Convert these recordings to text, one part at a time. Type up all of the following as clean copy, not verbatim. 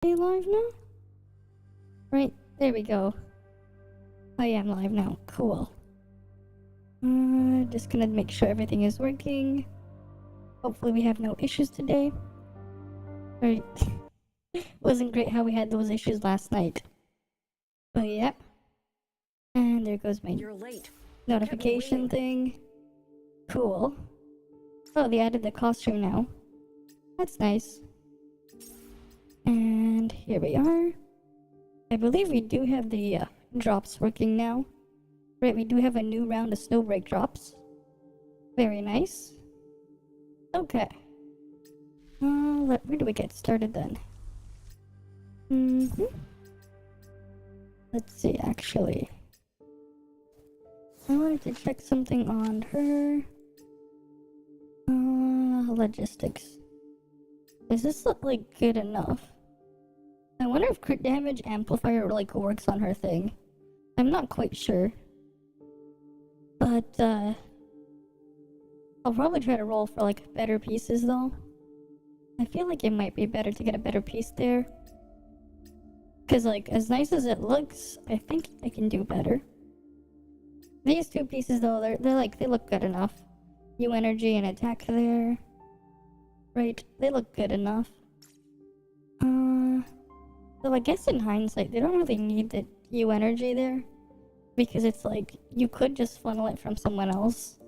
Are you live now? Right, there we go. I am live now. Cool. Just gonna make sure everything is working. Hopefully we have no issues today. Right. Wasn't great how we had those issues last night. But yep. And there goes my notification thing. Cool. Oh, they added the costume now. That's nice. And here we are. I believe we do have the drops working now. Right, we do have a new round of Snowbreak drops. Very nice. Okay. Where do we get started then? Let's see, actually. I wanted to check something on her. Logistics. Does this look like good enough? I wonder if crit damage amplifier like works on her thing. I'm not quite sure. But I'll probably try to roll for like better pieces though. I feel like it might be better to get a better piece there. Cause like as nice as it looks, I think I can do better. These two pieces though, they look good enough. U energy and attack there. Right, they look good enough. So I guess in hindsight, they don't really need the U energy there. Because it's like, you could just funnel it from someone else.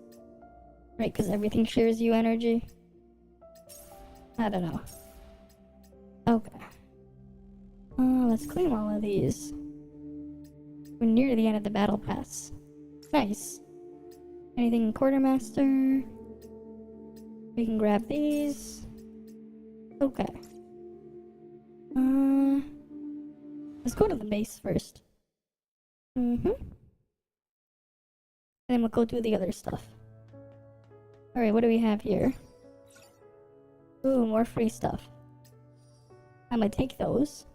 Right, because everything shares U energy. I don't know. Okay. Let's claim all of these. We're near the end of the battle pass. Nice. Anything in Quartermaster? We can grab these. Okay. Let's go to the base first. And then we'll go do the other stuff. Alright, what do we have here? Ooh, more free stuff. I'm gonna take those.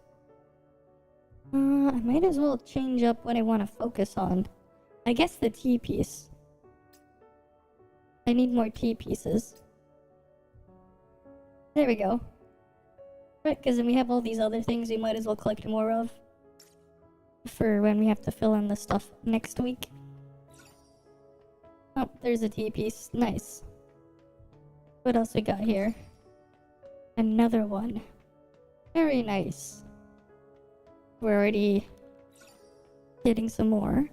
I might as well change up what I want to focus on. I guess the T piece. I need more T pieces. There we go. Right, because then we have all these other things we might as well collect more of. For when we have to fill in the stuff next week. Oh, there's a T piece. Nice. What else we got here? Another one. Very nice. We're already getting some more.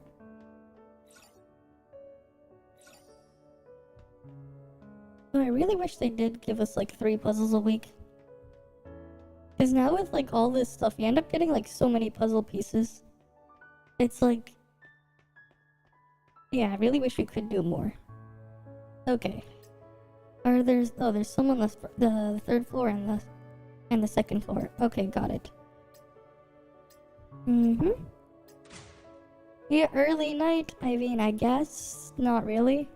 So I really wish they did give us like 3 puzzles a week. Because now with like all this stuff, you end up getting like so many puzzle pieces. It's like... Yeah, I really wish we could do more. Okay. There's some on the 3rd floor and the 2nd floor. Okay, got it. Yeah, early night. I mean, I guess not really.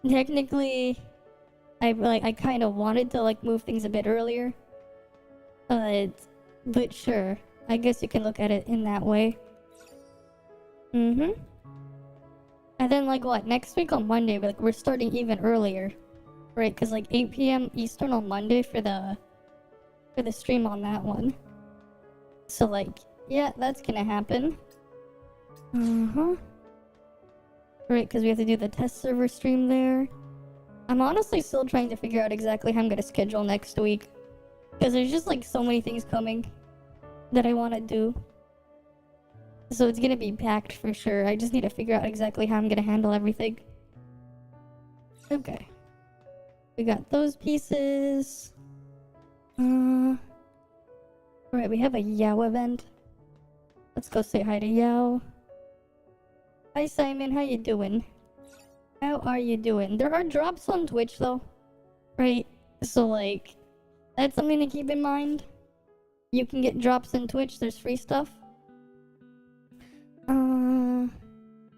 Technically, I kind of wanted to like move things a bit earlier. But sure. I guess you can look at it in that way. And then like what, next week on Monday, we're starting even earlier. Right, because like 8 PM Eastern on Monday for the stream on that one. So like, yeah, that's gonna happen. Right, because we have to do the test server stream there. I'm honestly still trying to figure out exactly how I'm gonna schedule next week. Because there's just like so many things coming that I want to do. So it's gonna be packed for sure. I just need to figure out exactly how I'm gonna handle everything. Okay. We got those pieces. Alright, we have a Yao event. Let's go say hi to Yao. Hi Simon, how you doing? How are you doing? There are drops on Twitch though. Right? So like, that's something to keep in mind. You can get drops in Twitch, there's free stuff.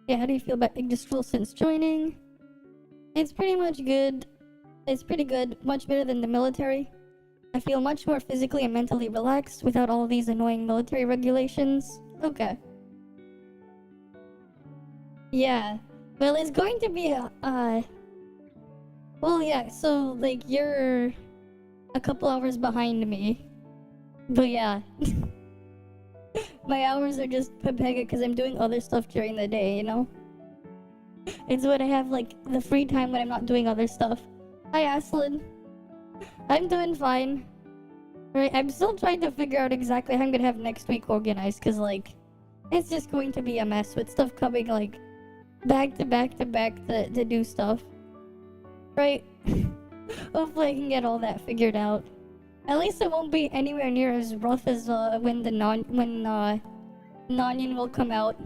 Yeah, how do you feel about Yggdrasil since joining? It's pretty much good. It's pretty good, much better than the military. I feel much more physically and mentally relaxed without all these annoying military regulations. Okay. Yeah. Well, it's going to be well, yeah, so, like, you're a couple hours behind me. But yeah. My hours are just Pepega because I'm doing other stuff during the day, you know? It's when I have, like, the free time when I'm not doing other stuff. Hi, Aslan. I'm doing fine. Right, I'm still trying to figure out exactly how I'm gonna have next week organized, because, like, it's just going to be a mess with stuff coming, like, back to back to back to do stuff. Right? Hopefully I can get all that figured out. At least it won't be anywhere near as rough as when Nonyan will come out.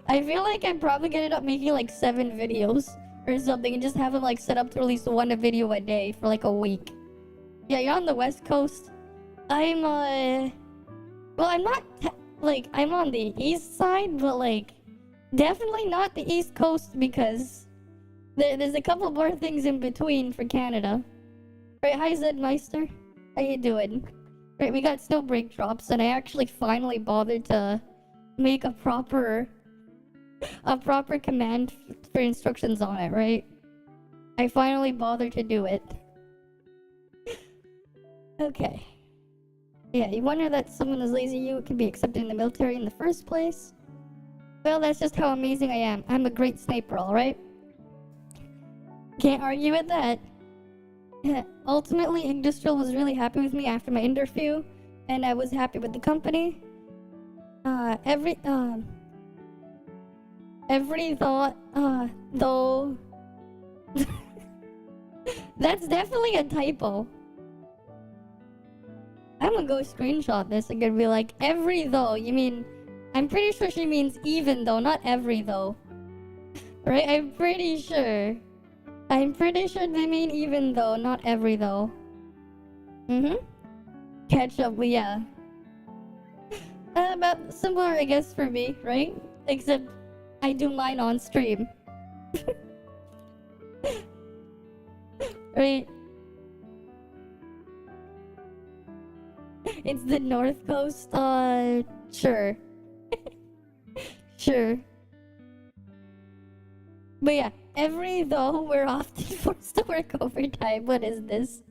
I feel like I'm probably gonna end up making like 7 videos or something and just have them like set up to release one video a day for like a week. Yeah, you're on the West Coast. I'm well, I'm not like I'm on the East side, but like definitely not the East Coast because there's a couple more things in between for Canada. Right, hi Zedmeister. How you doing? Right, we got Snowbreak drops, and I actually finally bothered to make a proper command for instructions on it, right? I finally bothered to do it. Okay. Yeah, you wonder that someone as lazy as you could be accepted in the military in the first place? Well, that's just how amazing I am. I'm a great sniper, alright? Can't argue with that. Ultimately, Industrial was really happy with me after my interview, and I was happy with the company. Every thought, though... That's definitely a typo. I'm gonna go screenshot this and gonna be like, every though, you mean... I'm pretty sure she means even though, not every though. Right? I'm pretty sure they mean even though, not every though. Catch up, well, yeah. About similar, I guess, for me, right? Except I do mine on stream. Right? It's the North Coast, sure. Sure. But yeah, every though we're often forced to work overtime. What is this?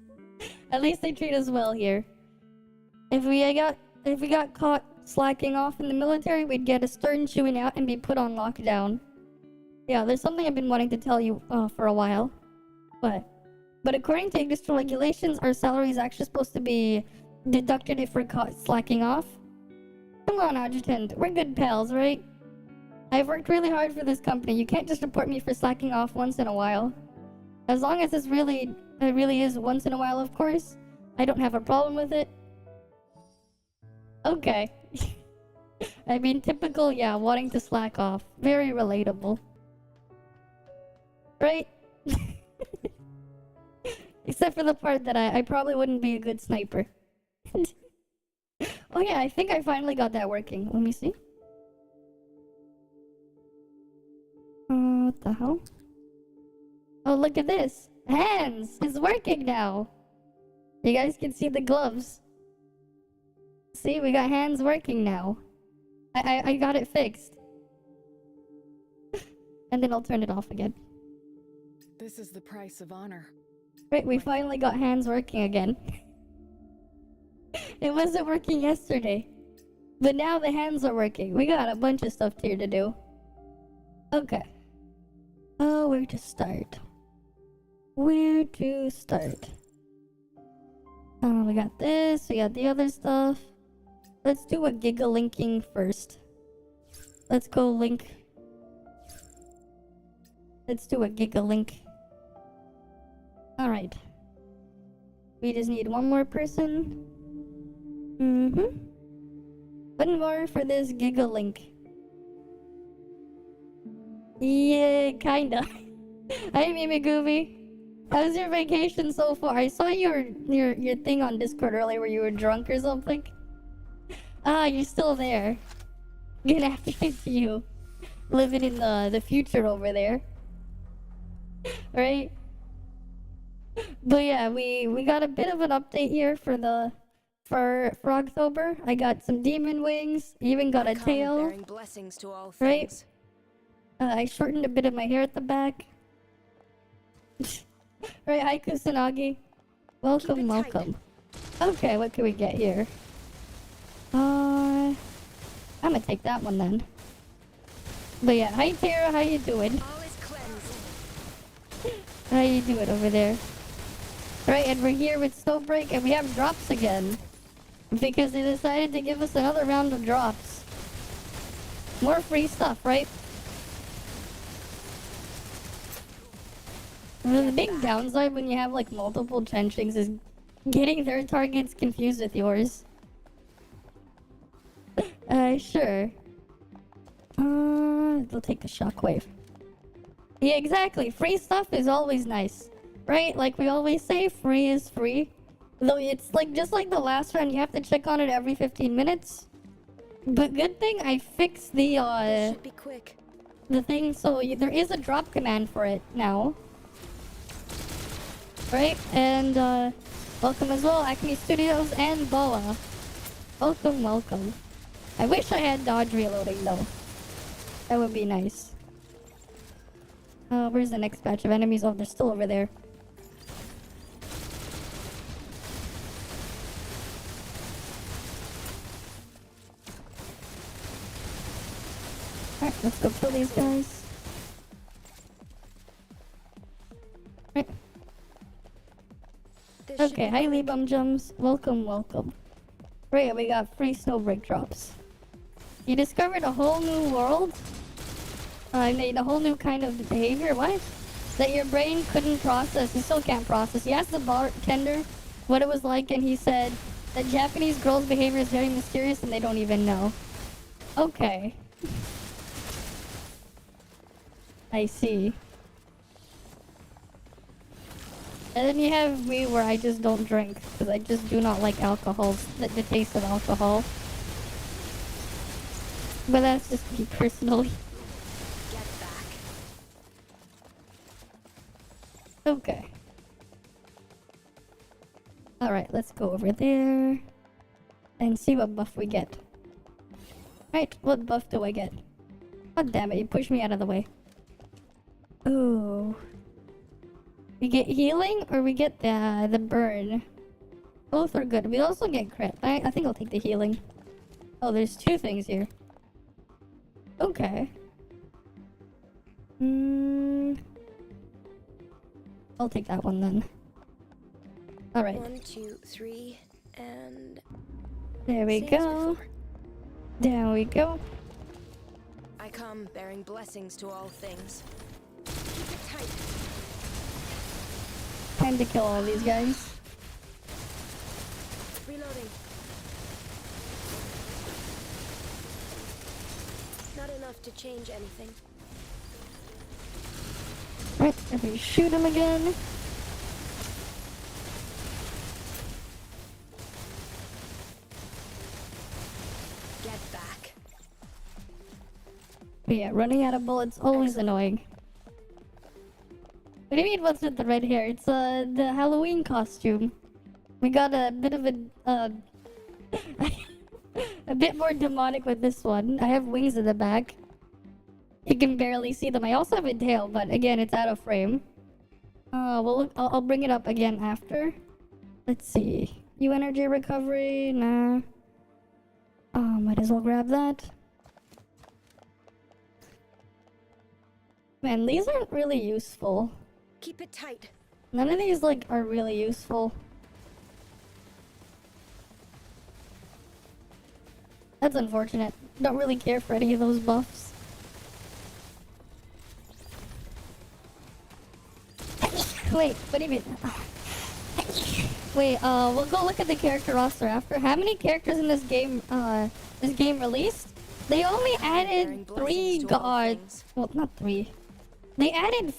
At least they treat us well here. If we got caught slacking off in the military, we'd get a stern chewing out and be put on lockdown. Yeah, there's something I've been wanting to tell you for a while. But according to industrial regulations, our salary is actually supposed to be deducted if we're caught slacking off. Come on, Adjutant. We're good pals, right? I've worked really hard for this company. You can't just report me for slacking off once in a while. As long as it really is once in a while, of course. I don't have a problem with it. Okay. I mean, typical, yeah, wanting to slack off. Very relatable. Right? Except for the part that I probably wouldn't be a good sniper. Oh yeah, I think I finally got that working. Let me see. What the hell? Oh, look at this. Hands! It's working now. You guys can see the gloves. See, we got hands working now. I got it fixed. And then I'll turn it off again. This is the price of honor. Right, we finally got hands working again. It wasn't working yesterday. But now the hands are working. We got a bunch of stuff here to do. Okay. Oh, where to start? Where to start? We got this, we got the other stuff. Let's do a giga-linking first. Let's go link. Let's do a giga-link. Alright. We just need one more person. One more for this giga-link. Yeah, kinda. Hi, Mimi Gooby. How's your vacation so far? I saw your thing on Discord earlier where you were drunk or something. Ah, you're still there. Good afternoon to you. Living in the future over there. Right? But yeah, we got a bit of an update here for October. I got some demon wings, even got a tail. Bearing blessings to all right? things. I shortened a bit of my hair at the back. Right, hi Kusanagi. Welcome, welcome. Okay, what can we get here? I'm gonna take that one then. But yeah, hi Tara, how you doing? All is cleansed. How you doing over there? Right, and we're here with Snowbreak, and we have drops again. Because they decided to give us another round of drops. More free stuff, right? The big downside when you have like multiple trenchings is getting their targets confused with yours. Sure. We'll take the shockwave. Yeah, exactly. Free stuff is always nice. Right? Like we always say, free is free. Though it's like just like the last round, you have to check on it every 15 minutes. But good thing I fixed the Should be quick. the thing, so there is a drop command for it now. Right? And welcome as well, Acme Studios and Boa. Welcome, welcome. I wish I had dodge reloading though. That would be nice. Where's the next batch of enemies? Oh, they're still over there. Alright, let's go kill these guys. Right. This should Okay, be hi quick. Lee Bum Jums. Welcome, welcome. Right, we got free Snowbreak drops. You discovered a whole new world? I made a whole new kind of behavior, what? That your brain couldn't process. You still can't process. He asked the bartender what it was like, and he said that Japanese girls' behavior is very mysterious and they don't even know. Okay. I see. And then you have me where I just don't drink because I just do not like alcohol, the taste of alcohol. But that's just me personally. Get back. Okay. Alright, let's go over there and see what buff we get. Right, what buff do I get? God damn it, you pushed me out of the way. Ooh. We get healing or we get the burn. Both are good. We also get crit. I think I'll take the healing. Oh, there's two things here. Okay. I'll take that one then. Alright. 1, 2, 3, and There we same as go. before. There we go. I come bearing blessings to all things. Keep it tight. Time to kill all these guys. Reloading. Not enough to change anything. Right, if we shoot him again. Get back. But yeah, running out of bullets always annoying. What do you mean what's with the red hair? It's the Halloween costume. We got a bit of a a bit more demonic with this one. I have wings in the back. You can barely see them. I also have a tail, but again, it's out of frame. Well, look, I'll bring it up again after. Let's see. You energy recovery? Nah. Might as well grab that. Man, these aren't really useful. Keep it tight. None of these, like, are really useful. That's unfortunate. Don't really care for any of those buffs. Wait, what do you mean? Wait, we'll go look at the character roster after. How many characters in this game released? They only added 3 gods. Well, not 3. They added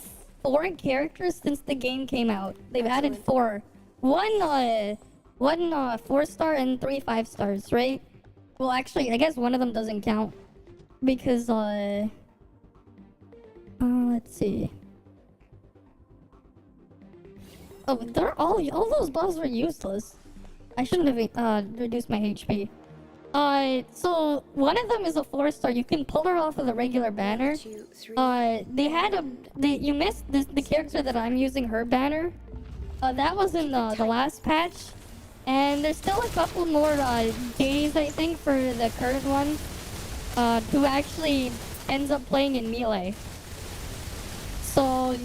4 characters since the game came out. They've added 4. One 4-star and 3 5-stars, right? Well, actually, I guess one of them doesn't count because let's see. Oh, they're all those buffs were useless. I shouldn't have reduced my HP. So one of them is a 4-star. You can pull her off of the regular banner. 2, 3. You missed the character that I'm using, her banner. That was in the last patch. And there's still a couple more days, I think, for the current one who actually ends up playing in Melee. So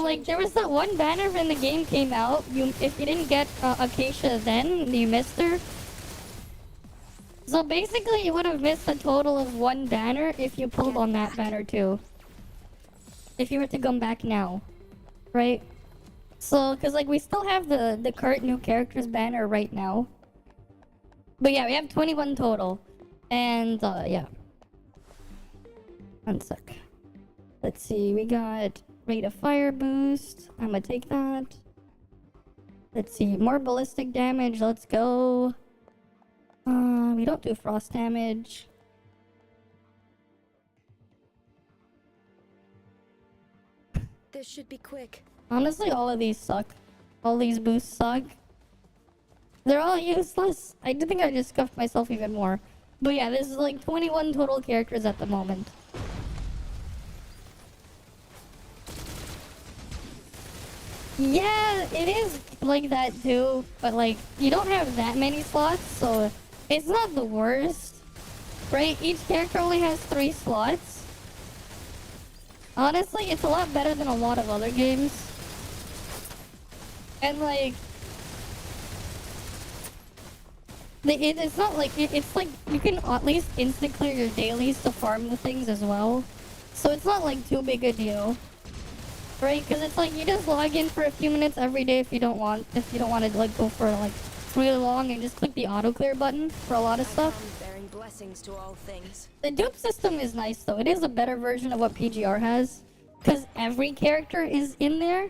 like there was that one banner when the game came out. If you didn't get Acacia then, you missed her. So basically, you would have missed a total of one banner if you pulled on that banner too. If you were to come back now, right? So, cause like we still have the current new characters banner right now. But yeah, we have 21 total, and yeah. One sec. Let's see, we got rate of fire boost. I'm gonna take that. Let's see, more ballistic damage. Let's go. We don't do frost damage. This should be quick. Honestly, all of these suck. All these boosts suck. They're all useless. I do think I just scuffed myself even more. But yeah, this is like 21 total characters at the moment. Yeah, it is like that too, but like you don't have that many slots, so it's not the worst, right? Each character only has 3 slots. Honestly, it's a lot better than a lot of other games. And like, it's not like, it's like you can at least instant clear your dailies to farm the things as well. So it's not like too big a deal. Right, because it's like you just log in for a few minutes every day if you don't want to like go for like really long and just click the auto clear button for a lot of stuff. Bearing blessings to all things. The dupe system is nice though. It is a better version of what PGR has because every character is in there.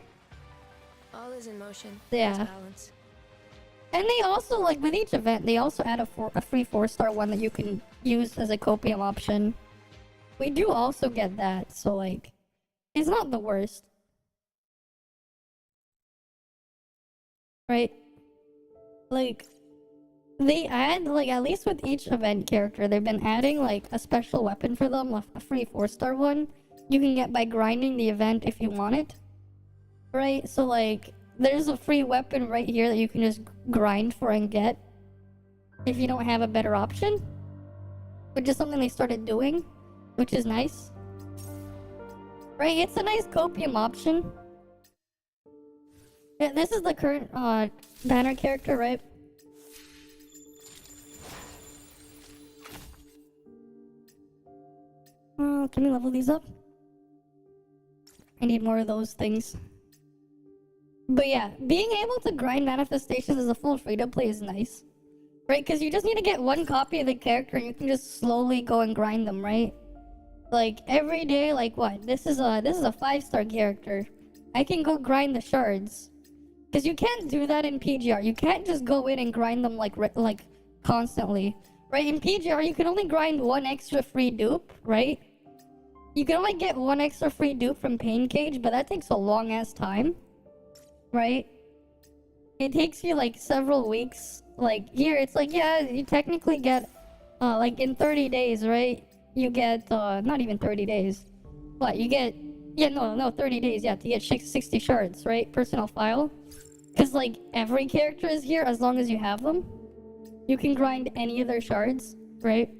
All is in motion. Yeah. Balance. And they also like with each event they also add a free 4-star one that you can use as a copium option. We do also get that, so like it's not the worst. Right? Like, they add, like, at least with each event character, they've been adding, like, a special weapon for them, a free 4-star one. You can get by grinding the event if you want it. Right? So, like, there's a free weapon right here that you can just grind for and get. If you don't have a better option. Which is something they started doing. Which is nice. Right? It's a nice copium option. Yeah, this is the current banner character, right? Can we level these up? I need more of those things. But yeah, being able to grind manifestations as a full free-to-play is nice. Right? Because you just need to get one copy of the character and you can just slowly go and grind them, right? Like, every day, like what? This is a 5-star character. I can go grind the shards. Because you can't do that in PGR. You can't just go in and grind them like constantly. Right? In PGR, you can only grind 1 extra free dupe, right? You can only get 1 extra free dupe from Pain Cage, but that takes a long ass time. Right? It takes you like several weeks. Like here, it's like, yeah, you technically get, like in 30 days, right? You get, not even 30 days. What? You get, yeah, no, 30 days, yeah, to get 60 shards, right? Personal file. Because, like, every character is here as long as you have them. You can grind any of their shards, right?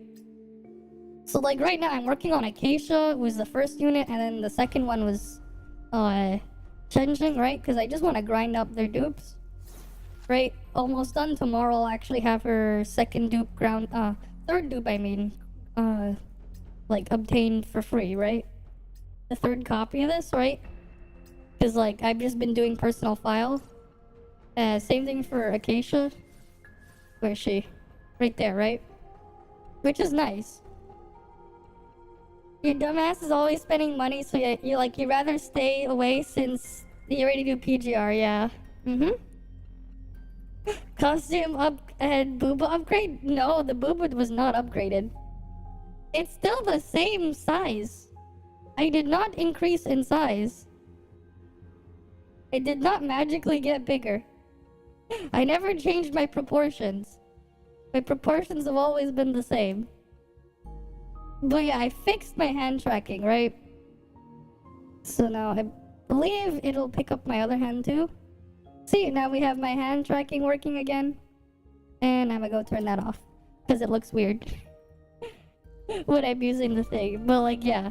So, like, right now I'm working on Acacia, was the first unit, and then the second one was, Chenjing, right? Because I just want to grind up their dupes. Right? Almost done. Tomorrow I'll actually have her second dupe third dupe, I mean, like, obtained for free, right? The third copy of this, right? Because, like, I've just been doing personal file. Same thing for Acacia. Where is she? Right there, right? Which is nice. Your dumbass is always spending money, so you rather stay away since you already do PGR, yeah. Costume up and booba upgrade? No, the booba was not upgraded. It's still the same size. I did not increase in size. It did not magically get bigger. I never changed my proportions. My proportions have always been the same. But yeah, I fixed my hand tracking, right? So now I believe it'll pick up my other hand too. See, now we have my hand tracking working again. And I'm gonna go turn that off. Because it looks weird. when I'm using the thing. But like, yeah.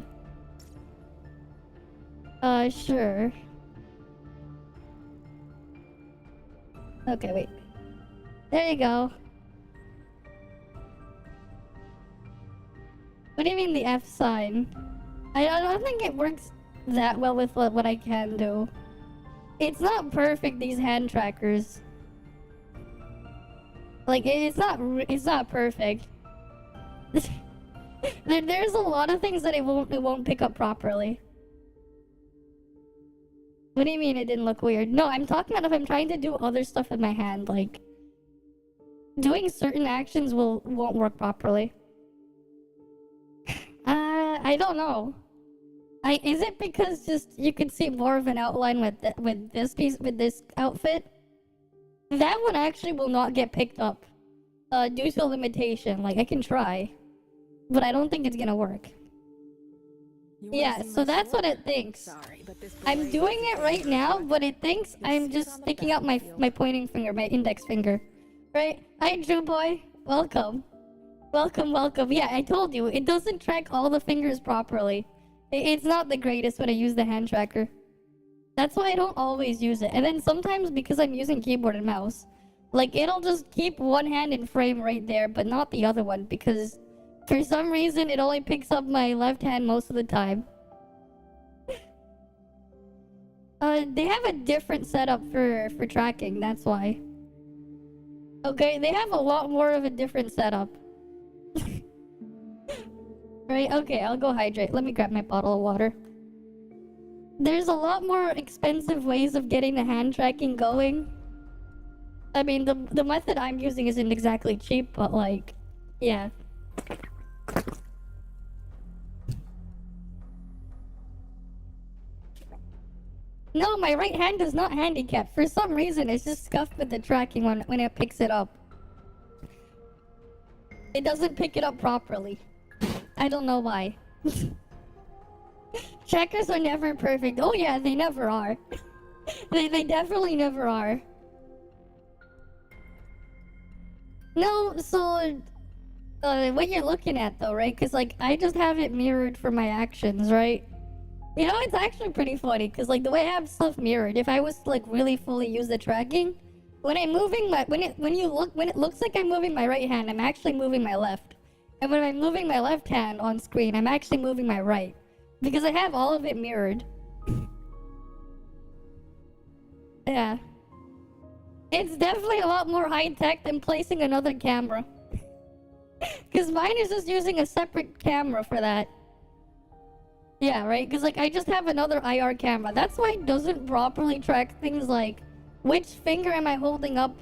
Sure. Okay, wait. There you go. What do you mean the F sign? I don't think it works that well with what I can do. It's not perfect, these hand trackers. Like, it's not perfect. There's a lot of things that it won't pick up properly. What do you mean it didn't look weird? No, I'm talking about if I'm trying to do other stuff with my hand, like doing certain actions won't work properly. I don't know. Is it because just you can see more of an outline with this outfit? That one actually will not get picked up due to a limitation. Like, I can try, but I don't think it's gonna work. Yeah, so that's what it thinks. Sorry, but this I'm blade doing isn't it right very now, good. but it thinks I'm just sticking out my pointing finger, my index finger. Right? Hi, Drew boy. Welcome. Welcome. Yeah, I told you, it doesn't track all the fingers properly. It's not the greatest when I use the hand tracker. That's why I don't always use it. And then sometimes because I'm using keyboard and mouse, like, it'll just keep one hand in frame right there, but not the other one, because for some reason it only picks up my left hand most of the time. They have a different setup for tracking, that's why. Okay, they have a lot more of a different setup. Right, okay, I'll go hydrate. Let me grab my bottle of water. There's a lot more expensive ways of getting the hand tracking going. I mean, the method I'm using isn't exactly cheap, but like, yeah. No, my right hand is not handicapped. For some reason, it's just scuffed with the tracking when it picks it up. It doesn't pick it up properly. I don't know why. Trackers are never perfect. Oh yeah, they never are. they definitely never are. No, so what you're looking at though, right? Because like I just have it mirrored for my actions, right? You know, it's actually pretty funny because like the way I have stuff mirrored, if I was to like really fully use the tracking, when I'm moving my when it looks like I'm moving my right hand, I'm actually moving my left. And when I'm moving my left hand on screen, I'm actually moving my right. Because I have all of it mirrored. Yeah. It's definitely a lot more high-tech than placing another camera. Because mine is just using a separate camera for that. Yeah, right? Because like I just have another IR camera. That's why it doesn't properly track things like which finger am I holding up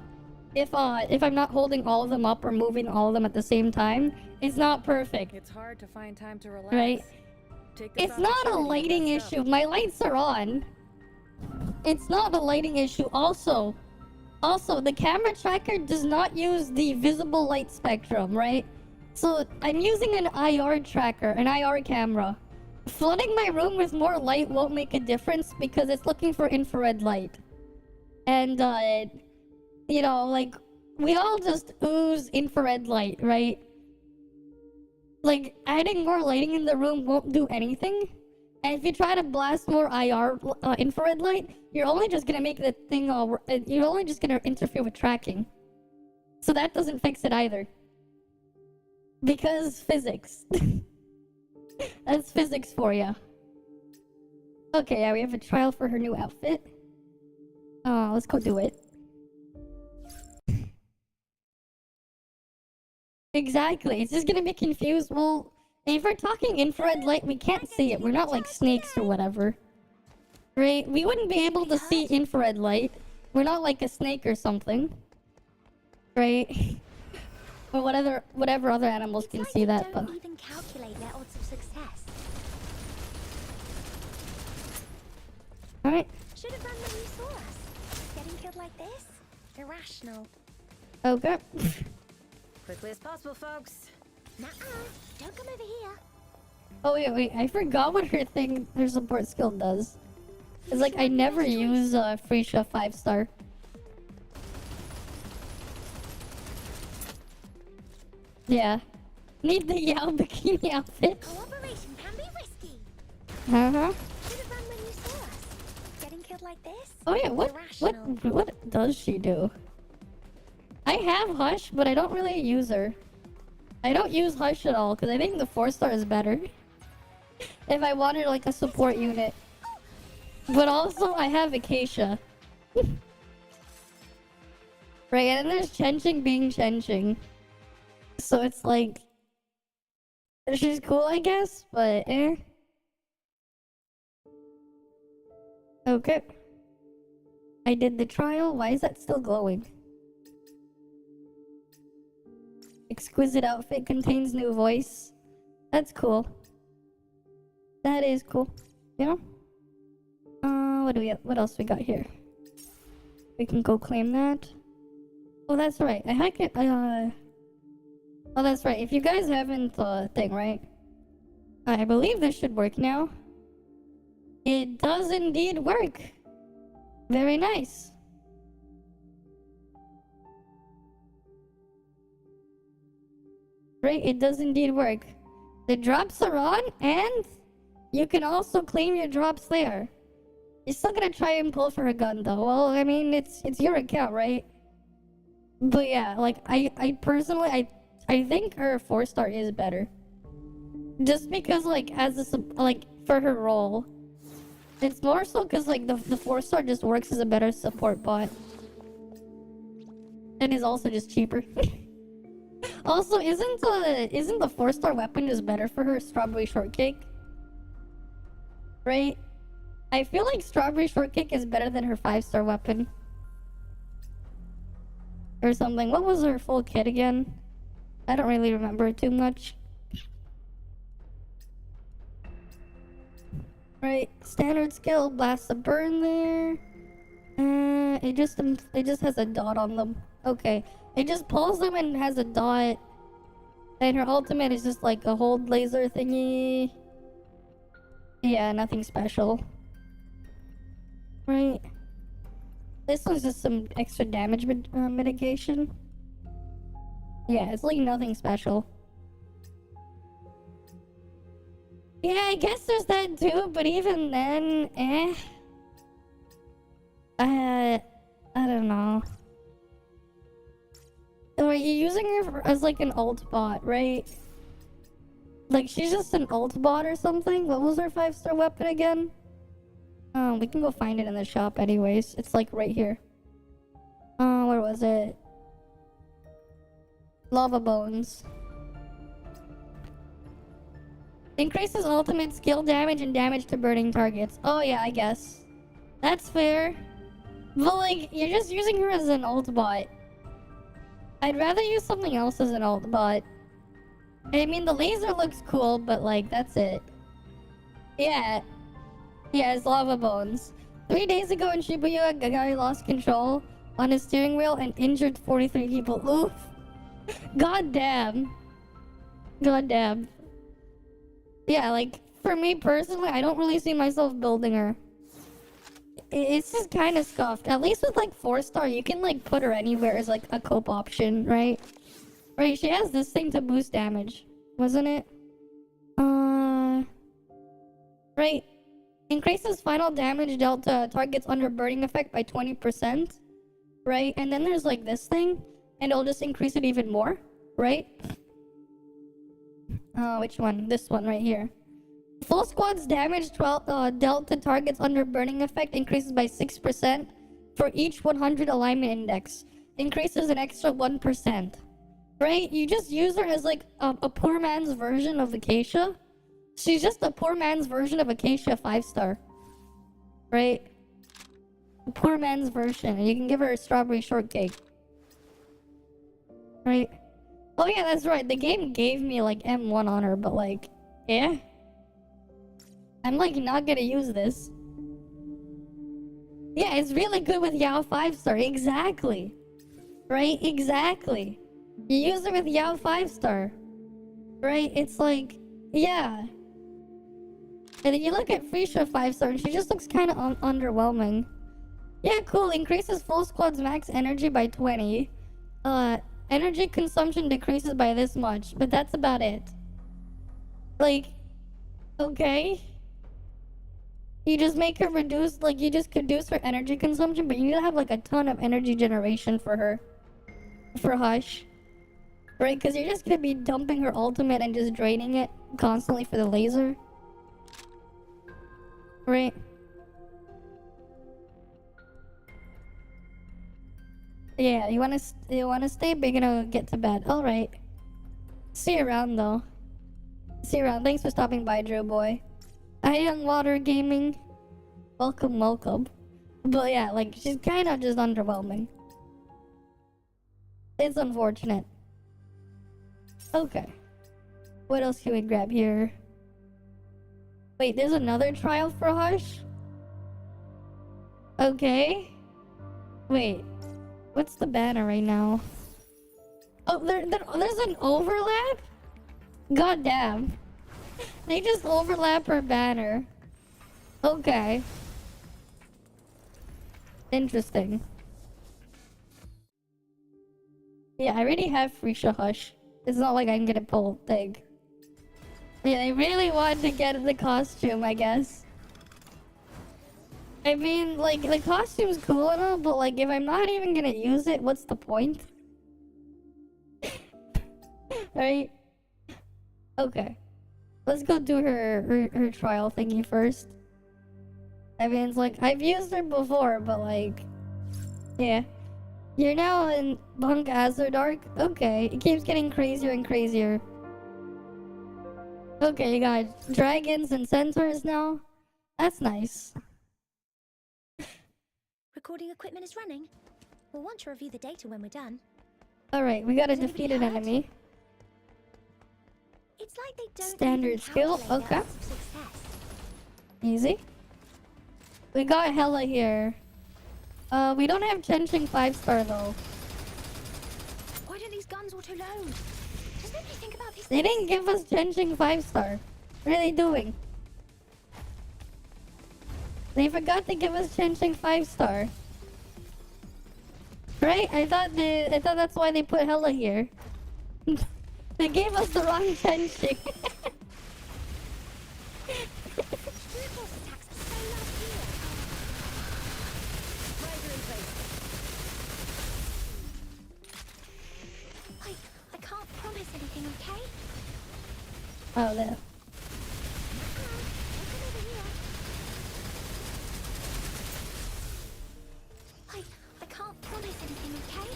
if I'm not holding all of them up or moving all of them at the same time. It's not perfect. It's hard to find time to relax. Right? Take this It's not a opportunity to lighting rest up. issue. My lights are on. It's not a lighting issue. Also, the camera tracker does not use the visible light spectrum, right? So I'm using an IR tracker, an IR camera. Flooding my room with more light won't make a difference because it's looking for infrared light. And, you know, like, we all just ooze infrared light, right? Like, adding more lighting in the room won't do anything. And if you try to blast more IR infrared light, you're only just gonna make the thing you're only just gonna interfere with tracking. So that doesn't fix it either. Because physics. That's physics for you. Okay, yeah, we have a trial for her new outfit. Let's go do it. Exactly, it's just gonna be confused. Well, if we're talking infrared light, we can't see it. We're not like snakes or whatever. Right? We wouldn't be able to see infrared light. We're not like a snake or something. Right? Or whatever other animals can see that, but... Don't even calculate their odds of success. Alright. Should have run when you saw us. Getting killed like this? Irrational. Okay. Quickly as possible, folks. Nuh-uh. Don't come over here. Oh wait, I forgot what her support skill does. It's like I never use Freesia 5-star. Yeah. Need the Yao bikini outfit. Cooperation can be risky. Uh-huh. Should have run when you saw us. Getting killed like this? Oh yeah, what does she do? I have Hush, but I don't really use her. I don't use Hush at all, because I think the 4-star is better. If I wanted like a support unit. But also I have Acacia. Right, and then there's Chenching being Chenching. So it's like... she's cool, I guess, but eh. Okay. I did the trial. Why is that still glowing? Exquisite outfit contains new voice. That's cool. That is cool. Yeah. What else we got here? We can go claim that. Oh, that's right. I hack it. Oh, that's right. If you guys haven't thing, right? I believe this should work now. It does indeed work. Very nice. Right, it does indeed work. The drops are on, and you can also claim your drops there. You're still gonna try and pull for a gun, though. Well, I mean, it's your account, right? But yeah, like I personally, I think her 4-star is better. Just because, like, as a like for her role, it's more so because like the 4-star just works as a better support bot, and is also just cheaper. Also, isn't the 4-star weapon just better for her strawberry shortcake? Right? I feel like strawberry shortcake is better than her 5-star weapon. Or something. What was her full kit again? I don't really remember it too much. Right, standard skill, blast the burn there. It just has a dot on them. Okay, it just pulls them and has a dot. And her ultimate is just like a hold laser thingy. Yeah, nothing special. Right. This one's just some extra damage mitigation. Yeah, it's like nothing special. Yeah, I guess there's that too, but even then, eh. I don't know. So are you using her as like an ult bot, right? Like she's just an ult bot or something? What was her 5-star weapon again? We can go find it in the shop anyways. It's like right here. Where was it? Lava bones. Increases ultimate skill damage and damage to burning targets. Oh yeah, I guess. That's fair. But like, you're just using her as an ult bot. I'd rather use something else as an ult bot. I mean, the laser looks cool, but like, that's it. Yeah. Yeah, it's lava bones. 3 days ago in Shibuya, a guy lost control on his steering wheel and injured 43 people. Oof. God damn. God damn. Yeah, like, for me personally, I don't really see myself building her. It's just kind of scuffed. At least with, like, 4-star, you can, like, put her anywhere as, like, a cope option, right? Right, she has this thing to boost damage. Wasn't it? Right. Increases final damage dealt to targets under burning effect by 20%. Right? And then there's, like, this thing. And it'll just increase it even more. Right? Which one? This one right here. Full squad's damage dealt to targets under burning effect increases by 6% for each 100 alignment index. Increases an extra 1%. Right? You just use her as like a poor man's version of Acacia. She's just a poor man's version of Acacia 5-star. Right? A poor man's version. And you can give her a strawberry shortcake. Right? Oh yeah, that's right. The game gave me like M1 on her, but like, yeah. I'm like not gonna use this. Yeah, it's really good with Yao 5-star. Exactly. Right? Exactly. You use it with Yao 5-star. Right? It's like, yeah. And then you look at Freisha 5-star and she just looks kind of underwhelming. Yeah, cool. Increases full squad's max energy by 20. energy consumption decreases by this much, but that's about it. Like, okay. You just make her reduce, like, you just reduce her energy consumption, but you need to have, like, a ton of energy generation for her. For Hush. Right? Because you're just gonna be dumping her ultimate and just draining it constantly for the laser. Right? Yeah, you wanna stay, but you're gonna get to bed. Alright. See you around, though. See you around. Thanks for stopping by, Drew Boy. Hi, Young Water Gaming. Welcome, welcome. But yeah, like, she's kind of just underwhelming. It's unfortunate. Okay. What else can we grab here? Wait, there's another trial for Hush? Okay. Wait. What's the banner right now? Oh, there's an overlap? God damn. They just overlap her banner. Okay. Interesting. Yeah, I already have Freesha Hush. It's not like I can get a pull thing. Yeah, they really wanted to get the costume, I guess. I mean, like, the costume's cool and all, but like, if I'm not even gonna use it, what's the point? Right? Okay. Let's go do her trial thingy first. I mean, it's like, I've used her before, but like... Yeah. You're now in Bunk Azurdark? Okay. It keeps getting crazier and crazier. Okay, you got dragons and centaurs now? That's nice. Recording equipment is running. We'll want to review the data when we're done. Alright, we got a Is anybody defeated hurt? enemy. It's like they don't Standard even skill, calculate okay. odds of success. Easy. We got Hella here. We don't have Chenching 5-star though. Why don't these guns auto-load? Does nobody think about these They things? didn't give us Chenching 5-star. What are they doing? They forgot to give us Chenching 5-star. Right? I thought that's why they put Hella here. They gave us the wrong Chenching. Brute force attacks are so last year. Riser in place. I can't promise anything, okay? Oh, there. I'll come over here. I can't promise anything, okay?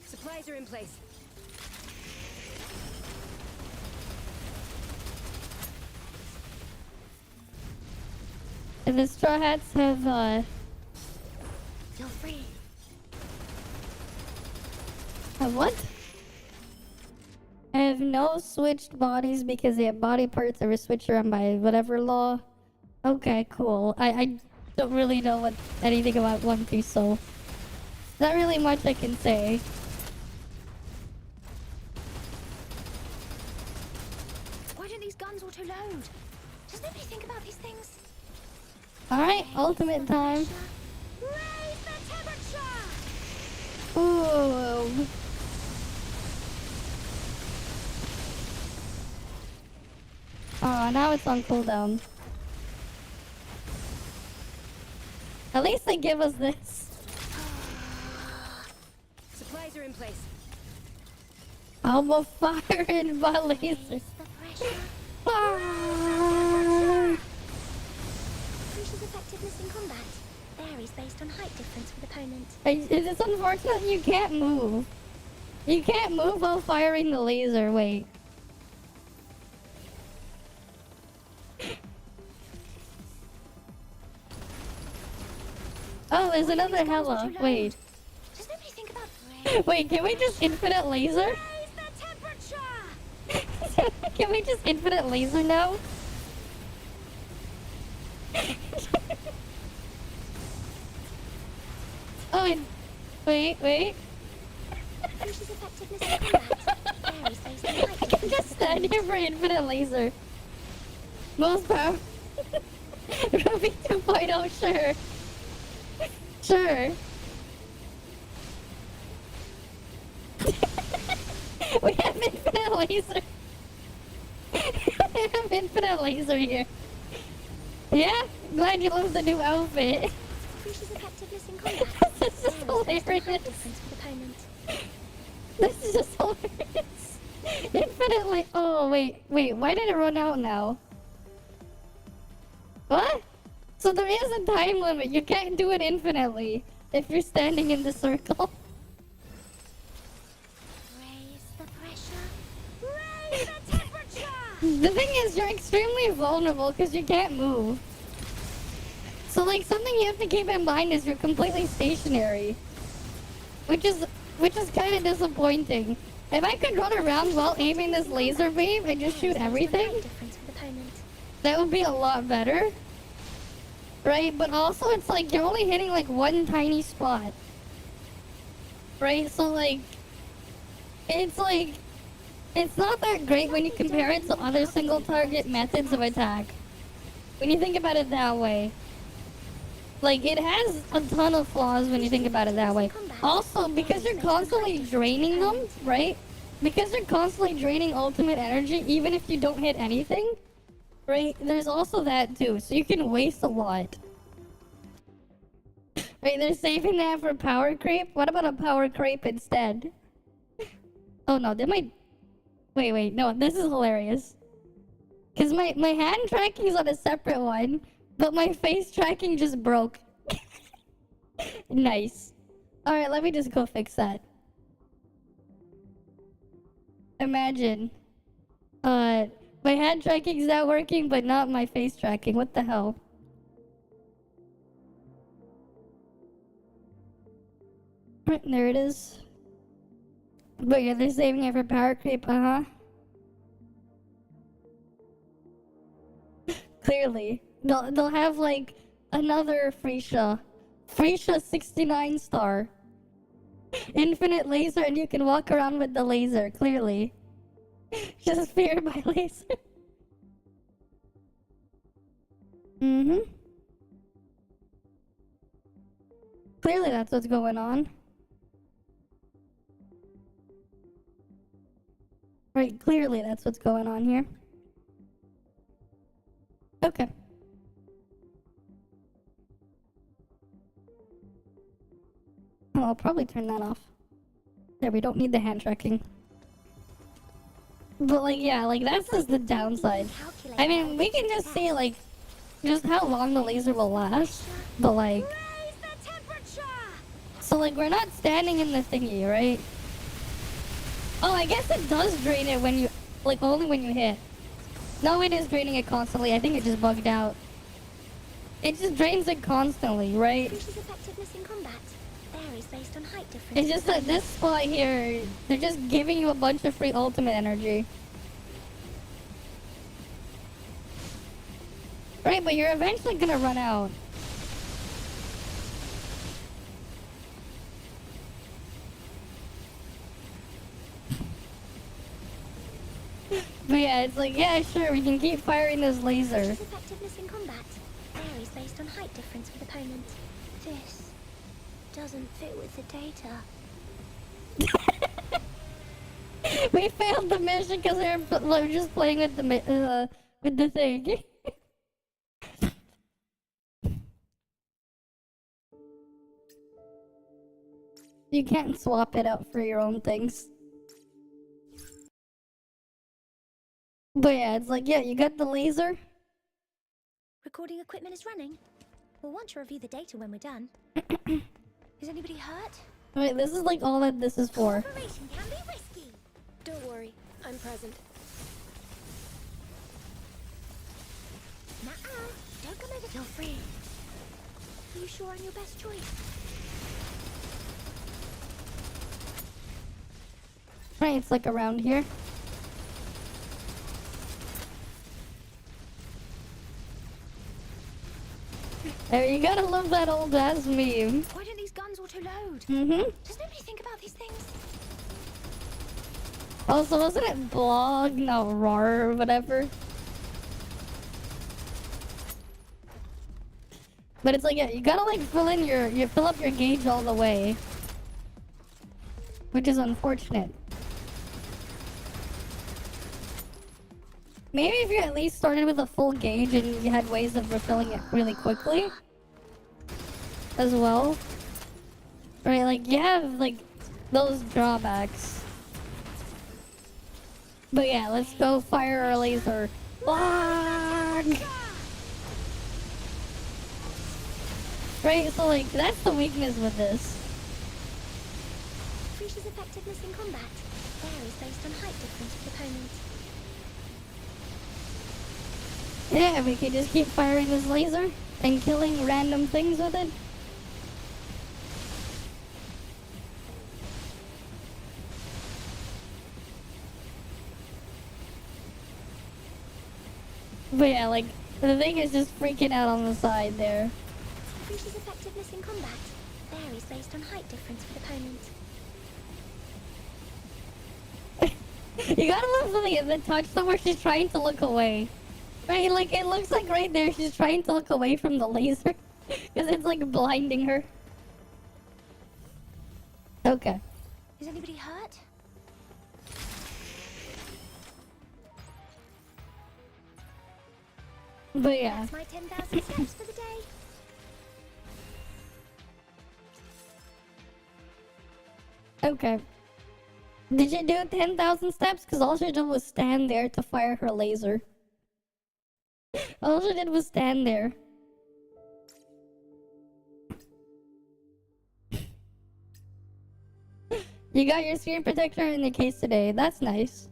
Supplies are in place. And the Straw Hats have, Feel free. have what? Have no switched bodies because they have body parts that were switched around by whatever law. Okay, cool. I don't really know anything about One Piece, so not really much I can say. Why don't these guns auto-load? Does nobody think about these things? Alright, ultimate time. Raise the temperature! Ooh. Oh, now it's on cooldown. At least they give us this. Supplies are in place. Almost firing my lasers. Raise the pressure. Ah. Crucial's effectiveness in combat varies based on height difference with opponent. It's unfortunate you can't move. You can't move while firing the laser. Wait. Oh, there's another Hella. Wait. Does nobody think about raise Wait, can we just infinite laser? the temperature? Can we just infinite laser now? Oh, wait. Crucial's effectiveness in combat varies based on height I can difference just with stand opponent. here for infinite laser. Most powerful. Ruby 2.0, sure. Sure. We have infinite laser. We have infinite laser here. Yeah, glad you love the new outfit. Increases effectiveness in combat. This is just Varies based on height hilarious. difference with opponent. This is just hilarious. Infinitely. Oh, wait. Why did it run out now? What? So there is a time limit. You can't do it infinitely if you're standing in the circle. Raise the pressure. Raise the temperature. The thing is, you're extremely vulnerable because you can't move. So, like, something you have to keep in mind is you're completely stationary. Which is kind of disappointing. If I could run around while aiming this laser beam and just shoot everything, Difference with opponent. that would be a lot better. Right? But also, it's like you're only hitting like one tiny spot. Right? So, like, it's not that great when you compare it to other single target methods of attack. When you think about it that way. Like, it has a ton of flaws when you think about it that way. Also, because you're constantly draining them, right? Because you're constantly draining ultimate energy, even if you don't hit anything, right? There's also that too, so you can waste a lot. Right, they're saving that for power creep? What about a power creep instead? Oh no, they might... Wait, no, this is hilarious. Because my hand tracking's on a separate one, but my face tracking just broke. Nice. Alright, let me just go fix that. Imagine. My hand tracking's not working, but not my face tracking. What the hell? Right, there it is. But yeah, they're saving it for power creep, uh-huh. Clearly. They'll have like another Freesia 69 star. Infinite laser and you can walk around with the laser, clearly. Just feared by laser. Clearly that's what's going on. Right, clearly that's what's going on here. Okay. Oh, I'll probably turn that off. There, we don't need the hand tracking. But like, yeah, like that's just the downside. I mean, we can just see like, just how long the laser will last. But like, Raise the temperature. so like we're not standing in the thingy, right? Oh, I guess it does drain it when you, like only when you hit. No, it is draining it constantly. I think it just bugged out. It just drains it constantly, right? Increases effectiveness in combat. Varies based on height difference. It's just that this spot here, they're just giving you a bunch of free ultimate energy. Right, but you're eventually gonna run out. But yeah, it's like, yeah, sure, we can keep firing this laser. Increases effectiveness in combat. Varies based on height difference with opponent. This doesn't fit with the data. We failed the mission because we're just playing with the thing. You can't swap it out for your own things. But yeah, it's like, yeah, you got the laser. Recording equipment is running. We'll want to review the data when we're done. Is anybody hurt? Wait, this is like all that this is for. Operation can be risky. Don't worry, I'm present. Nuh-uh. Don't come over. Feel free. Are you sure I'm your best choice? Right, it's like around here. There, you gotta love that old ass meme. Why don't these guns auto-load? Does nobody think about these things? Also, wasn't it blog? No, RAR or whatever. But it's like, yeah, you gotta like fill up your gauge all the way. which is unfortunate. Maybe if you at least started with a full gauge and you had ways of refilling it really quickly as well. Right, like you have like those drawbacks. But yeah, let's go fire our laser. Fuck! Right, so like that's the weakness with this. Creature's effectiveness in combat varies based on height difference with opponent. Yeah, we can just keep firing this laser and killing random things with it. But yeah, like, the thing is just freaking out on the side there. Creature's effectiveness in combat varies based on height difference with opponent. You gotta love something in the touch somewhere she's trying to look away. Right, like, it looks like right there she's trying to look away from the laser. Because it's, like, blinding her. Okay. Is anybody hurt? But yeah. That's my 10,000 steps for the day. Okay. Did you do 10,000 steps? Because all she did was stand there to fire her laser. All she did was stand there. You got your screen protector in the case today. That's nice.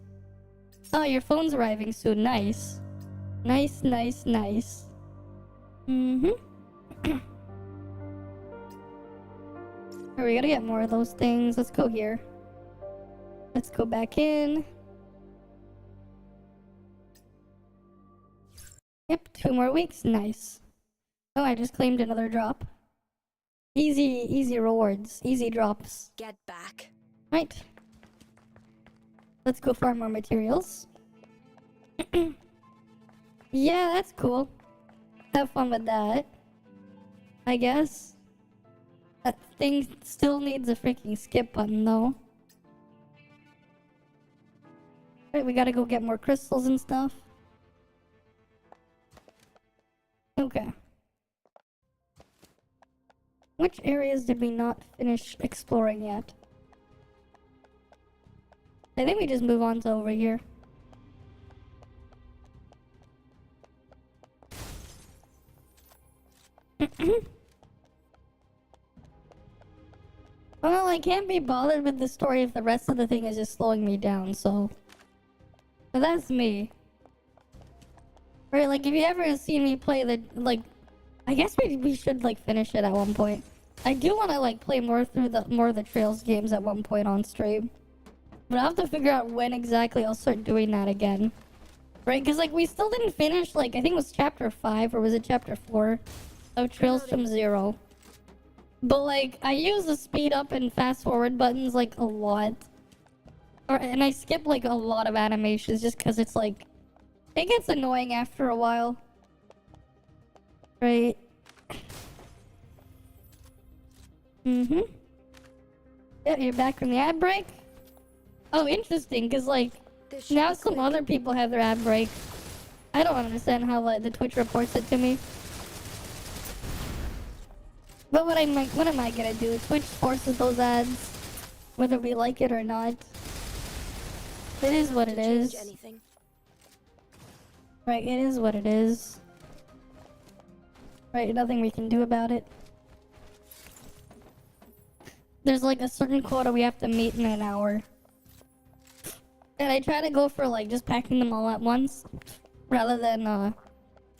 Oh, your phone's arriving soon. Nice. Nice, nice, nice. Mm-hmm. Alright, we gotta get more of those things. Let's go here. Let's go back in. Yep, 2 more weeks. Nice. Oh, I just claimed another drop. Easy rewards. Easy drops. Get back. Right. Let's go farm more materials. Yeah, that's cool. Have fun with that. I guess. That thing still needs a freaking skip button, though. Right, we gotta go get more crystals and stuff. Okay. Which areas did we not finish exploring yet? I think we just move on to over here. Well, I can't be bothered with the story if the rest of the thing is just slowing me down, so... But that's me. Right, like, if you ever seen me play the, like... I guess we should, like, finish it at one point. I do want to, like, play more of the Trails games at one point on stream. But I'll have to figure out when exactly I'll start doing that again. Right, because, like, we still didn't finish, like, I think it was chapter 5, or was it chapter 4? Of Trails from Zero. But, like, I use the speed up and fast forward buttons, like, a lot. And I skip, like, a lot of animations just because it's, like... It gets annoying after a while. Right. Mm-hmm. Yeah, you're back from the ad break? Oh, interesting, because, like, now some other people have their ad break. I don't understand how, like, the Twitch reports it to me. But what am I gonna do? Twitch forces those ads, whether we like it or not. It is what it is. Right, it is what it is. Right, nothing we can do about it. There's like a certain quota we have to meet in an hour. And I try to go for like just packing them all at once, rather than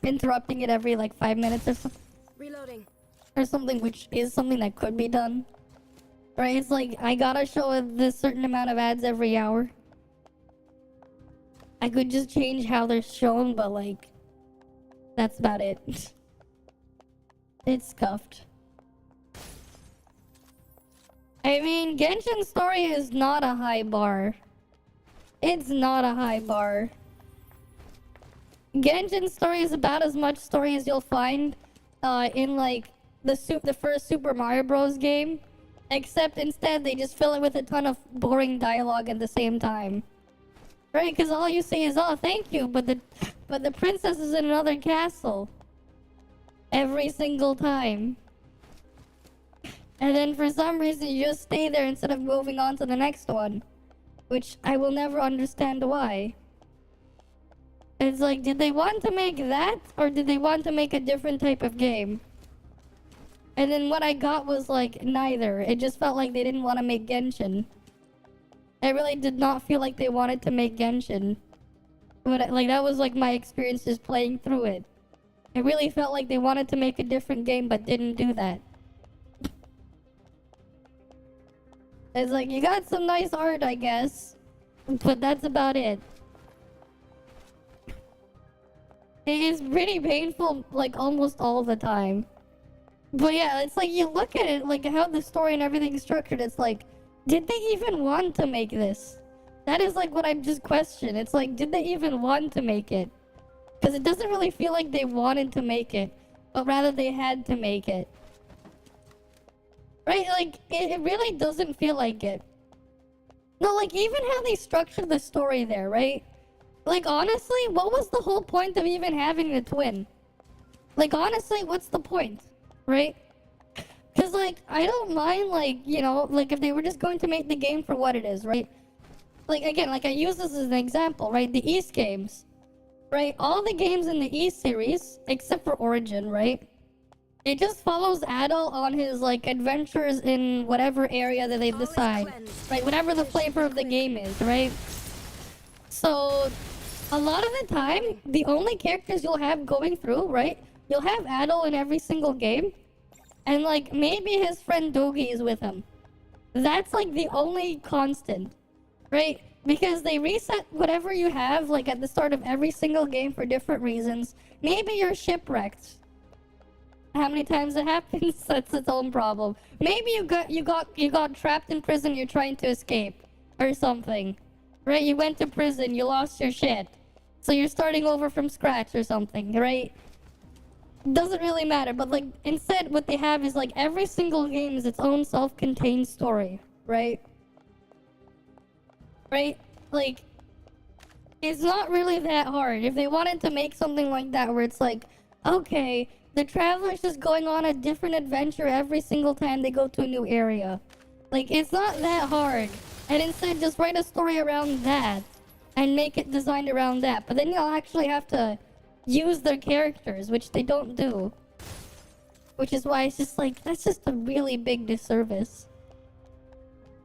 interrupting it every like 5 minutes or something. Reloading. Or something, which is something that could be done. Right, it's like, I gotta show this certain amount of ads every hour. I could just change how they're shown, but like, that's about it. It's scuffed. I mean, Genshin's story is not a high bar. It's not a high bar. Genshin's story is about as much story as you'll find in like the first Super Mario Bros. Game, Except instead they just fill it with a ton of boring dialogue at the same time. Right? Because all you say is, oh, thank you, but the princess is in another castle. Every single time. And then for some reason you just stay there instead of moving on to the next one. Which I will never understand why. It's like, did they want to make that? Or did they want to make a different type of game? And then what I got was like, neither. It just felt like they didn't want to make Genshin. I really did not feel like they wanted to make Genshin. But like, that was like my experience just playing through it. It really felt like they wanted to make a different game but didn't do that. It's like, you got some nice art, I guess. But that's about it. It is pretty painful, like, almost all the time. But yeah, it's like, you look at it, like, how the story and everything's structured, it's like, did they even want to make this? That is, like, what I just question. It's like, did they even want to make it? Because it doesn't really feel like they wanted to make it, but rather they had to make it. Right? Like, it really doesn't feel like it. No, like, even how they structured the story there, right? Like, honestly, what was the whole point of even having a twin? Like, honestly, what's the point? Right? Because, like, I don't mind, like, you know, like, if they were just going to make the game for what it is, right? Like, again, like, I use this as an example, right? The East games, right? All the games in the East series, except for Origin, right? It just follows Adol on his, like, adventures in whatever area that they decide. Right? Whatever the flavor of the game is, right? So, a lot of the time, the only characters you'll have going through, right? You'll have Adol in every single game. And, like, maybe his friend Dogi is with him. That's, like, the only constant. Right? Because they reset whatever you have, like, at the start of every single game for different reasons. Maybe you're shipwrecked. How many times it happens, that's its own problem. Maybe you got trapped in prison, you're trying to escape. Or something. Right? You went to prison, you lost your shit. So you're starting over from scratch or something, right? Doesn't really matter, but like, instead what they have is like, every single game is its own self-contained story, right? Right? Like, it's not really that hard. If they wanted to make something like that where it's like, okay, the traveler's just going on a different adventure every single time they go to a new area. Like, it's not that hard. And instead, just write a story around that. And make it designed around that. But then you'll actually have to use their characters, which they don't do. Which is why it's just like, that's just a really big disservice.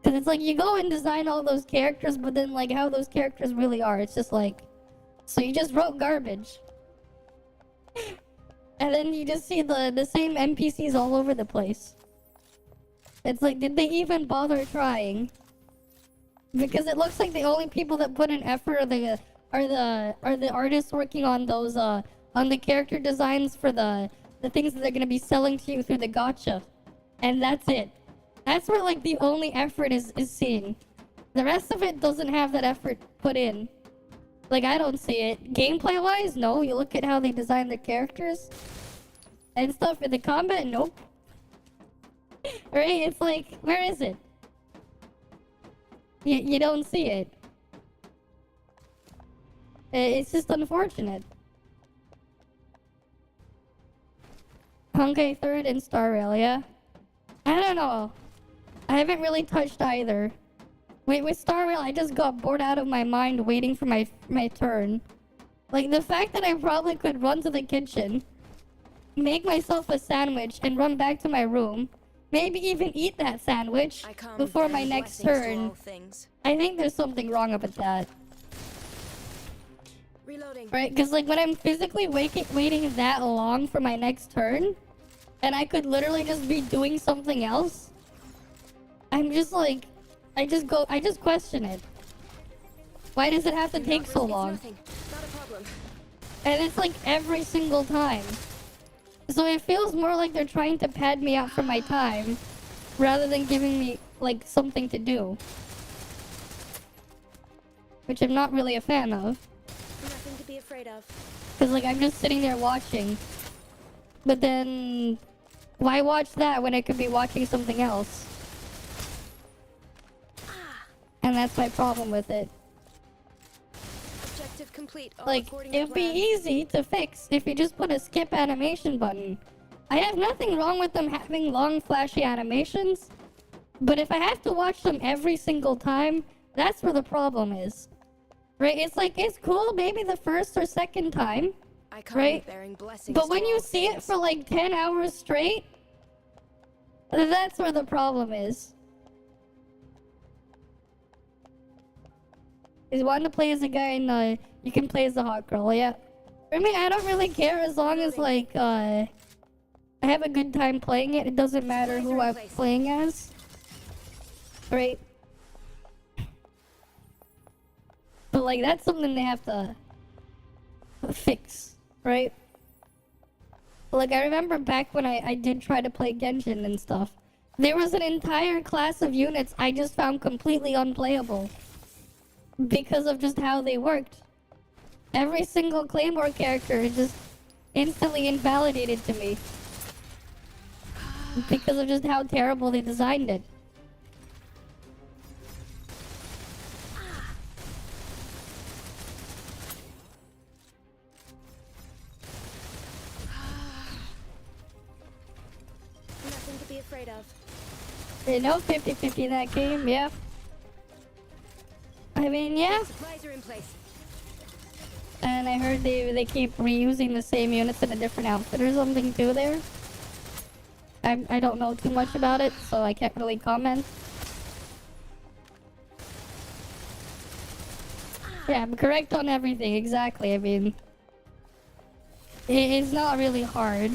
Because it's like, you go and design all those characters, but then like, how those characters really are. It's just like, so you just wrote garbage. And then you just see the same NPCs all over the place. It's like, did they even bother trying? Because it looks like the only people that put in effort are the artists working on those on the character designs for the things that they're gonna be selling to you through the gacha. And that's it. That's where like the only effort is seen. The rest of it doesn't have that effort put in. Like, I don't see it. Gameplay wise, no. You look at how they design their characters and stuff in the combat, nope. Right? It's like, where is it? You don't see it. It's just unfortunate. Honkai 3rd and Star Rail, yeah? I don't know. I haven't really touched either. With Star Rail, I just got bored out of my mind waiting for my turn. Like, the fact that I probably could run to the kitchen, make myself a sandwich, and run back to my room, maybe even eat that sandwich before my next turn. I think there's something wrong about that. Reloading. Right? Because, like, when I'm physically waiting that long for my next turn, and I could literally just be doing something else, I'm just like, I just question it. Why does it have to take so long? Not a problem. And it's like every single time. So it feels more like they're trying to pad me out for my time, rather than giving me, like, something to do. Which I'm not really a fan of. Nothing to be afraid of. Because, like, I'm just sitting there watching. But then, why watch that when I could be watching something else? And that's my problem with it. Objective complete. All Like, according to it'd be plan. easy to fix if you just put a skip animation button. I have nothing wrong with them having long, flashy animations, but if I have to watch them every single time, that's where the problem is. Right? It's like, it's cool maybe the first or second time, I come right? bearing blessings But when to you all see it things. for like 10 hours straight, that's where the problem is. Is wanting to play as a guy and you can play as a hot girl, yeah. For me, I don't really care as long as like I have a good time playing it. It doesn't matter who I'm playing as. Right? But like that's something they have to fix, right? Like I remember back when I did try to play Genshin and stuff. There was an entire class of units I just found completely unplayable. Because of just how they worked. Every single Claymore character is just instantly invalidated to me. Because of just how terrible they designed it. Nothing to be afraid of. You know, 50-50 that game, yeah. I mean, yeah. Supplies are in place. And I heard they keep reusing the same units in a different outfit or something too there. I don't know too much about it, so I can't really comment. Yeah, I'm correct on everything, exactly. I mean, it's not really hard.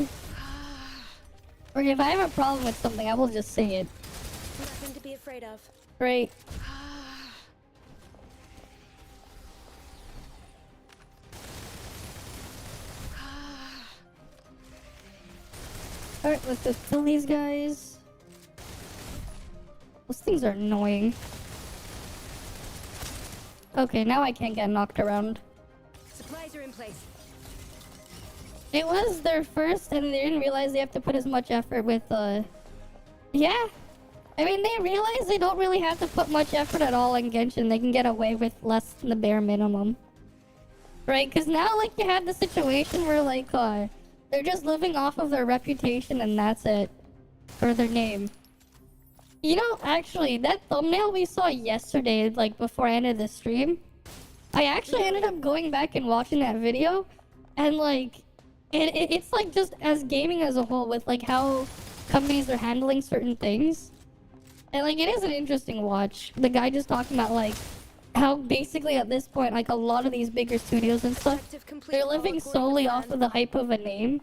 Or if I have a problem with something, I will just say it. Nothing to be afraid of. Right. Alright, let's just kill these guys. Those things are annoying. Okay, now I can't get knocked around. Supplies are in place. It was their first, and they didn't realize they have to put as much effort with, Yeah. I mean, they realize they don't really have to put much effort at all in Genshin. They can get away with less than the bare minimum. Right? Because now, like, you have the situation where, like, they're just living off of their reputation and that's it. Or their name. You know, actually, that thumbnail we saw yesterday, like, before I ended the stream, I actually ended up going back and watching that video, and, like, it's, like, just as gaming as a whole, with, like, how companies are handling certain things. And, like, it is an interesting watch. The guy just talking about, like, how basically at this point, like, a lot of these bigger studios and stuff, Objective complete. they're All living according to solely off plan. of the hype of a name.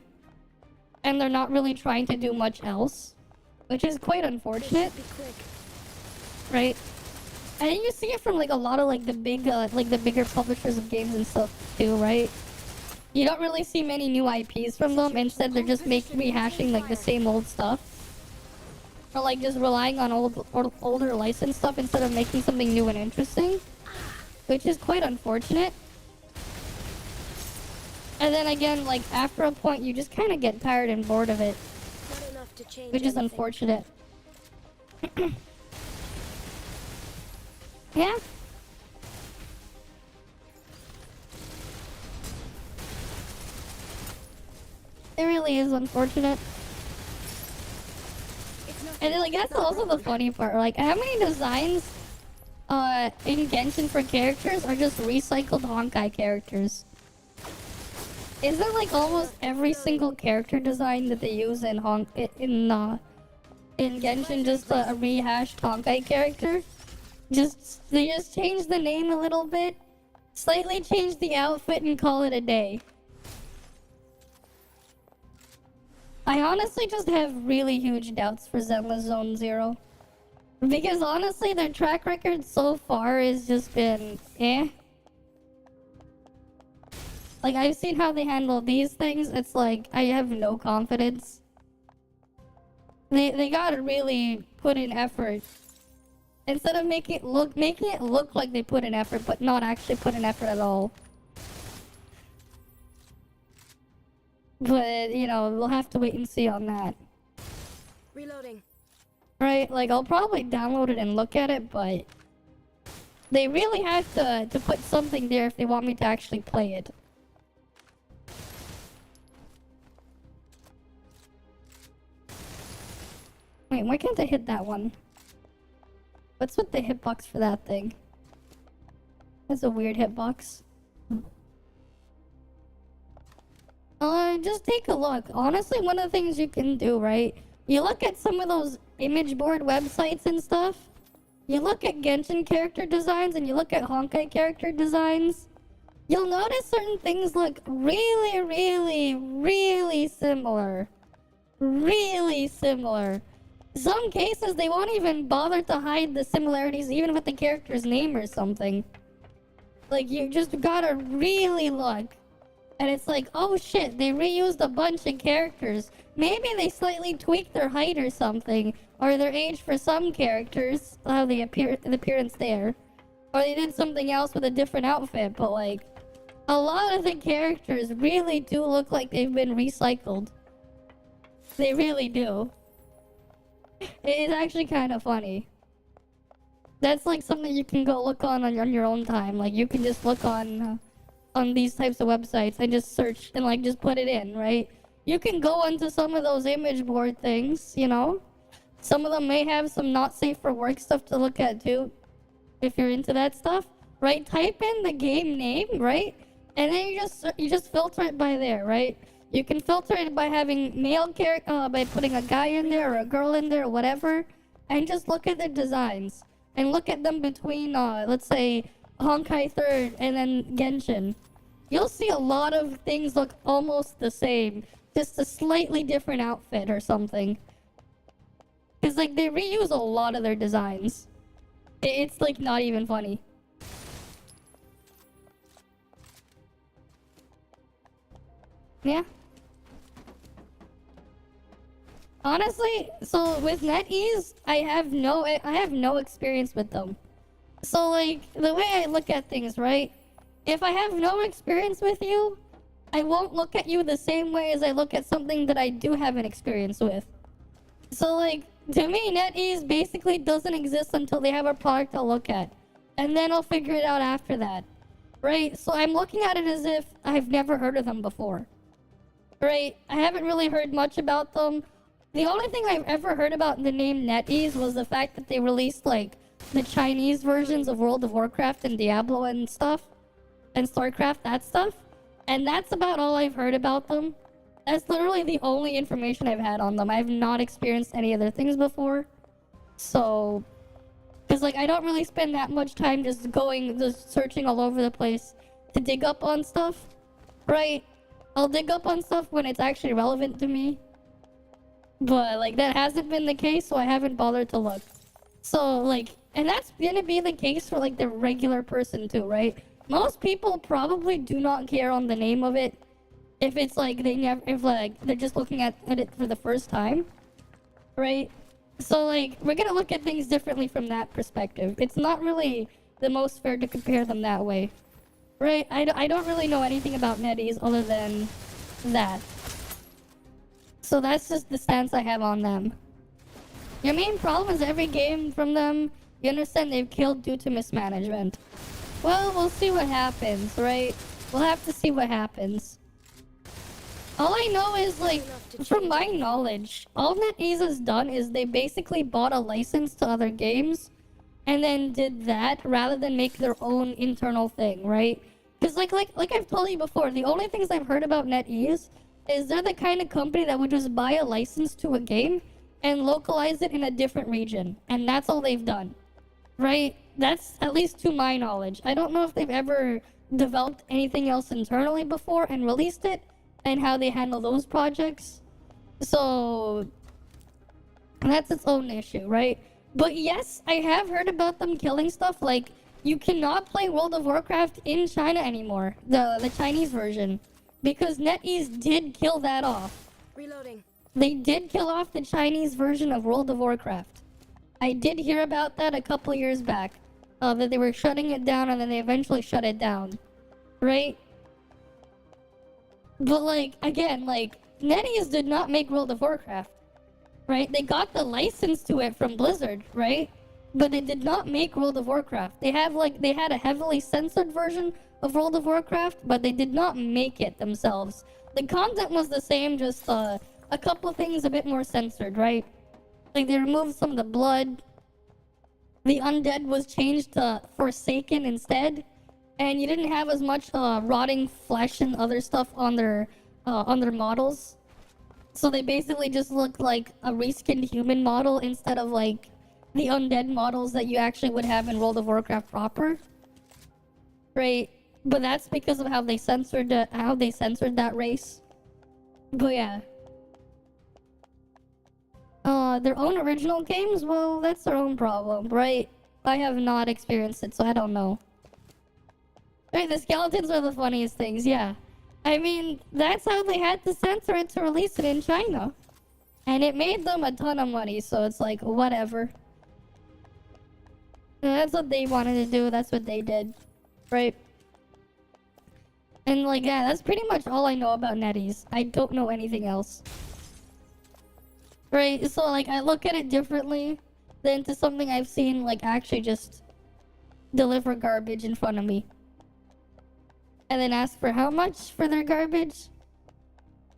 And they're not really trying to do much else. Which is quite unfortunate, Be quick. right? And you see it from like a lot of like the bigger publishers of games and stuff too, right? You don't really see many new IPs from them. Instead, they're just rehashing like the same old stuff. Or like just relying on older licensed stuff instead of making something new and interesting. Which is quite unfortunate. And then again, like, after a point, you just kind of get tired and bored of it. Not enough to change Which is anything. unfortunate. Yeah. It really is unfortunate. And then, like, that's also the funny part. Like, how many designs in Genshin for characters are just recycled Honkai characters? Isn't like almost every single character design that they use in Genshin just a rehashed Honkai character? They just change the name a little bit, slightly change the outfit, and call it a day. I honestly just have really huge doubts for Zenless Zone Zero. Because honestly, their track record so far has just been eh. Like, I've seen how they handle these things, it's like, I have no confidence. They gotta really put in effort. Instead of making it look like they put in effort, but not actually put in effort at all. But, you know, we'll have to wait and see on that. Reloading. Right? Like, I'll probably download it and look at it, but They really have to put something there if they want me to actually play it. Wait, why can't I hit that one? What's with the hitbox for that thing? That's a weird hitbox. Just take a look. Honestly, one of the things you can do, right? You look at some of those image board websites and stuff. You look at Genshin character designs and you look at Honkai character designs. You'll notice certain things look really, really, really similar. Really similar. Some cases, they won't even bother to hide the similarities even with the character's name or something. Like, you just gotta really look. And it's like, oh shit, they reused a bunch of characters. Maybe they slightly tweaked their height or something. Or their age for some characters. How the appearance there. Or they did something else with a different outfit. But like, a lot of the characters really do look like they've been recycled. They really do. It's actually kind of funny. That's like something you can go look on your own time. Like, you can just look on these types of websites and just search and like just put it in, right? You can go onto some of those image board things, you know? Some of them may have some not safe for work stuff to look at too, if you're into that stuff, right? Type in the game name, right? And then you just filter it by there, right? You can filter it by having male character, by putting a guy in there or a girl in there or whatever, and just look at their designs and look at them between, let's say, Honkai 3rd and then Genshin. You'll see a lot of things look almost the same, just a slightly different outfit or something. Cause like they reuse a lot of their designs. It's like not even funny. Yeah. Honestly, so with NetEase, I have no experience with them. So like the way I look at things, right? If I have no experience with you, I won't look at you the same way as I look at something that I do have an experience with. So like to me, NetEase basically doesn't exist until they have a product to look at. And then I'll figure it out after that. Right? So I'm looking at it as if I've never heard of them before. Right? I haven't really heard much about them. The only thing I've ever heard about the name NetEase was the fact that they released like the Chinese versions of World of Warcraft and Diablo and stuff. And StarCraft, that stuff. And that's about all I've heard about them. That's literally the only information I've had on them. I've not experienced any other things before. So, because like I don't really spend that much time just searching all over the place to dig up on stuff. Right? I'll dig up on stuff when it's actually relevant to me. But like that hasn't been the case, so I haven't bothered to look. So like, and that's gonna be the case for like the regular person too, right? Most people probably do not care on the name of it if it's like if like they're just looking at it for the first time, right? So like we're gonna look at things differently from that perspective. It's not really the most fair to compare them that way, right? I don't really know anything about NetEase other than that. So that's just the stance I have on them. Your main problem is every game from them, you understand they've killed due to mismanagement. Well, we'll see what happens, right? We'll have to see what happens. All I know is, like, from my knowledge, all NetEase has done is they basically bought a license to other games and then did that rather than make their own internal thing, right? Because, like I've told you before, the only things I've heard about NetEase is they're the kind of company that would just buy a license to a game and localize it in a different region. And that's all they've done, right? That's at least to my knowledge. I don't know if they've ever developed anything else internally before and released it and how they handle those projects. So that's its own issue, right? But yes, I have heard about them killing stuff. Like, you cannot play World of Warcraft in China anymore, the Chinese version, because NetEase did kill that off. Reloading. They did kill off the Chinese version of World of Warcraft. I did hear about that a couple years back. That they were shutting it down and then they eventually shut it down. Right? But like, again, like, NetEase did not make World of Warcraft. Right? They got the license to it from Blizzard, right? but they did not make World of Warcraft. They had a heavily censored version of World of Warcraft, but they did not make it themselves. The content was the same, just a couple things a bit more censored, right? Like they removed some of the blood. The undead was changed to Forsaken instead, and you didn't have as much rotting flesh and other stuff on their models. So they basically just looked like a reskinned human model instead of like the undead models that you actually would have in World of Warcraft proper, right? But that's because of how they censored that race. But yeah. Their own original games? Well, that's their own problem, right? I have not experienced it, so I don't know. Right, the skeletons are the funniest things, yeah. I mean, that's how they had to censor it to release it in China. And it made them a ton of money, so it's like, whatever. That's what they wanted to do, that's what they did. Right? And like, yeah, that's pretty much all I know about NetEase. I don't know anything else. Right, so like I look at it differently than to something I've seen like actually just deliver garbage in front of me. And then ask for how much for their garbage?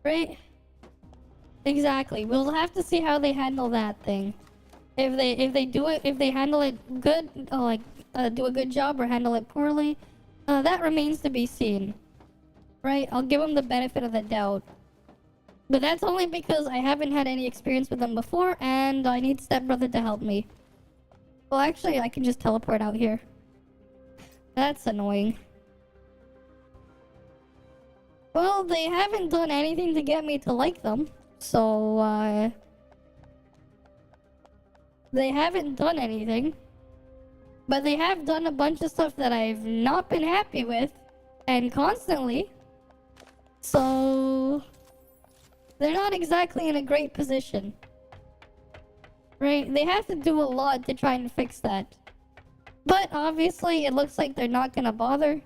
Right? Exactly. We'll have to see how they handle that thing. If they handle it good, do a good job or handle it poorly, that remains to be seen. Right? I'll give them the benefit of the doubt. But that's only because I haven't had any experience with them before, and I need Stepbrother to help me. Well, actually, I can just teleport out here. That's annoying. Well, they haven't done anything to get me to like them, so, they haven't done anything. But they have done a bunch of stuff that I've not been happy with, and constantly. So they're not exactly in a great position. Right? They have to do a lot to try and fix that. But obviously it looks like they're not gonna bother.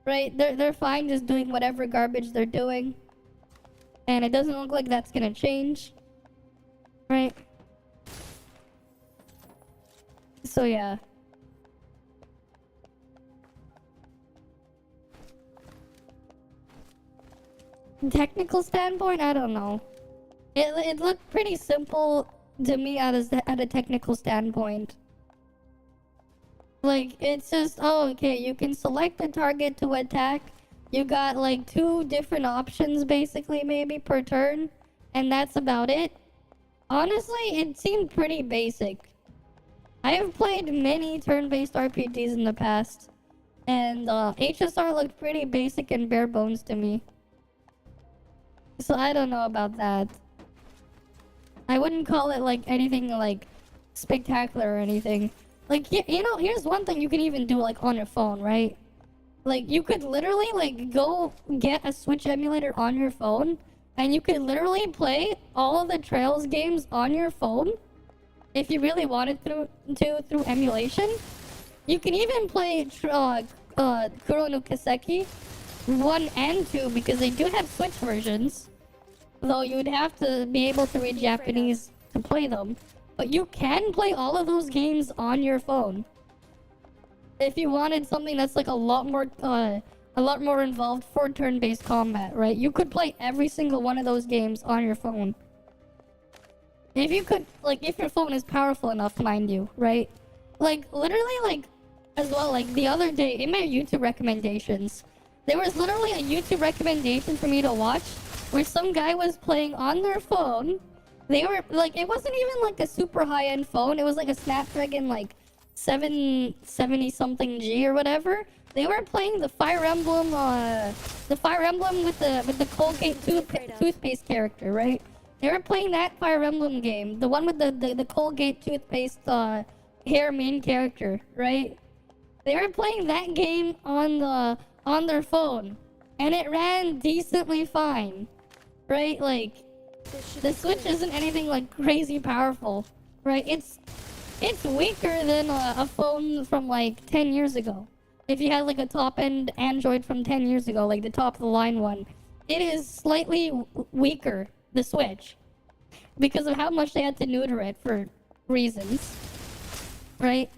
Right? They're fine just doing whatever garbage they're doing. And it doesn't look like that's gonna change. Right? So yeah. Technical standpoint, I don't know. It looked pretty simple to me at a technical standpoint. Like, it's just, oh, okay, you can select a target to attack. You got like 2 different options basically maybe per turn, and that's about it. Honestly, it seemed pretty basic. I have played many turn-based RPGs in the past, and HSR looked pretty basic and bare bones to me. So I don't know about that. I wouldn't call it like anything like spectacular or anything. Like, you know, here's one thing you can even do like on your phone, right? Like, you could literally like go get a Switch emulator on your phone, and you could literally play all of the Trails games on your phone if you really wanted to through emulation. You can even play Kuro no Kiseki 1 and 2 because they do have Switch versions. Though you would have to be able to read Japanese to play them. But you can play all of those games on your phone. If you wanted something that's like a lot more involved for turn-based combat, right? You could play every single one of those games on your phone. If you could, like, if your phone is powerful enough, mind you, right? Like, literally, like, as well, like, the other day, in my YouTube recommendations, there was literally a YouTube recommendation for me to watch where some guy was playing on their phone. They were, like, it wasn't even, like, a super high-end phone. It was, like, a Snapdragon, like, 770-something G or whatever. They were playing the Fire Emblem with the Colgate toothpaste character, right? They were playing that Fire Emblem game. The one with the Colgate toothpaste hair main character, right? They were playing that game on their phone. And it ran decently fine. Right? Like, the Switch isn't anything like crazy powerful. Right? It's weaker than a phone from like 10 years ago. If you had like a top-end Android from 10 years ago, like the top-of-the-line one, it is slightly weaker, the Switch, because of how much they had to neuter it for reasons. right?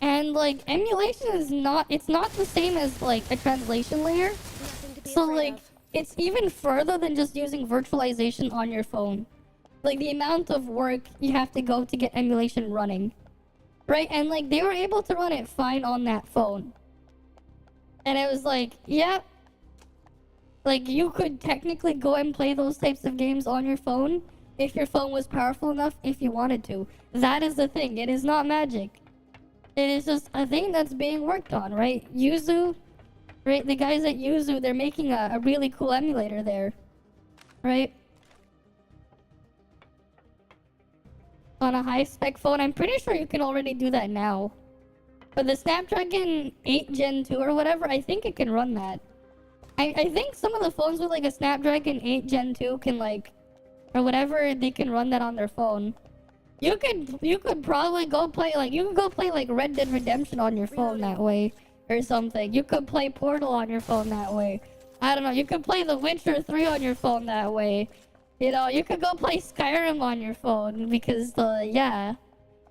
And like emulation is not, it's not the same as like a translation layer. Nothing to be So afraid like of. it's even further than just using virtualization on your phone. Like the amount of work you have to go to get emulation running. Right? And like they were able to run it fine on that phone. And it was like, yeah. Like you could technically go and play those types of games on your phone if your phone was powerful enough if you wanted to. That is the thing. It is not magic. It is just a thing that's being worked on, right? Yuzu, right? The guys at Yuzu, they're making a really cool emulator there, right? On a high-spec phone. I'm pretty sure you can already do that now. But the Snapdragon 8 Gen 2 or whatever, I think it can run that. I think some of the phones with like a Snapdragon 8 Gen 2 can like, or whatever, they can run that on their phone. You could probably go play like, you could go play like Red Dead Redemption on your phone that way or something. You could play Portal on your phone that way. I don't know, you could play The Witcher 3 on your phone that way. You know, you could go play Skyrim on your phone because yeah,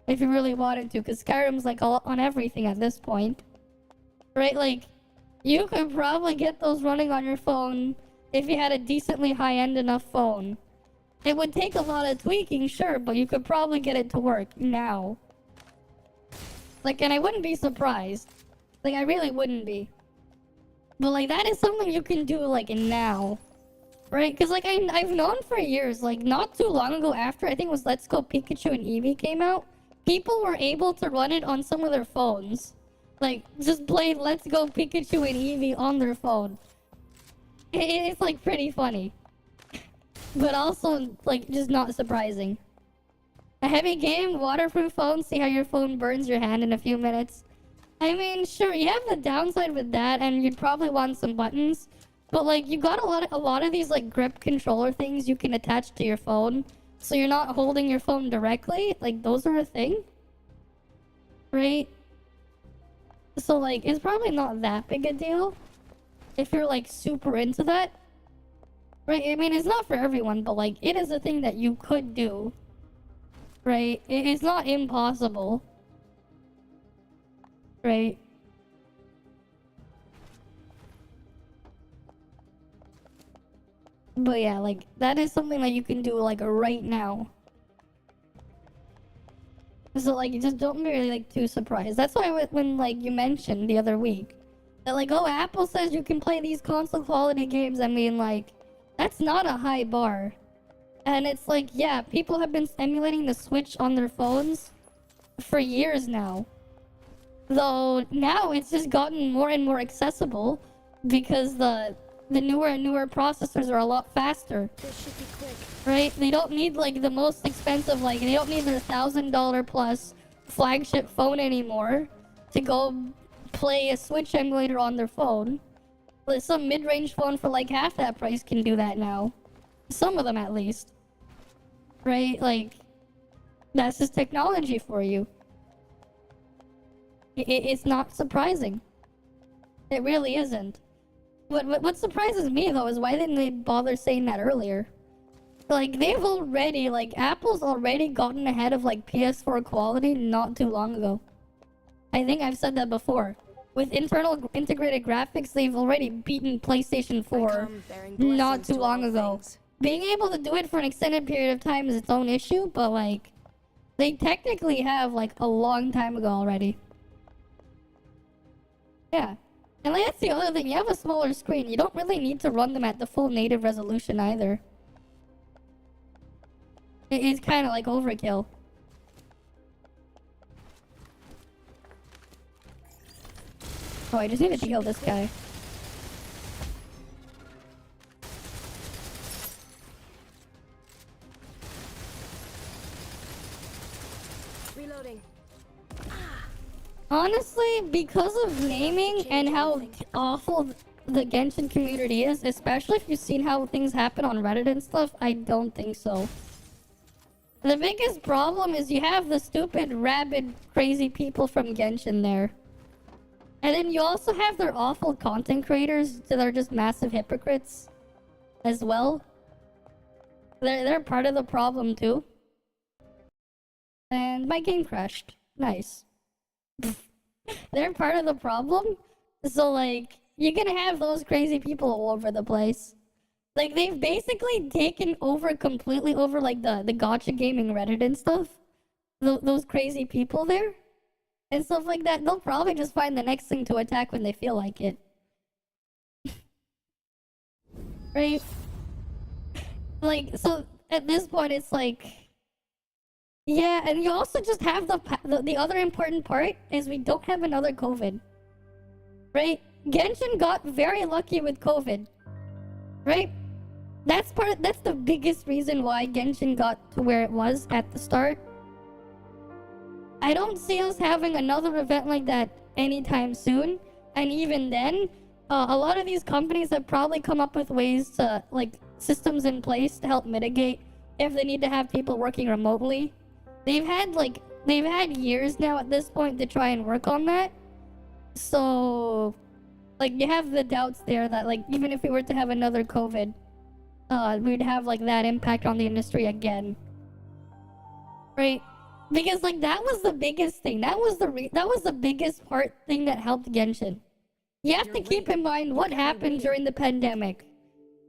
if you really wanted to, because Skyrim's like all on everything at this point. Right, like you could probably get those running on your phone if you had a decently high-end enough phone. It would take a lot of tweaking, sure, but you could probably get it to work now. Like, and I wouldn't be surprised. Like, I really wouldn't be. But, like, that is something you can do, like, now. Right? Because, like, I've known for years, like, not too long ago after, I think it was Let's Go Pikachu and Eevee came out, people were able to run it on some of their phones. Like, just play Let's Go Pikachu and Eevee on their phone. It's, like, pretty funny. But also, like, just not surprising. A heavy game, waterproof phone, see how your phone burns your hand in a few minutes. I mean, sure, you have the downside with that, and you'd probably want some buttons. But, like, you got a lot of these, like, grip controller things you can attach to your phone. So you're not holding your phone directly. Like, those are a thing. Right? So, like, it's probably not that big a deal if you're, like, super into that. Right? I mean, it's not for everyone, but, like, it is a thing that you could do. Right? It's not impossible. Right? But, yeah, like, that is something that you can do, like, right now. So, like, you just don't be really, like, too surprised. That's why when, like, you mentioned the other week that, like, oh, Apple says you can play these console quality games. I mean, like, that's not a high bar. And it's like, yeah, people have been emulating the Switch on their phones for years now. Though, now it's just gotten more and more accessible because the newer and newer processors are a lot faster. This should be quick. Right? They don't need like the most expensive, like they don't need their $1,000 plus flagship phone anymore to go play a Switch emulator on their phone. Like, some mid-range phone for like half that price can do that now. Some of them at least. Right? Like, that's just technology for you. It's not surprising. It really isn't. What surprises me though is why didn't they bother saying that earlier? Like, they've already, like, Apple's already gotten ahead of, like, PS4 quality not too long ago. I think I've said that before. With internal integrated graphics, they've already beaten PlayStation 4 not too long ago. Being able to do it for an extended period of time is its own issue, but, like, they technically have, like, a long time ago already. Yeah. And, like, that's the other thing. You have a smaller screen. You don't really need to run them at the full native resolution either. It's kind of like overkill. Oh, I just needed to kill this guy. Reloading. Honestly, because of naming and how awful the Genshin community is, especially if you've seen how things happen on Reddit and stuff, I don't think so. The biggest problem is you have the stupid, rabid, crazy people from Genshin there. And then you also have their awful content creators that are just massive hypocrites as well. They're part of the problem too. And my game crashed. Nice. They're part of the problem. So, like, you're gonna have those crazy people all over the place. Like, they've basically taken over completely over, like, the gacha gaming Reddit and stuff. Those crazy people there. And stuff like that. They'll probably just find the next thing to attack when they feel like it. Right? Like, so, at this point, it's like... Yeah, and you also just have the other important part is we don't have another COVID. Right? Genshin got very lucky with COVID. Right? That's the biggest reason why Genshin got to where it was at the start. I don't see us having another event like that anytime soon. And even then, a lot of these companies have probably come up with ways to, like, systems in place to help mitigate if they need to have people working remotely. They've had years now at this point to try and work on that. So, like, you have the doubts there that, like, even if we were to have another COVID, we'd have, like, that impact on the industry again. Right? Because, like, that was the biggest thing. That was the biggest thing that helped Genshin. You have to keep in mind what happened during the pandemic.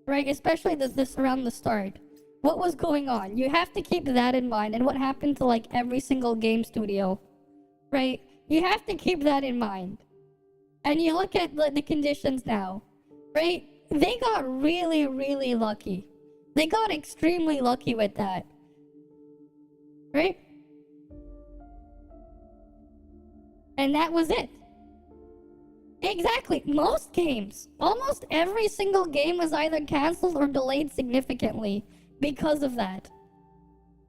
Right? Especially this around the start. What was going on? You have to keep that in mind, and what happened to, like, every single game studio. Right? You have to keep that in mind. And you look at the conditions now. Right? They got really, really lucky. They got extremely lucky with that. Right? And that was it. Exactly. Most games, almost every single game was either canceled or delayed significantly because of that.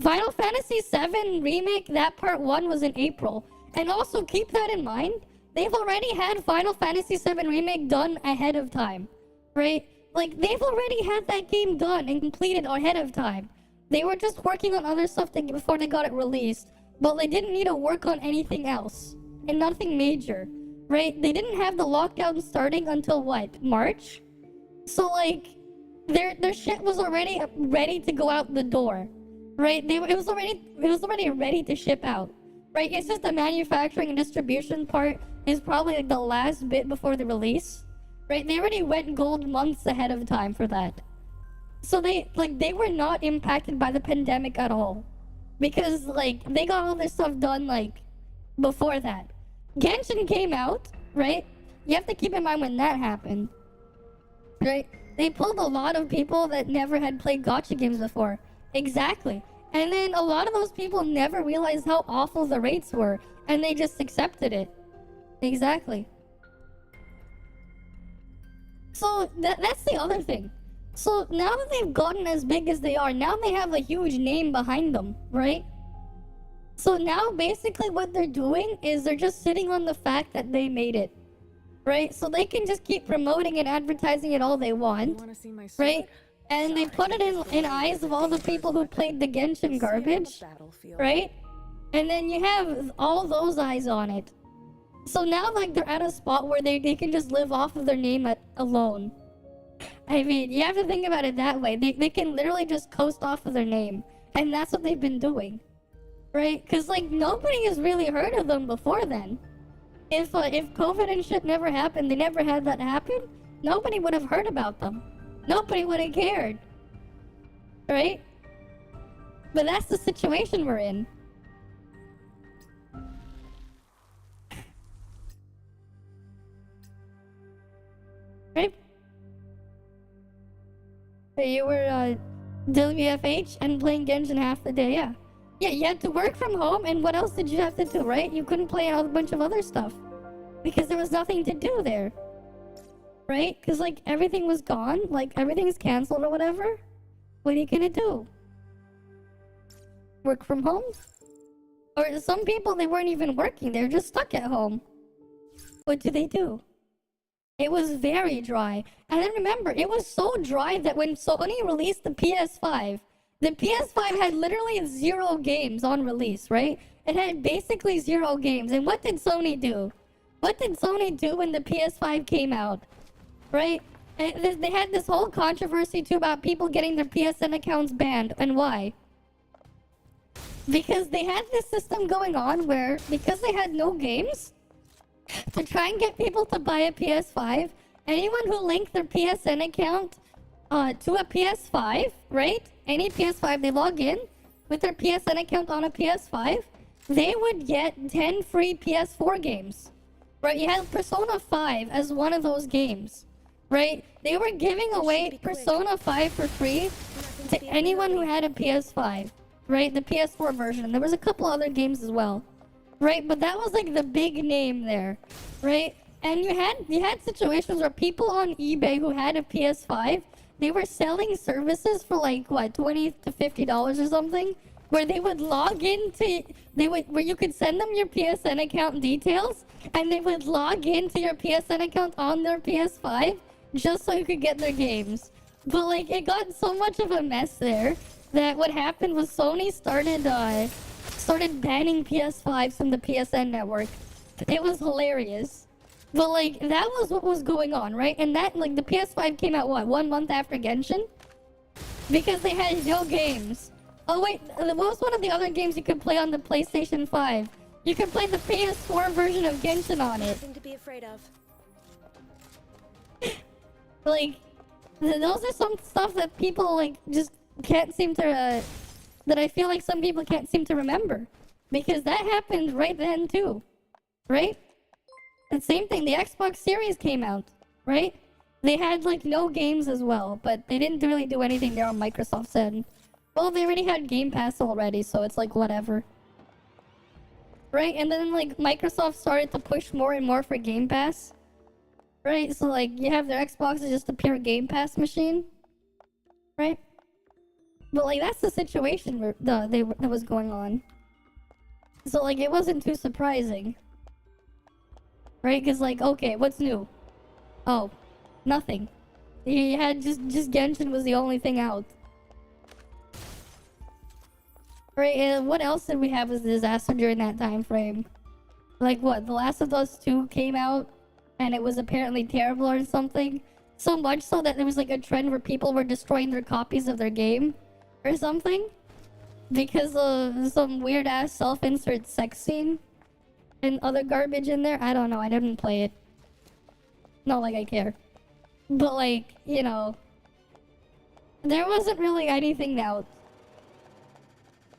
Final Fantasy VII Remake, that part 1 was in April. And also keep that in mind, they've already had Final Fantasy VII Remake done ahead of time. Right? Like, they've already had that game done and completed ahead of time. They were just working on other stuff before they got it released. But they didn't need to work on anything else. And nothing major. Right? They didn't have the lockdown starting until what? March? So, like, their shit was already ready to go out the door. Right? It was already ready to ship out. Right? It's just the manufacturing and distribution part is probably, like, the last bit before the release. Right? They already went gold months ahead of time for that. So they were not impacted by the pandemic at all. Because, like, they got all this stuff done, like, before that. Genshin came out, right? You have to keep in mind when that happened. Right? They pulled a lot of people that never had played gacha games before. Exactly. And then a lot of those people never realized how awful the rates were. And they just accepted it. Exactly. So, that's the other thing. So, now that they've gotten as big as they are, now they have a huge name behind them, right? So now, basically, what they're doing is they're just sitting on the fact that they made it. Right? So they can just keep promoting and advertising it all they want. Right? And they put it in eyes of all the people who played the Genshin garbage. Right? And then you have all those eyes on it. So now, like, they're at a spot where they can just live off of their name alone. I mean, you have to think about it that way. They can literally just coast off of their name. And that's what they've been doing. Right? Because, like, nobody has really heard of them before then. If COVID and shit never happened, they never had that happen, nobody would have heard about them. Nobody would have cared. Right? But that's the situation we're in. Right? You were, WFH and playing Genshin half the day, yeah. Yeah, you had to work from home, and what else did you have to do, right? You couldn't play a bunch of other stuff. Because there was nothing to do there. Right? Because, like, everything was gone. Like, everything's canceled or whatever. What are you gonna do? Work from home? Or some people, they weren't even working. They were just stuck at home. What do they do? It was very dry. And then remember, it was so dry that when Sony released the PS5, the PS5 had literally 0 games on release, right? It had basically 0 games. And what did Sony do? What did Sony do when the PS5 came out? Right? And they had this whole controversy too about people getting their PSN accounts banned. And why? Because they had this system going on where, because they had no games, to try and get people to buy a PS5, anyone who linked their PSN account to a PS5, right? Any PS5, they log in with their PSN account on a PS5, they would get 10 free PS4 games. Right? You had Persona 5 as one of those games. Right? They were giving away Persona 5 for free to anyone who had a PS5. Right? The PS4 version. There was a couple other games as well. Right? But that was like the big name there. Right? And you had situations where people on eBay who had a PS5, they were selling services for like what, $20 to $50 or something, where they would log into where you could send them your PSN account details, and they would log into your PSN account on their PS5 just so you could get their games. But like it got so much of a mess there that what happened was Sony started banning PS5s from the PSN network. It was hilarious. But like that was what was going on, right? And that like the PS5 came out what, 1 month after Genshin? Because they had no games. Oh wait, what was one of the other games you could play on the PlayStation 5? You could play the PS4 version of Genshin on it. Nothing to be afraid of. Like, those are some stuff that people like just can't seem to, that I feel like some people can't seem to remember. Because that happened right then too. Right? And same thing, the Xbox Series came out, right? They had like no games as well, but they didn't really do anything there on Microsoft's end. Well, they already had Game Pass already, so it's like whatever. Right? And then like Microsoft started to push more and more for Game Pass. Right? So like you have their Xbox is just a pure Game Pass machine. Right? But like that's the situation where that was going on. So like it wasn't too surprising. Right? Because like, okay, what's new? Oh, nothing. You had just Genshin was the only thing out. Right, and what else did we have as a disaster during that time frame? Like what, The Last of Us 2 came out, and it was apparently terrible or something? So much so that there was like a trend where people were destroying their copies of their game, or something? Because of some weird-ass self-insert sex scene? And other garbage in there? I don't know, I didn't play it. Not like I care. But like, you know, there wasn't really anything out.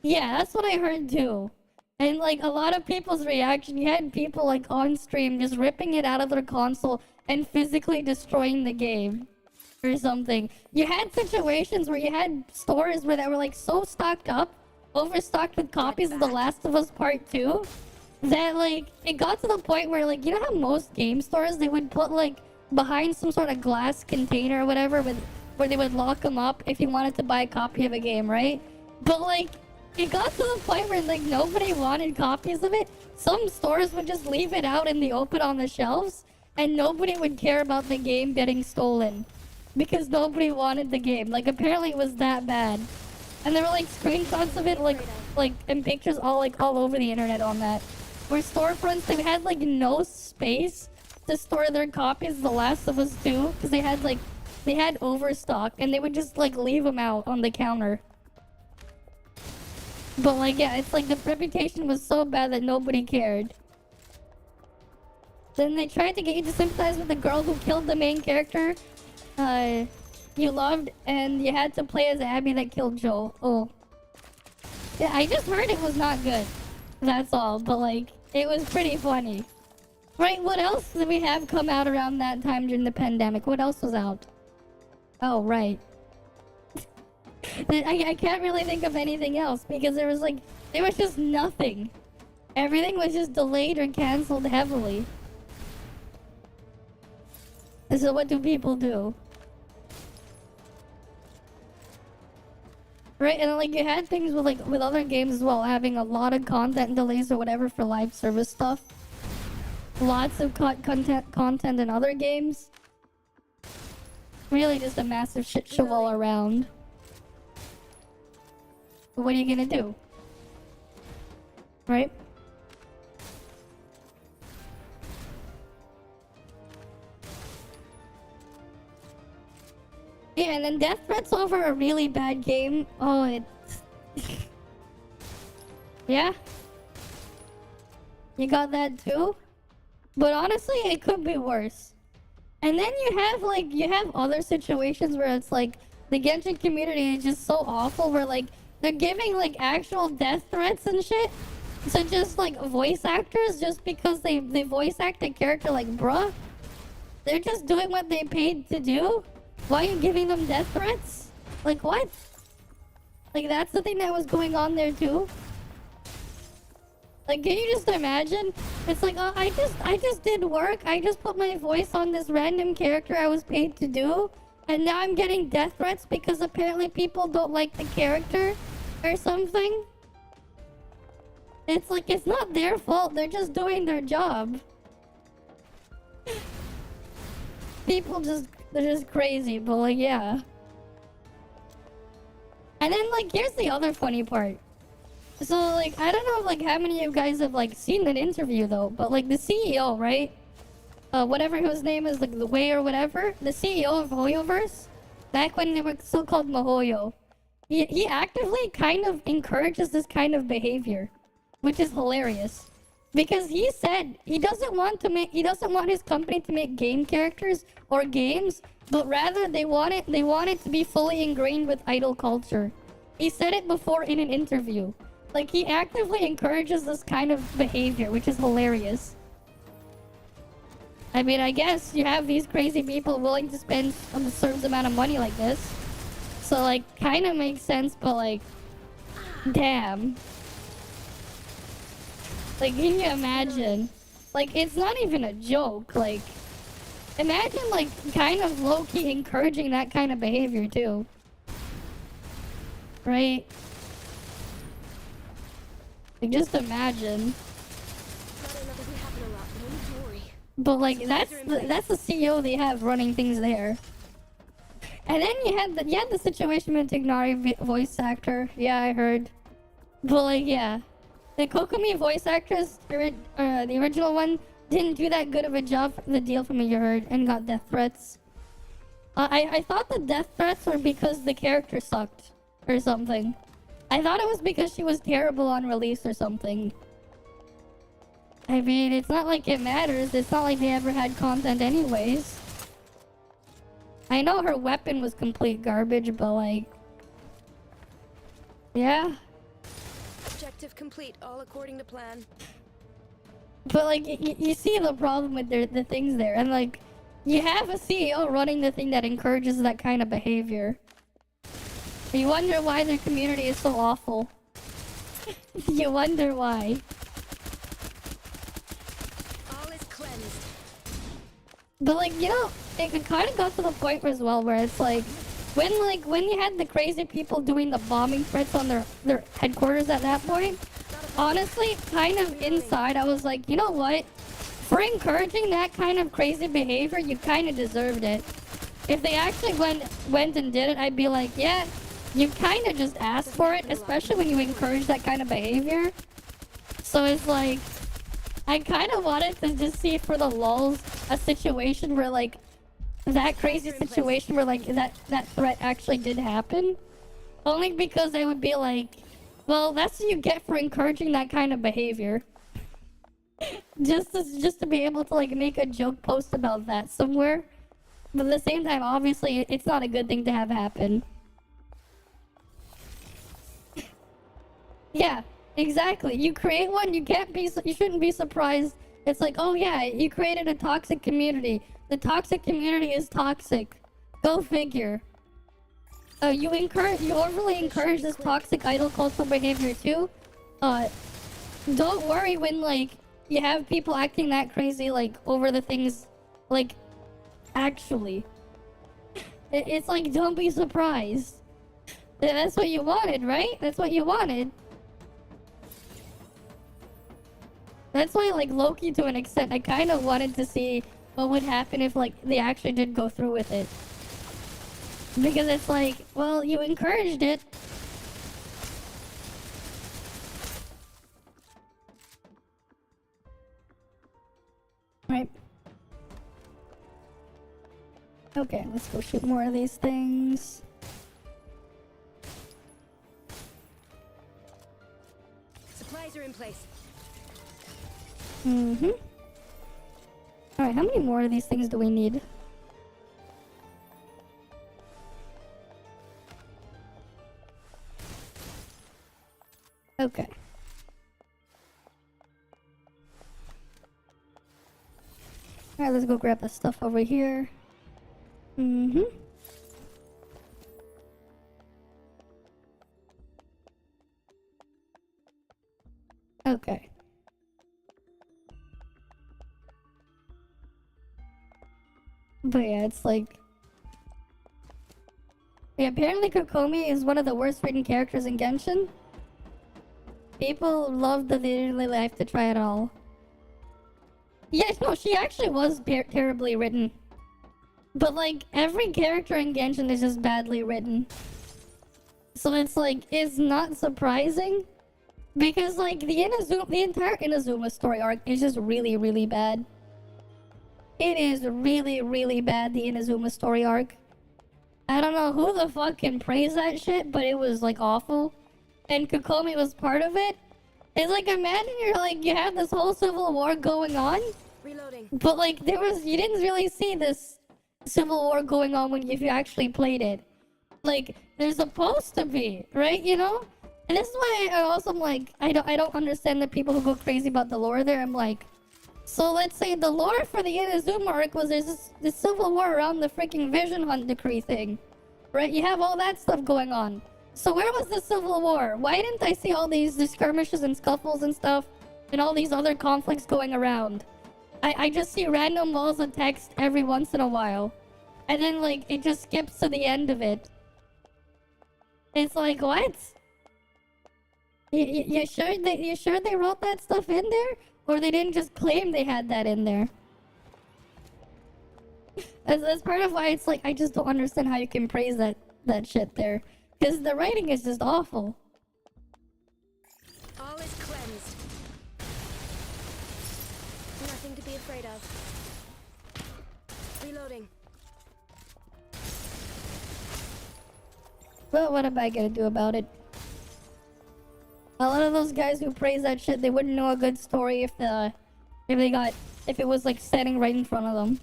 Yeah, that's what I heard too. And like a lot of people's reaction, you had people like on stream just ripping it out of their console and physically destroying the game or something. You had situations where you had stores where they were like so stocked up, overstocked with copies of The Last of Us Part 2, that like it got to the point where like, you know how most game stores, they would put like behind some sort of glass container or whatever where they would lock them up if you wanted to buy a copy of a game, right? But like it got to the point where like nobody wanted copies of it. Some stores would just leave it out in the open on the shelves, and nobody would care about the game getting stolen because nobody wanted the game. Like apparently it was that bad, and there were like screenshots of it, like and pictures all over the internet on that. Where storefronts, they had like no space to store their copies of The Last of Us 2 because they had overstock, and they would just like leave them out on the counter. But like, yeah, it's like the reputation was so bad that nobody cared. Then they tried to get you to sympathize with the girl who killed the main character you loved, and you had to play as Abby that killed Joel. Oh. Yeah, I just heard it was not good. That's all, but like, it was pretty funny. Right, what else did we have come out around that time during the pandemic? What else was out? Oh, right. I can't really think of anything else because there was just nothing. Everything was just delayed or canceled heavily. So what do people do? Right, and like you had things with other games as well, having a lot of content delays or whatever for live service stuff. Lots of content in other games. Really just a massive shit show all around. What are you gonna do? Right? Yeah, and then death threats over a really bad game. Oh, it's... Yeah? You got that too? But honestly, it could be worse. And then you have other situations where it's like the Genshin community is just so awful where like they're giving like actual death threats and shit to just like voice actors just because they voice act a character. Like, bruh, they're just doing what they paid to do. Why are you giving them death threats? Like, what? Like, that's the thing that was going on there too. Like, can you just imagine? It's like, oh, I just did work. I just put my voice on this random character I was paid to do, and now I'm getting death threats because apparently people don't like the character or something. It's like, it's not their fault. They're just doing their job. People they're just crazy, but like, yeah. And then like, here's the other funny part. So like, I don't know like how many of you guys have like seen that interview though, but like the CEO, right? Whatever his name is, like the Way or whatever, the CEO of Hoyoverse, back when they were still called Mihoyo, he actively kind of encourages this kind of behavior, which is hilarious. Because he said he doesn't want his company to make game characters or games, but rather they want it to be fully ingrained with idol culture. He said it before in an interview. Like, he actively encourages this kind of behavior, which is hilarious. I mean, I guess you have these crazy people willing to spend a certain amount of money like this. So, like, kind of makes sense, but, like, damn. Like, can you imagine? Like, it's not even a joke. Like, imagine, like, kind of low-key encouraging that kind of behavior, too. Right? Like, just imagine. But like, that's the CEO they have running things there. And then you had the situation with Tignari voice actor. Yeah, I heard. But like, yeah, the Kokomi voice actress, the original one, didn't do that good of a job for the deal from what you heard, and got death threats. I thought the death threats were because the character sucked or something. I thought it was because she was terrible on release or something. I mean, it's not like it matters. It's not like they ever had content anyways. I know her weapon was complete garbage, but like... yeah. Objective complete, all according to plan. But like, you see the problem with the things there. And like, you have a CEO running the thing that encourages that kind of behavior. You wonder why their community is so awful. You wonder why. All is cleansed. But like, you know, it kind of got to the point as well where it's like when you had the crazy people doing the bombing threats on their headquarters at that point, honestly, kind of inside, I was like, you know what? For encouraging that kind of crazy behavior, you kind of deserved it. If they actually went and did it, I'd be like, yeah, you kind of just asked for it, especially when you encourage that kind of behavior. So it's like, I kind of wanted to just see for the lulz a situation where like, that crazy situation where like that threat actually did happen. Only because they would be like, well, that's what you get for encouraging that kind of behavior. just to be able to like make a joke post about that somewhere. But at the same time, obviously, it's not a good thing to have happen. Yeah, exactly. You create one, you shouldn't be surprised. It's like, oh yeah, you created a toxic community. The toxic community is toxic. Go figure. You overly encourage this toxic idol cultural behavior too. Don't worry when like you have people acting that crazy like over the things, like actually. It's like, don't be surprised. That's what you wanted, right? That's what you wanted. That's why, like, Loki, to an extent, I kind of wanted to see what would happen if, like, they actually did go through with it. Because it's like, well, you encouraged it. Right. Okay, let's go shoot more of these things. Supply place. Mm-hmm. Alright, how many more of these things do we need? Okay. Alright, let's go grab the stuff over here. Mm-hmm. Okay. But yeah, it's like... Yeah, apparently Kokomi is one of the worst written characters in Genshin. People love that they didn't really have to try it all. Yeah, no, she actually was terribly written. But like, every character in Genshin is just badly written. So it's like, it's not surprising. Because like, the entire Inazuma story arc is just really, really bad. It is really, really bad, the Inazuma story arc. I don't know who the fuck can praise that shit, but it was like awful. And Kokomi was part of it. It's like, imagine you have this whole civil war going on. Reloading. But like, you didn't really see this civil war going on if you actually played it. Like, there's supposed to be, right? You know? And this is why I also am like, I don't understand the people who go crazy about the lore there. I'm like, so let's say the lore for the Inazuma arc was there's this civil war around the freaking Vision Hunt decree thing. Right? You have all that stuff going on. So where was the civil war? Why didn't I see all these skirmishes and scuffles and stuff and all these other conflicts going around? I just see random walls of text every once in a while. And then like it just skips to the end of it. It's like, what? You sure they wrote that stuff in there? Or they didn't just claim they had that in there? That's part of why it's like, I just don't understand how you can praise that shit there. Because the writing is just awful. All is cleansed. Nothing to be afraid of. Reloading. Well, what am I gonna do about it? A lot of those guys who praise that shit, they wouldn't know a good story if it was like standing right in front of them.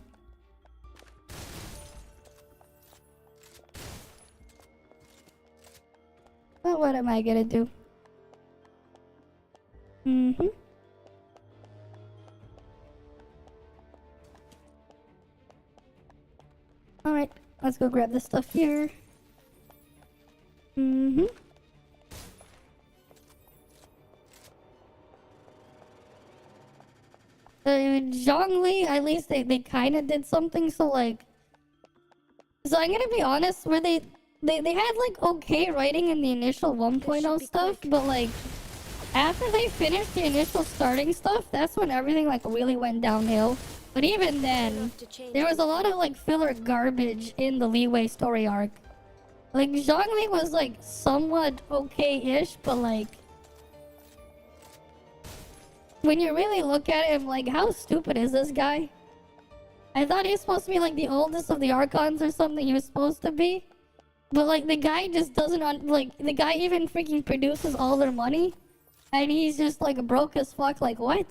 Well, what am I gonna do? Mm-hmm. Alright, let's go grab this stuff here. Mm-hmm. Zhongli, at least they kind of did something, so like... So I'm gonna be honest, where they had like okay writing in the initial 1.0 stuff, but like... After they finished the initial starting stuff, that's when everything like really went downhill. But even then, there was a lot of like filler garbage in the Leeway story arc. Like Zhongli was like somewhat okay-ish, but like... When you really look at him, like, how stupid is this guy? I thought he was supposed to be like the oldest of the Archons or something he was supposed to be. But like the guy just doesn't the guy even freaking produces all their money. And he's just like broke as fuck, like what?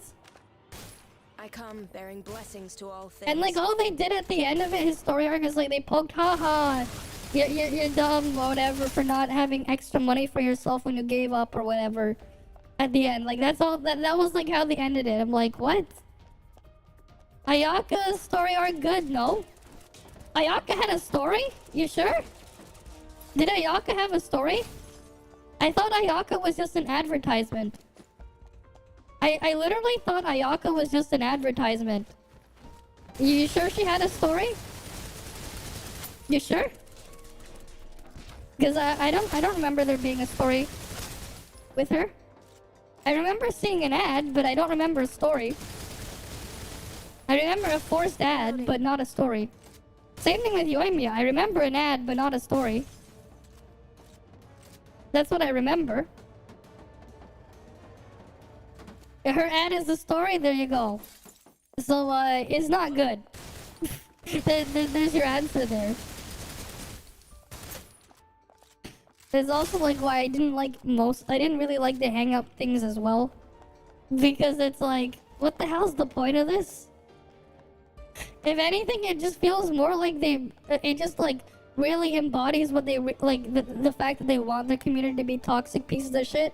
I come bearing blessings to all things. And like all they did at the end of it, his story arc is like they poked, haha, you're dumb or whatever for not having extra money for yourself when you gave up or whatever. At the end, like that's all that was like how they ended it. I'm like, what? Ayaka's story arc good? No. Ayaka had a story? You sure? Did Ayaka have a story? I thought Ayaka was just an advertisement. I literally thought Ayaka was just an advertisement. You sure she had a story? You sure? Because I don't remember there being a story with her. I remember seeing an ad, but I don't remember a story. I remember a forced ad, but not a story. Same thing with Yoimiya. I remember an ad, but not a story. That's what I remember. Her ad is a story, there you go. So, it's not good. There's your answer there. There's also like why I didn't really like the hang up things as well. Because it's like, what the hell's the point of this? If anything, it just feels more like it just like really embodies what they like the fact that they want their community to be toxic pieces of shit.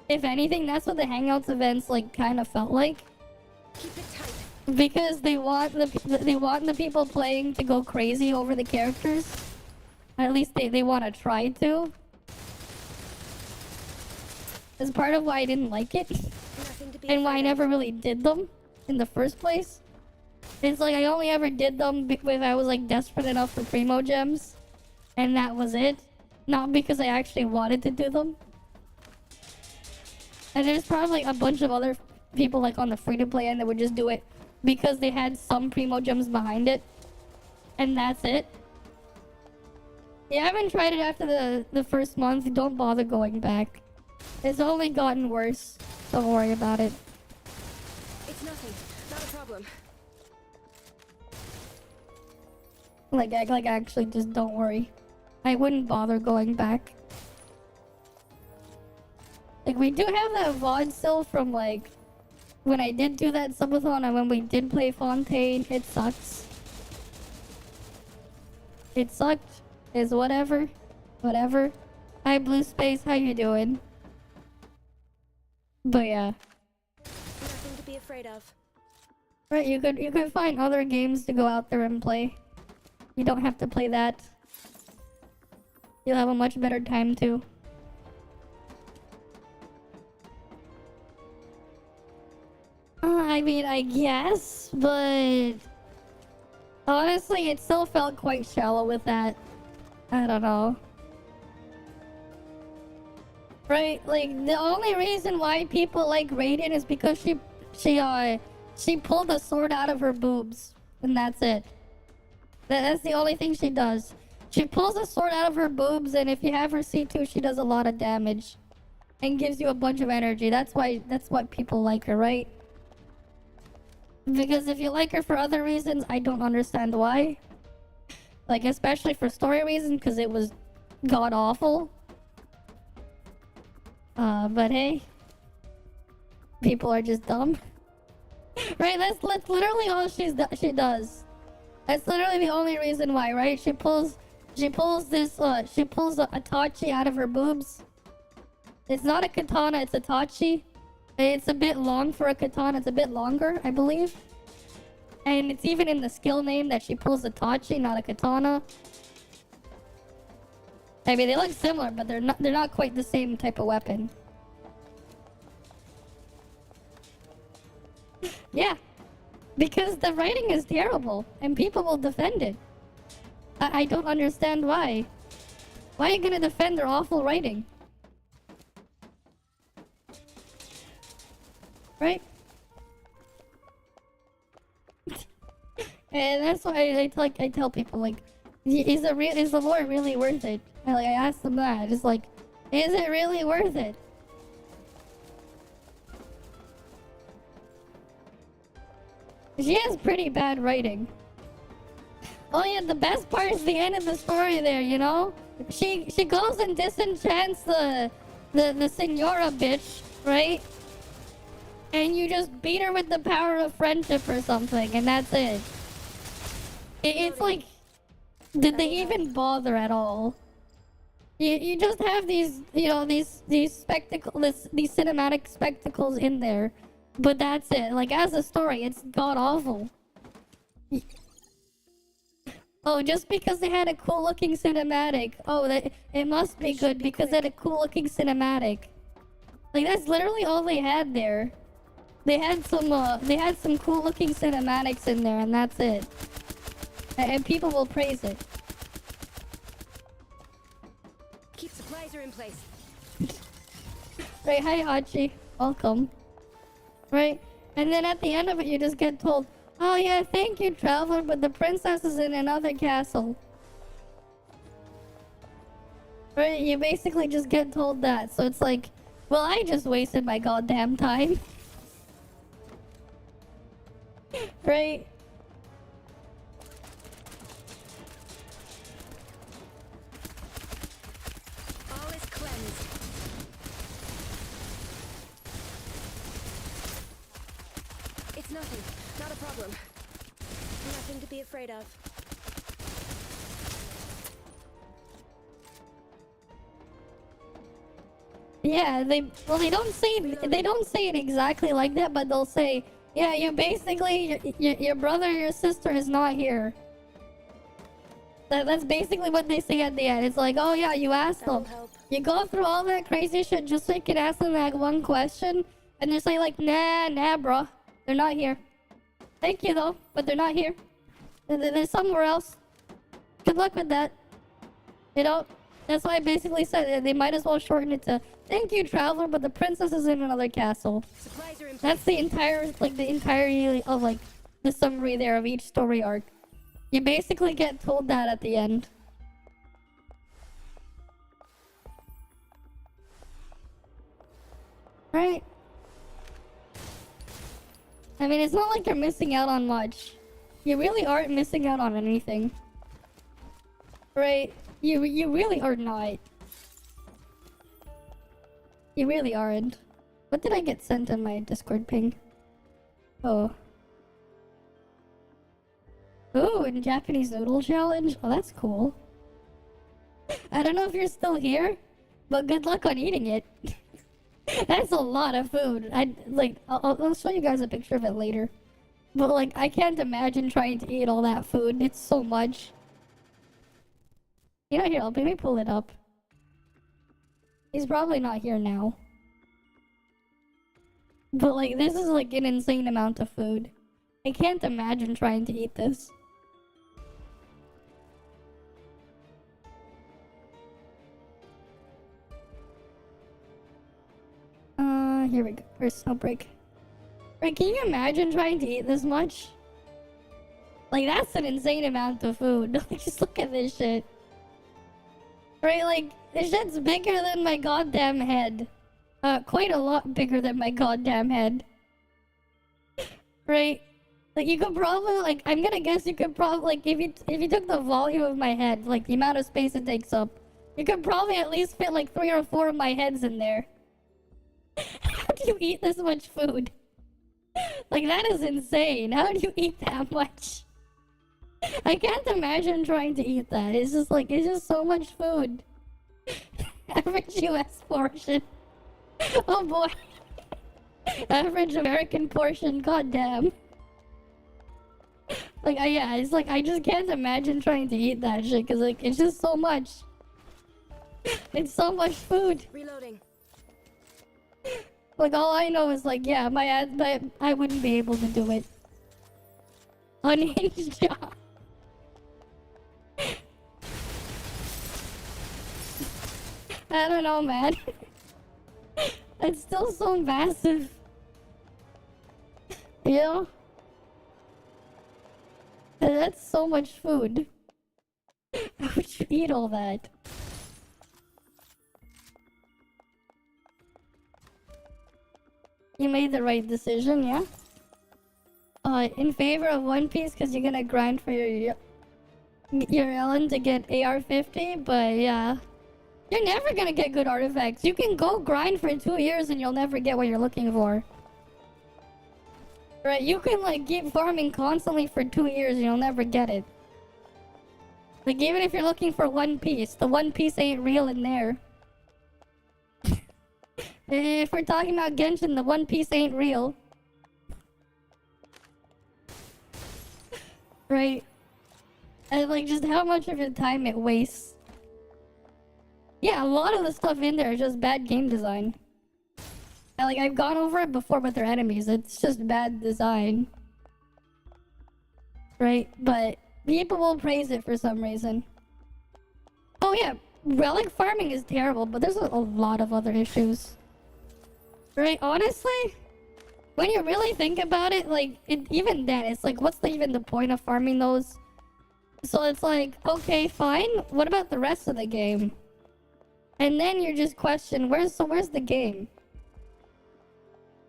If anything, that's what the Hangouts events like kind of felt like. Keep it tight. Because they want the people playing to go crazy over the characters. At least they want to try to. That's part of why I didn't like it. Nothing to be And why I afraid never of. really did them in the first place. It's like I only ever did them if I was like desperate enough for primo gems. And that was it. Not because I actually wanted to do them. And there's probably a bunch of other people like on the free-to-play end that would just do it because they had some primo gems behind it. And that's it. If you haven't tried it after the first month, don't bother going back. It's only gotten worse. Don't worry about it. It's nothing. Not a problem. Like actually just don't worry. I wouldn't bother going back. Like we do have that VOD still from like when I did do that subathon and when we did play Fontaine. It sucks. It sucked. Is whatever. Whatever. Hi Blue Space, how you doing? But yeah. Nothing to be afraid of. Right, you could find other games to go out there and play. You don't have to play that. You'll have a much better time too. I mean, I guess, but honestly, it still felt quite shallow with that. I don't know. Right, like the only reason why people like Raiden is because she pulled a sword out of her boobs, and that's it. That's the only thing she does. She pulls a sword out of her boobs, and if you have her C2, she does a lot of damage, and gives you a bunch of energy. That's why people like her, right? Because if you like her for other reasons, I don't understand why. Like especially for story reasons, because it was god awful. But hey, people are just dumb. Right, that's literally all she does. That's literally the only reason why, right? She pulls a tachi out of her boobs. It's not a katana, it's a tachi. It's a bit long for a katana, it's a bit longer, I believe. And it's even in the skill name that she pulls a tachi, not a katana. I mean, they look similar, but they're not quite the same type of weapon. Yeah. Because the writing is terrible, and people will defend it. I don't understand why. Why are you gonna defend their awful writing? Right? And that's why I tell people, like, is the lore really worth it? I ask them that. It's like, is it really worth it? She has pretty bad writing. Oh yeah, the best part is the end of the story there, you know? She goes and disenchants the Senora bitch, right? And you just beat her with the power of friendship or something, and that's it. It's like, did they even bother at all? You just have these, you know, these spectacles, these cinematic spectacles in there. But that's it. Like, as a story, it's god awful. Oh, just because they had a cool looking cinematic. Oh, it must be good because they had a cool looking cinematic. Like, that's literally all they had there. They had some cool looking cinematics in there, and that's it. And people will praise it. Keep supplies are in place. Right, hi Hachi. Welcome. Right? And then at the end of it, you just get told, oh yeah, thank you, traveler, but the princess is in another castle. Right? You basically just get told that. So it's like, well, I just wasted my goddamn time. Right? All is cleansed. be afraid of. Yeah, they don't say it exactly like that, but they'll say, yeah, you basically your brother or your sister is not here. That's basically what they say at the end. It's like, oh yeah, you asked them. You go through all that crazy shit just so you can ask them that one question, and they say like, nah, bro, they're not here. Thank you though, but they're not here. They're somewhere else. Good luck with that. You know, that's why I basically said that they might as well shorten it to, thank you, traveler, but the princess is in another castle. Supplies are in place. That's the entirety of like the summary there of each story arc. You basically get told that at the end. Right? I mean, it's not like you're missing out on much. You really aren't missing out on anything. Right? You really are not. You really aren't. What did I get sent on my Discord ping? Oh. Ooh, and Japanese noodle challenge? Oh, that's cool. I don't know if you're still here, but good luck on eating it. That's a lot of food. I'll show you guys a picture of it later. But like, I can't imagine trying to eat all that food. It's so much. You know, here, let me pull it up. He's probably not here now. But like, this is like an insane amount of food. I can't imagine trying to eat this. Here we go. Where's Snowbreak? Right, can you imagine trying to eat this much? Like, that's an insane amount of food. Just look at this shit. Right, like, this shit's bigger than my goddamn head. Quite a lot bigger than my goddamn head. Right? Like, you could probably, like, I'm gonna guess you could probably, like, if you took the volume of my head, like, the amount of space it takes up, you could probably at least fit, like, 3 or 4 of my heads in there. How do you eat this much food? Like, that is insane. How do you eat that much? I can't imagine trying to eat that. It's just like, it's just so much food. Average US portion. Oh boy. Average American portion, goddamn. Like, yeah, it's like, I just can't imagine trying to eat that shit, cause like, it's just so much. It's so much food. Reloading. Like, all I know is like, yeah, I wouldn't be able to do it. Unhinged job. I don't know, man. It's still so massive. You know? And that's so much food. How would you eat all that? You made the right decision, yeah? In favor of One Piece because you're gonna grind for your Ellen to get AR-50, but yeah. You're never gonna get good artifacts. You can go grind for 2 years and you'll never get what you're looking for. Right, you can like keep farming constantly for 2 years and you'll never get it. Like even if you're looking for One Piece, the One Piece ain't real in there. If we're talking about Genshin, the One Piece ain't real. Right? And like just how much of your time it wastes. Yeah, a lot of the stuff in there is just bad game design. And like I've gone over it before with their enemies. It's just bad design. Right? But people will praise it for some reason. Oh yeah, relic farming is terrible, but there's a lot of other issues. Right? Honestly, when you really think about it, like even then, it's like, what's even the point of farming those? So it's like, okay, fine. What about the rest of the game? And then you just question, where's the game?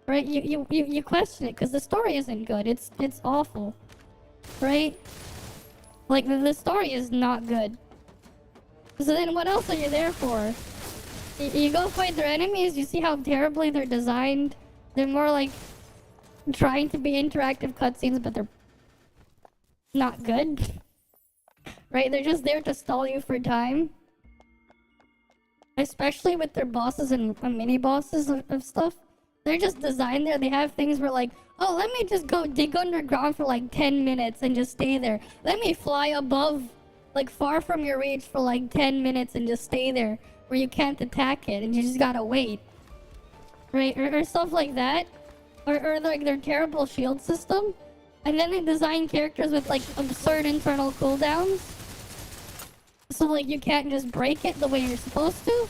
Right? You question it because the story isn't good. It's awful. Right? Like the story is not good. So then what else are you there for? You go fight their enemies, you see how terribly they're designed. They're more like trying to be interactive cutscenes, but they're not good. Right? They're just there to stall you for time. Especially with their bosses and mini bosses of stuff. They're just designed there. They have things where like, oh, let me just go dig underground for like 10 minutes and just stay there. Let me fly above, like far from your reach for like 10 minutes and just stay there where you can't attack it and you just gotta wait. Right? Or stuff like that. Or like their terrible shield system. And then they design characters with like absurd internal cooldowns. So like you can't just break it the way you're supposed to.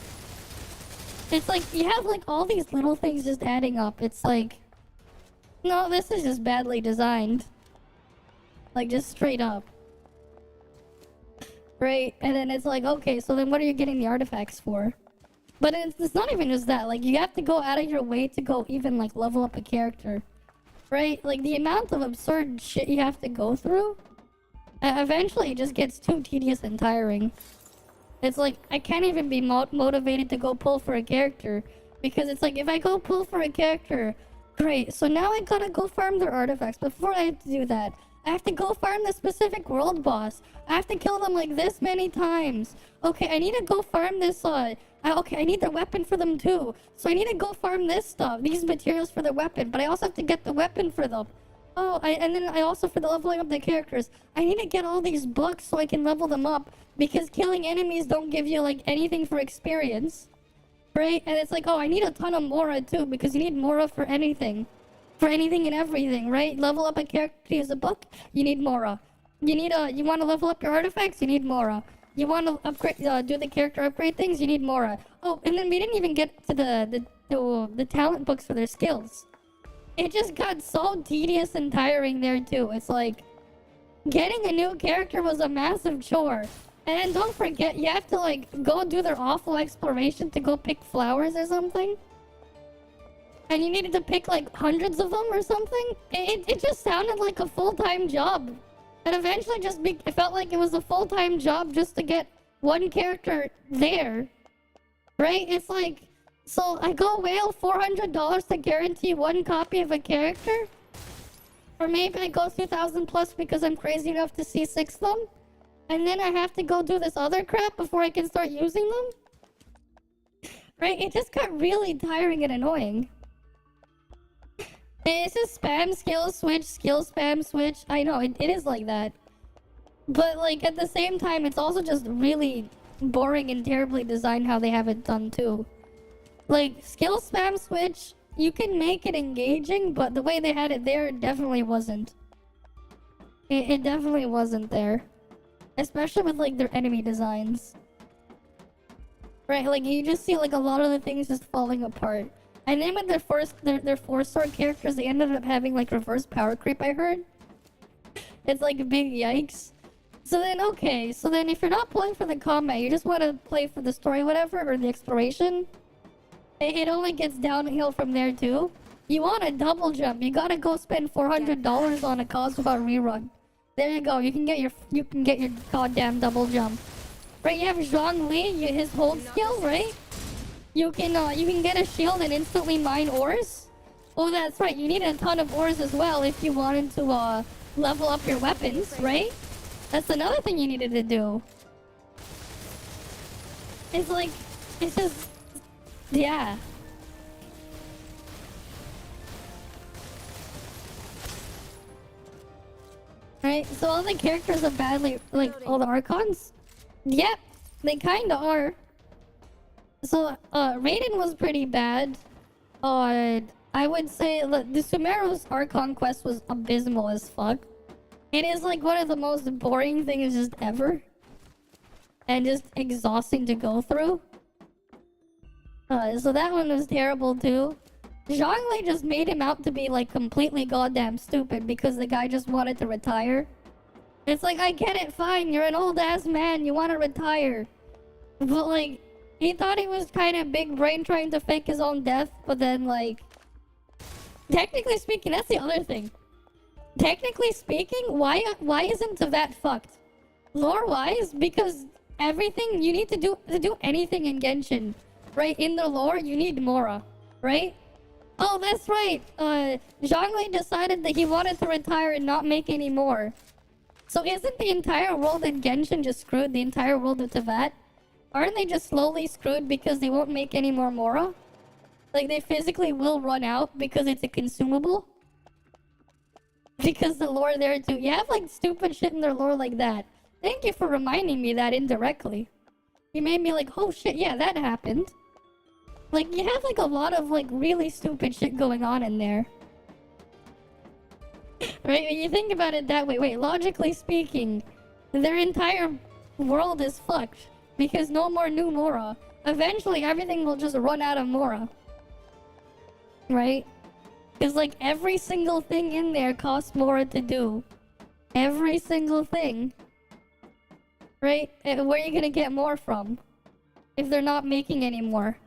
It's like you have like all these little things just adding up. It's like, no, this is just badly designed. Like just straight up. Right? And then it's like, okay, so then what are you getting the artifacts for? But it's not even just that. Like you have to go out of your way to go even like level up a character. Right? Like the amount of absurd shit you have to go through. Eventually it just gets too tedious and tiring. It's like, I can't even be motivated to go pull for a character. Because it's like, if I go pull for a character, great. So now I gotta go farm their artifacts. Before I have to do that, I have to go farm the specific world boss. I have to kill them like this many times. Okay, I need to go farm this, okay, I need their weapon for them too. So I need to go farm this stuff, these materials for their weapon. But I also have to get the weapon for them. Oh, and then I also, for the leveling up the characters, I need to get all these books so I can level them up. Because killing enemies don't give you, like, anything for experience. Right? And it's like, oh, I need a ton of Mora, too. Because you need Mora for anything. For anything and everything, right? Level up a character to use a book, you need Mora. You want to level up your artifacts, you need Mora. You want to upgrade, do the character upgrade things, you need Mora. Oh, and then we didn't even get to the talent books for their skills. It just got so tedious and tiring there too. It's like, getting a new character was a massive chore. And then don't forget, you have to like, go do their awful exploration to go pick flowers or something. And you needed to pick like hundreds of them or something. It just sounded like a full-time job. And eventually it felt like it was a full-time job just to get one character there. Right? It's like, so I go whale $400 to guarantee one copy of a character? Or maybe I go 2,000 plus because I'm crazy enough to C6 them? And then I have to go do this other crap before I can start using them? Right? It just got really tiring and annoying. It's just spam, skill spam, switch. I know, it is like that. But like at the same time, it's also just really boring and terribly designed how they have it done too. Like, skill spam switch, you can make it engaging, but the way they had it there, it definitely wasn't. It definitely wasn't there. Especially with, like, their enemy designs. Right, like, you just see, like, a lot of the things just falling apart. And then with their 4-star characters, they ended up having, like, reverse power creep, I heard. It's, like, a big yikes. So then, okay, so then if you're not playing for the combat, you just want to play for the story, whatever, or the exploration... It only gets downhill from there too. You want a double jump, you gotta go spend $400 on a Cosmobot rerun. There you go, you can get your goddamn double jump. Right, you have Zhongli, his hold skill, right? You can get a shield and instantly mine ores. Oh, that's right, you need a ton of ores as well if you wanted to level up your weapons, right? That's another thing you needed to do. It's like, it's just... Yeah. Right, so all the characters are badly, like, all the Archons? Yep, they kinda are. So, Raiden was pretty bad. I would say the Sumeru's Archon quest was abysmal as fuck. It is, like, one of the most boring things just ever. And just exhausting to go through. So that one was terrible too. Zhongli just made him out to be like completely goddamn stupid because the guy just wanted to retire. It's like, I get it, fine, you're an old ass man, you want to retire. But like, he thought he was kind of big brain trying to fake his own death, but then like... Technically speaking, that's the other thing. Technically speaking, why isn't Teyvat fucked? Lore-wise, because everything you need to do anything in Genshin. Right, in the lore, you need Mora, right? Oh, that's right. Zhongli decided that he wanted to retire and not make any more. So isn't the entire world in Genshin just screwed? The entire world of Teyvat? Aren't they just slowly screwed because they won't make any more Mora? Like, they physically will run out because it's a consumable? Because the lore there too. You have like stupid shit in their lore like that. Thank you for reminding me that indirectly. You made me like, oh shit, yeah, that happened. Like, you have like a lot of like really stupid shit going on in there. Right? When you think about it that way, wait, logically speaking, their entire world is fucked. Because no more new Mora. Eventually, everything will just run out of Mora. Right? Because, like, every single thing in there costs Mora to do. Every single thing. Right? And where are you gonna get more from? If they're not making any more.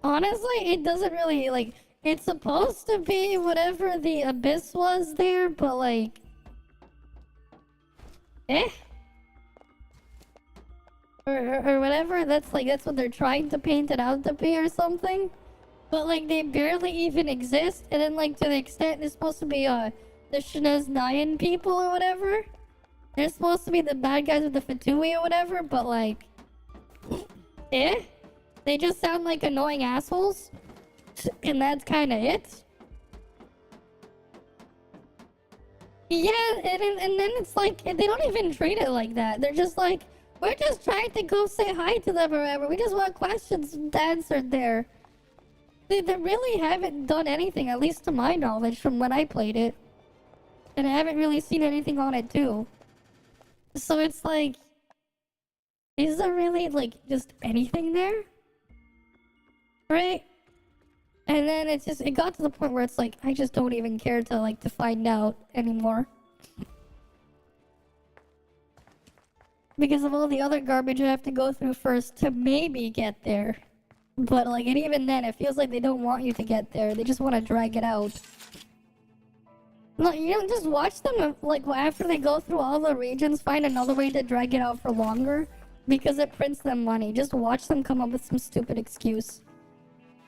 Honestly, it doesn't really, like... It's supposed to be whatever the abyss was there, but like... Or whatever, that's what they're trying to paint it out to be or something. But like, they barely even exist, and then like, to the extent it's supposed to be, the Shinaznayan people or whatever. They're supposed to be the bad guys with the Fatui or whatever, but like... They just sound like annoying assholes. And that's kind of it. Yeah, and then it's like, they don't even treat it like that. They're just like, we're just trying to go say hi to them or whatever. We just want questions answered there. They really haven't done anything, at least to my knowledge, from when I played it. And I haven't really seen anything on it too. So it's like, is there really like just anything there? Right? And then it got to the point where it's like, I just don't even care to find out anymore. Because of all the other garbage I have to go through first to maybe get there. But like, and even then, it feels like they don't want you to get there. They just want to drag it out. Like, you don't just watch them, like, after they go through all the regions, find another way to drag it out for longer. Because it prints them money. Just watch them come up with some stupid excuse.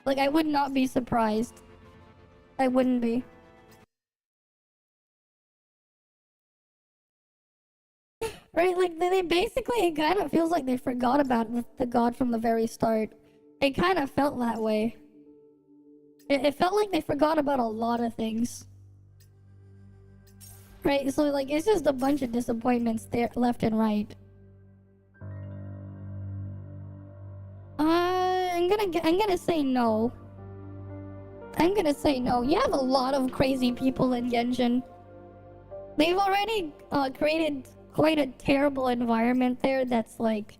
Like, I would not be surprised. I wouldn't be. Right, like, they basically, it kind of feels like they forgot about the god from the very start. It kind of felt that way. It felt like they forgot about a lot of things. Right, so, like, it's just a bunch of disappointments there, left and right. I'm gonna say no. I'm gonna say no. You have a lot of crazy people in Genshin. They've already created quite a terrible environment there that's like...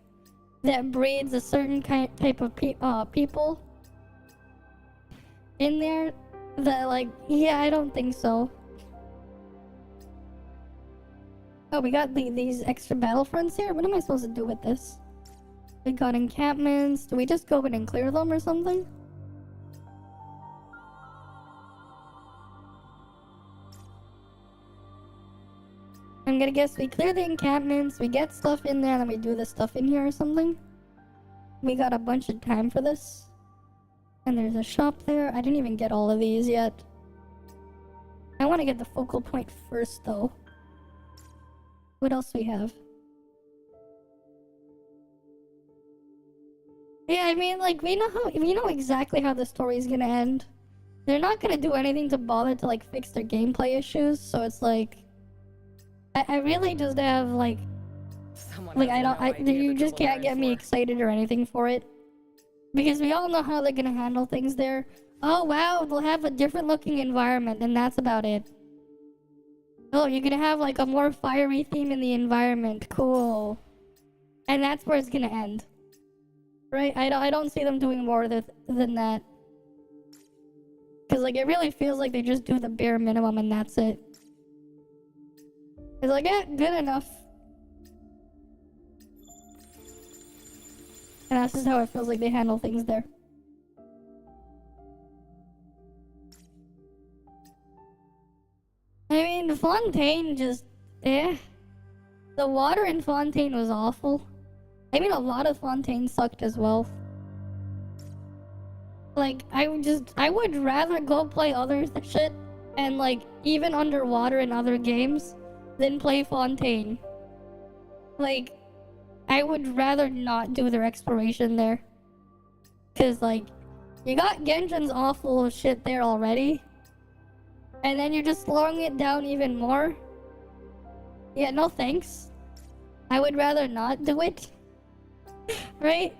that breeds a certain type of people in there that like... yeah, I don't think so. Oh, we got these extra battlefronts here? What am I supposed to do with this? We got encampments. Do we just go in and clear them or something? I'm gonna guess we clear the encampments, we get stuff in there, and then we do the stuff in here or something. We got a bunch of time for this. And there's a shop there. I didn't even get all of these yet. I want to get the focal point first, though. What else we have? Yeah, I mean, like, we know exactly how the story's gonna end. They're not gonna do anything to bother to, like, fix their gameplay issues, so it's like... I really just have, like... you just can't get me excited or anything for it. Because we all know how they're gonna handle things there. Oh, wow, they'll have a different looking environment, and that's about it. Oh, you're gonna have, like, a more fiery theme in the environment. Cool. And that's where it's gonna end. Right? I don't see them doing more than that. Because, like, it really feels like they just do the bare minimum and that's it. It's like, yeah, good enough. And that's just how it feels like they handle things there. I mean, Fontaine just... The water in Fontaine was awful. I mean, a lot of Fontaine sucked as well. Like, I would rather go play other shit and, like, even underwater in other games than play Fontaine. Like, I would rather not do their exploration there. Cause, like, you got Genshin's awful shit there already. And then you're just slowing it down even more. Yeah, no thanks. I would rather not do it. Right?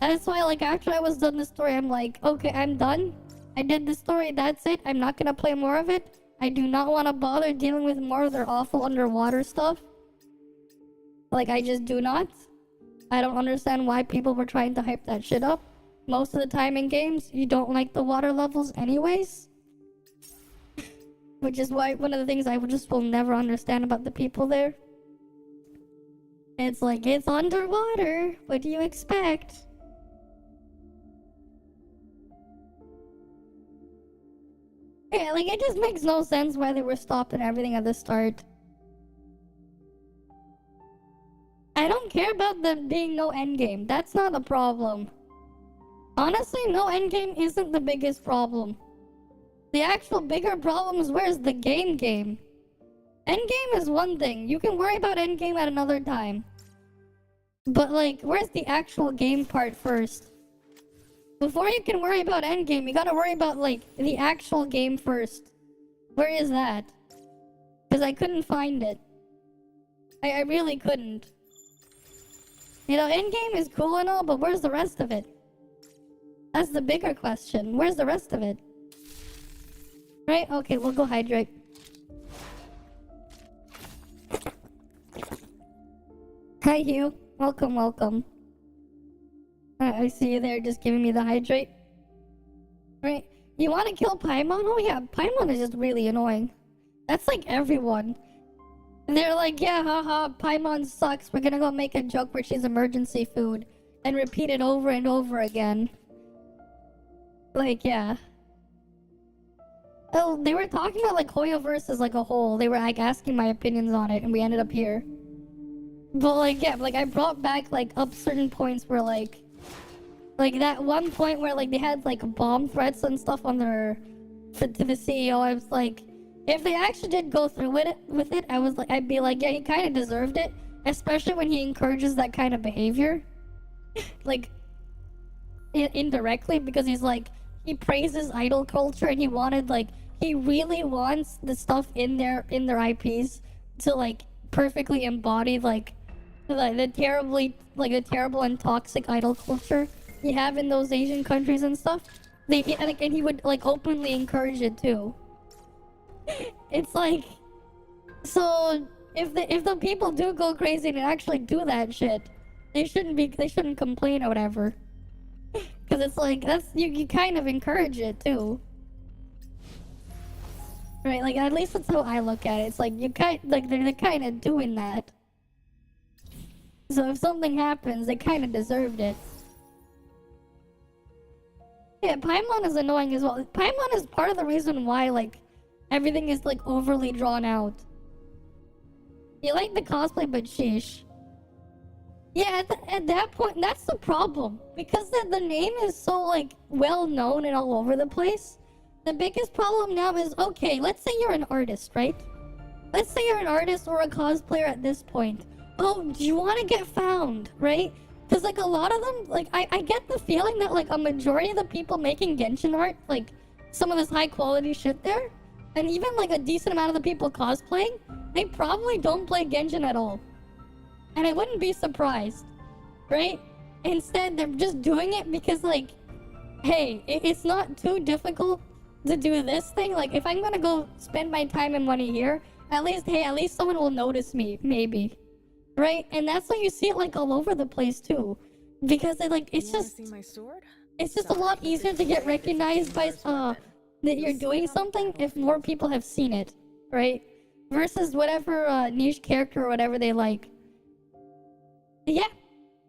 That's why, like, after I was done the story, I'm like, okay, I'm done. I did the story, that's it. I'm not gonna play more of it. I do not want to bother dealing with more of their awful underwater stuff. Like, I just do not. I don't understand why people were trying to hype that shit up. Most of the time in games, you don't like the water levels anyways. Which is why one of the things I just will never understand about the people there. It's like, it's underwater. What do you expect? Yeah, like, it just makes no sense why they were stopping everything at the start. I don't care about there being no endgame. That's not a problem. Honestly, no endgame isn't the biggest problem. The actual bigger problem is where's the game? Endgame is one thing. You can worry about endgame at another time. But, like, where's the actual game part first? Before you can worry about endgame, you gotta worry about, like, the actual game first. Where is that? Because I couldn't find it. I really couldn't. You know, endgame is cool and all, but where's the rest of it? That's the bigger question. Where's the rest of it? Right? Okay, we'll go hydrate. Hi, Hugh. Welcome, welcome. I see you there just giving me the hydrate. Right? You want to kill Paimon? Oh yeah, Paimon is just really annoying. That's like everyone. They're like, yeah, haha, Paimon sucks. We're gonna go make a joke where she's emergency food. And repeat it over and over again. Like, yeah. Oh, they were talking about, like, Hoyoverse as, like, a whole. They were, like, asking my opinions on it, and we ended up here. But, like, yeah, like, I brought back, like, up certain points where, like, that one point where, like, they had, like, bomb threats and stuff on their... to the CEO, I was like... If they actually did go through with it, I was like, I'd be like, yeah, he kind of deserved it. Especially when he encourages that kind of behavior. Like, indirectly, because he's like... He praises idol culture, and he wanted, like... He really wants the stuff in their IPs to, like, perfectly embody, like... the terrible and toxic idol culture you have in those Asian countries and stuff. And he would, like, openly encourage it too. It's like, so if the people do go crazy and actually do that shit, they shouldn't complain or whatever. Because it's like, that's you kind of encourage it too. Right, like, at least that's how I look at it. It's like, they're kind of doing that. So if something happens, they kind of deserved it. Yeah, Paimon is annoying as well. Paimon is part of the reason why, like, everything is, like, overly drawn out. You like the cosplay, but sheesh. Yeah, at that point, that's the problem. Because the name is so, like, well-known and all over the place. The biggest problem now is, okay, let's say you're an artist, right? Let's say you're an artist or a cosplayer at this point. Oh, do you want to get found, right? Because, like, a lot of them, like, I get the feeling that, like, a majority of the people making Genshin art, like, some of this high-quality shit there, and even, like, a decent amount of the people cosplaying, they probably don't play Genshin at all. And I wouldn't be surprised, right? Instead, they're just doing it because, like, hey, it's not too difficult to do this thing. Like, if I'm gonna go spend my time and money here, at least someone will notice me, maybe. Right? And that's why you see it, like, all over the place, too. Because, it's just... See my sword? It's just a lot easier to get recognized by, that you're doing something if more people have seen it. Right? Versus whatever, niche character or whatever they like. Yeah.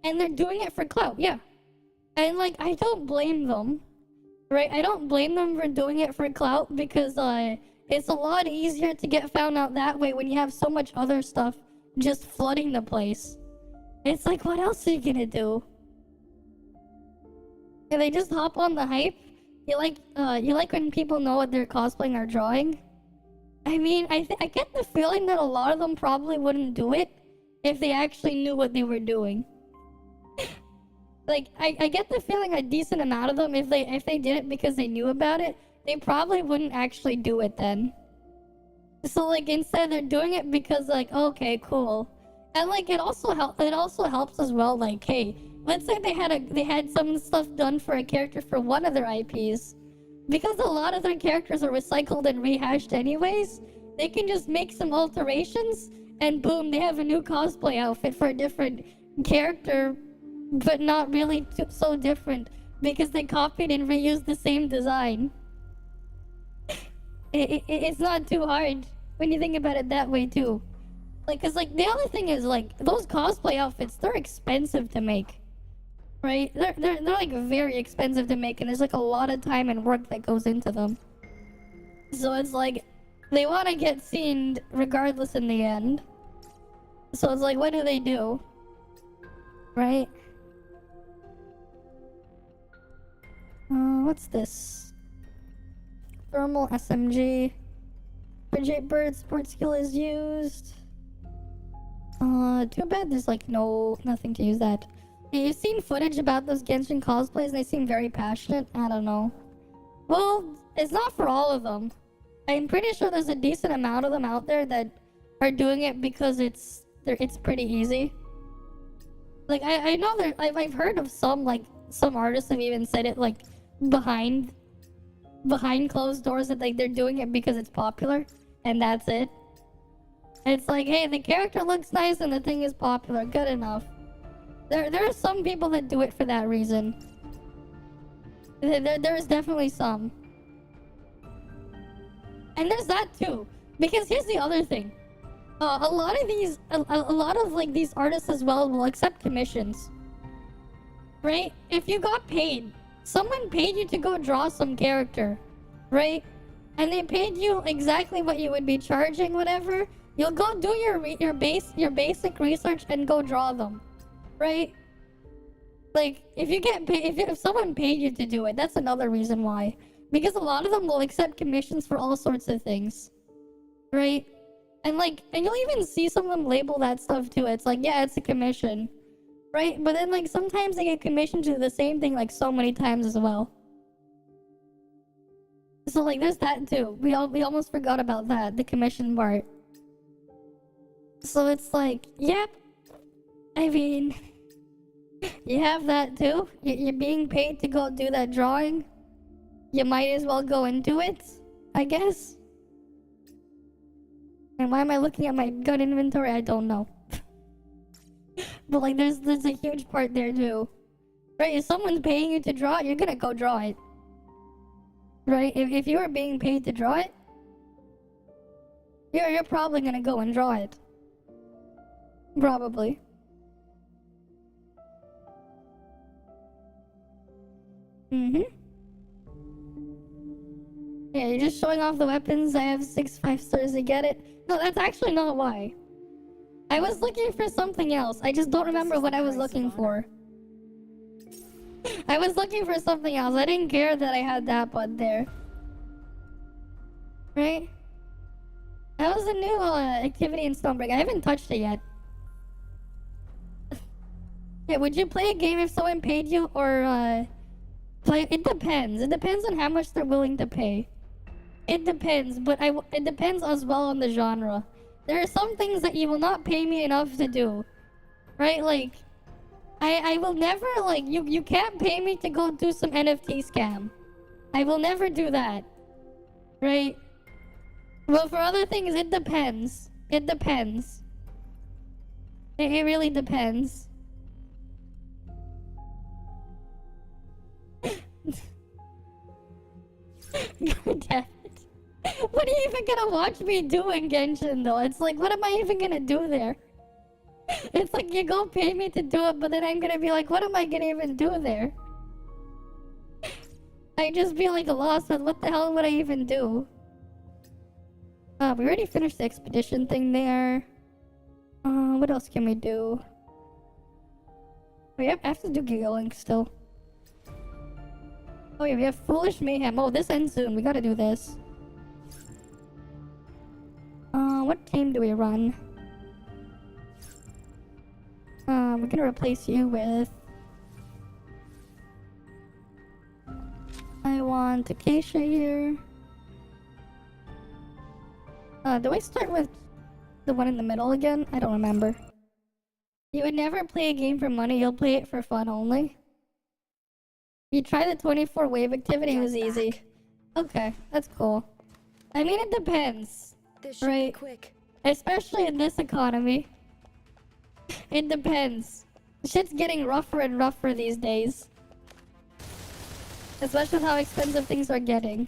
And they're doing it for clout, yeah. And, like, I don't blame them. Right? I don't blame them for doing it for clout because, it's a lot easier to get found out that way when you have so much other stuff just flooding the place. It's like, what else are you gonna do? And they just hop on the hype. You like when people know what they're cosplaying or drawing? I mean, I get the feeling that a lot of them probably wouldn't do it if they actually knew what they were doing. Like, I get the feeling a decent amount of them, if they did it because they knew about it, they probably wouldn't actually do it then. So like, instead they're doing it because like, okay, cool. And like, it also helps as well, like, hey, let's say they had some stuff done for a character for one of their IPs. Because a lot of their characters are recycled and rehashed anyways, they can just make some alterations, and boom, they have a new cosplay outfit for a different character, but not really so different, because they copied and reused the same design. It's not too hard when you think about it that way too. Like, cause like, the other thing is like, those cosplay outfits, they're expensive to make. Right? They're like very expensive to make, and there's like a lot of time and work that goes into them. So it's like, they want to get seen regardless in the end. So it's like, what do? Right? What's this? Thermal SMG. Frigate bird sports skill is used. Too bad there's like nothing to use that. You've seen footage about those Genshin cosplays and they seem very passionate? I don't know. Well, it's not for all of them. I'm pretty sure there's a decent amount of them out there that are doing it because it's pretty easy. Like, I know I've heard of some artists have even said it like behind closed doors that like they're doing it because it's popular and that's it. It's like, hey, the character looks nice and the thing is popular, good enough. There are some people that do it for that reason. There's definitely some. And there's that too. Because here's the other thing. A lot of like these artists as well will accept commissions. Right? If you got paid, someone paid you to go draw some character. Right? And they paid you exactly what you would be charging, whatever. You'll go do your basic research and go draw them. Right? Like, if you get paid, if someone paid you to do it, that's another reason why. Because a lot of them will accept commissions for all sorts of things. Right? And you'll even see some of them label that stuff too. It's like, yeah, it's a commission. Right? But then like, sometimes they get commissioned to do the same thing like so many times as well. So like, there's that too. We almost forgot about that, the commission part. So it's like, yep. I mean, you have that too. You're being paid to go do that drawing. You might as well go into it, I guess. And why am I looking at my gun inventory? I don't know. But like, there's a huge part there too. Right? If someone's paying you to draw it, you're gonna go draw it. Right? If you are being paid to draw it, you're probably gonna go and draw it. Probably. Mm-hmm. Yeah, you're just showing off the weapons. I have 6 5-stars to get it. No, that's actually not why. I was looking for something else. I just don't remember what I was looking for. I was looking for something else. I didn't care that I had that button there. Right? That was a new activity in Snowbreak. I haven't touched it yet. Yeah, would you play a game if someone paid you or play? It depends. It depends on how much they're willing to pay. It depends, but it depends as well on the genre. There are some things that you will not pay me enough to do. Right? Like, I will never, like, you can't pay me to go do some NFT scam. I will never do that. Right? Well, for other things, it depends. It depends. It really depends. God damn it. What are you even gonna watch me do in Genshin though? It's like, what am I even gonna do there? It's like, you go pay me to do it, but then I'm gonna be like, what am I gonna even do there? I just be like lost with what the hell would I even do? We already finished the expedition thing there. What else can we do? We have to do Gigalink still. Oh yeah, we have Foolish Mayhem. Oh, this ends soon. We gotta do this. What team do we run? We're gonna replace you with... I want Acacia here. Do I start with the one in the middle again? I don't remember. You would never play a game for money, you'll play it for fun only. You try the 24 wave activity, it was easy. Okay, that's cool. I mean, it depends. This should Right. be quick. Especially in this economy. It depends. Shit's getting rougher and rougher these days. Especially with how expensive things are getting.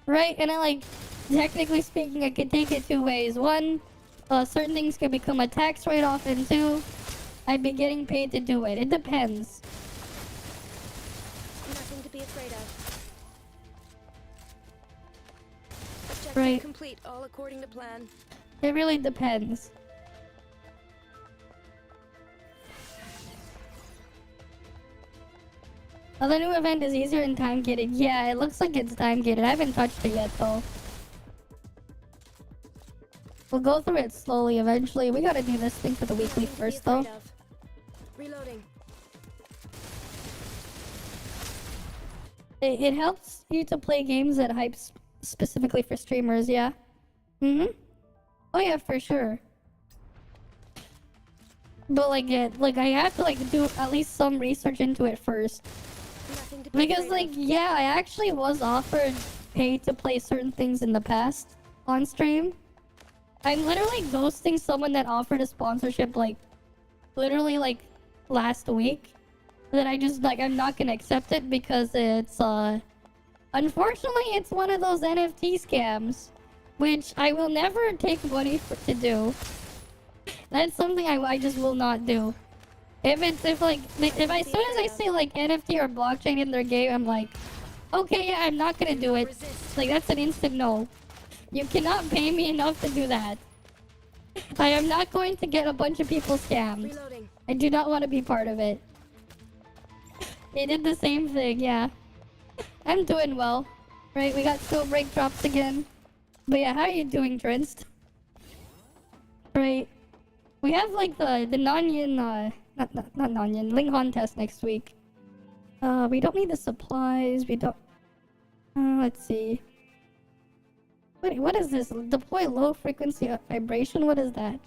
Right? And I like, technically speaking, I could take it two ways. One, certain things could become a tax write-off, and two, I'd be getting paid to do it. It depends. Nothing to be afraid of. Objective Right. complete, all according to plan. It really depends. Oh, the new event is easier and time gated. Yeah, it looks like it's time gated. I haven't touched it yet though. We'll go through it slowly eventually. We gotta do this thing for the weekly Nothing to be first though. afraid of. Reloading. It helps you to play games that hype specifically for streamers, yeah. Oh yeah, for sure. But like, I have to like do at least some research into it first. Nothing to be Because afraid like, of. yeah, I actually was offered pay to play certain things in the past on stream. I'm literally ghosting someone that offered a sponsorship like, literally like last week. That I just like, I'm not gonna accept it because it's unfortunately it's one of those NFT scams, which I will never take money to do. That's something I just will not do. If as soon as I say like NFT or blockchain in their game, I'm like, okay, yeah, I'm not gonna do it. Resist. Like that's an instant no. You cannot pay me enough to do that. I am not going to get a bunch of people scammed. Reloading. I do not want to be part of it. They did the same thing, yeah. I'm doing well. Right, we got Snowbreak drops again. But yeah, how are you doing, Drinst? Right. We have like the non-yin, not non-yin, Ling Han test next week. We don't need the supplies, we don't... let's see. What is this? Deploy low frequency vibration? What is that?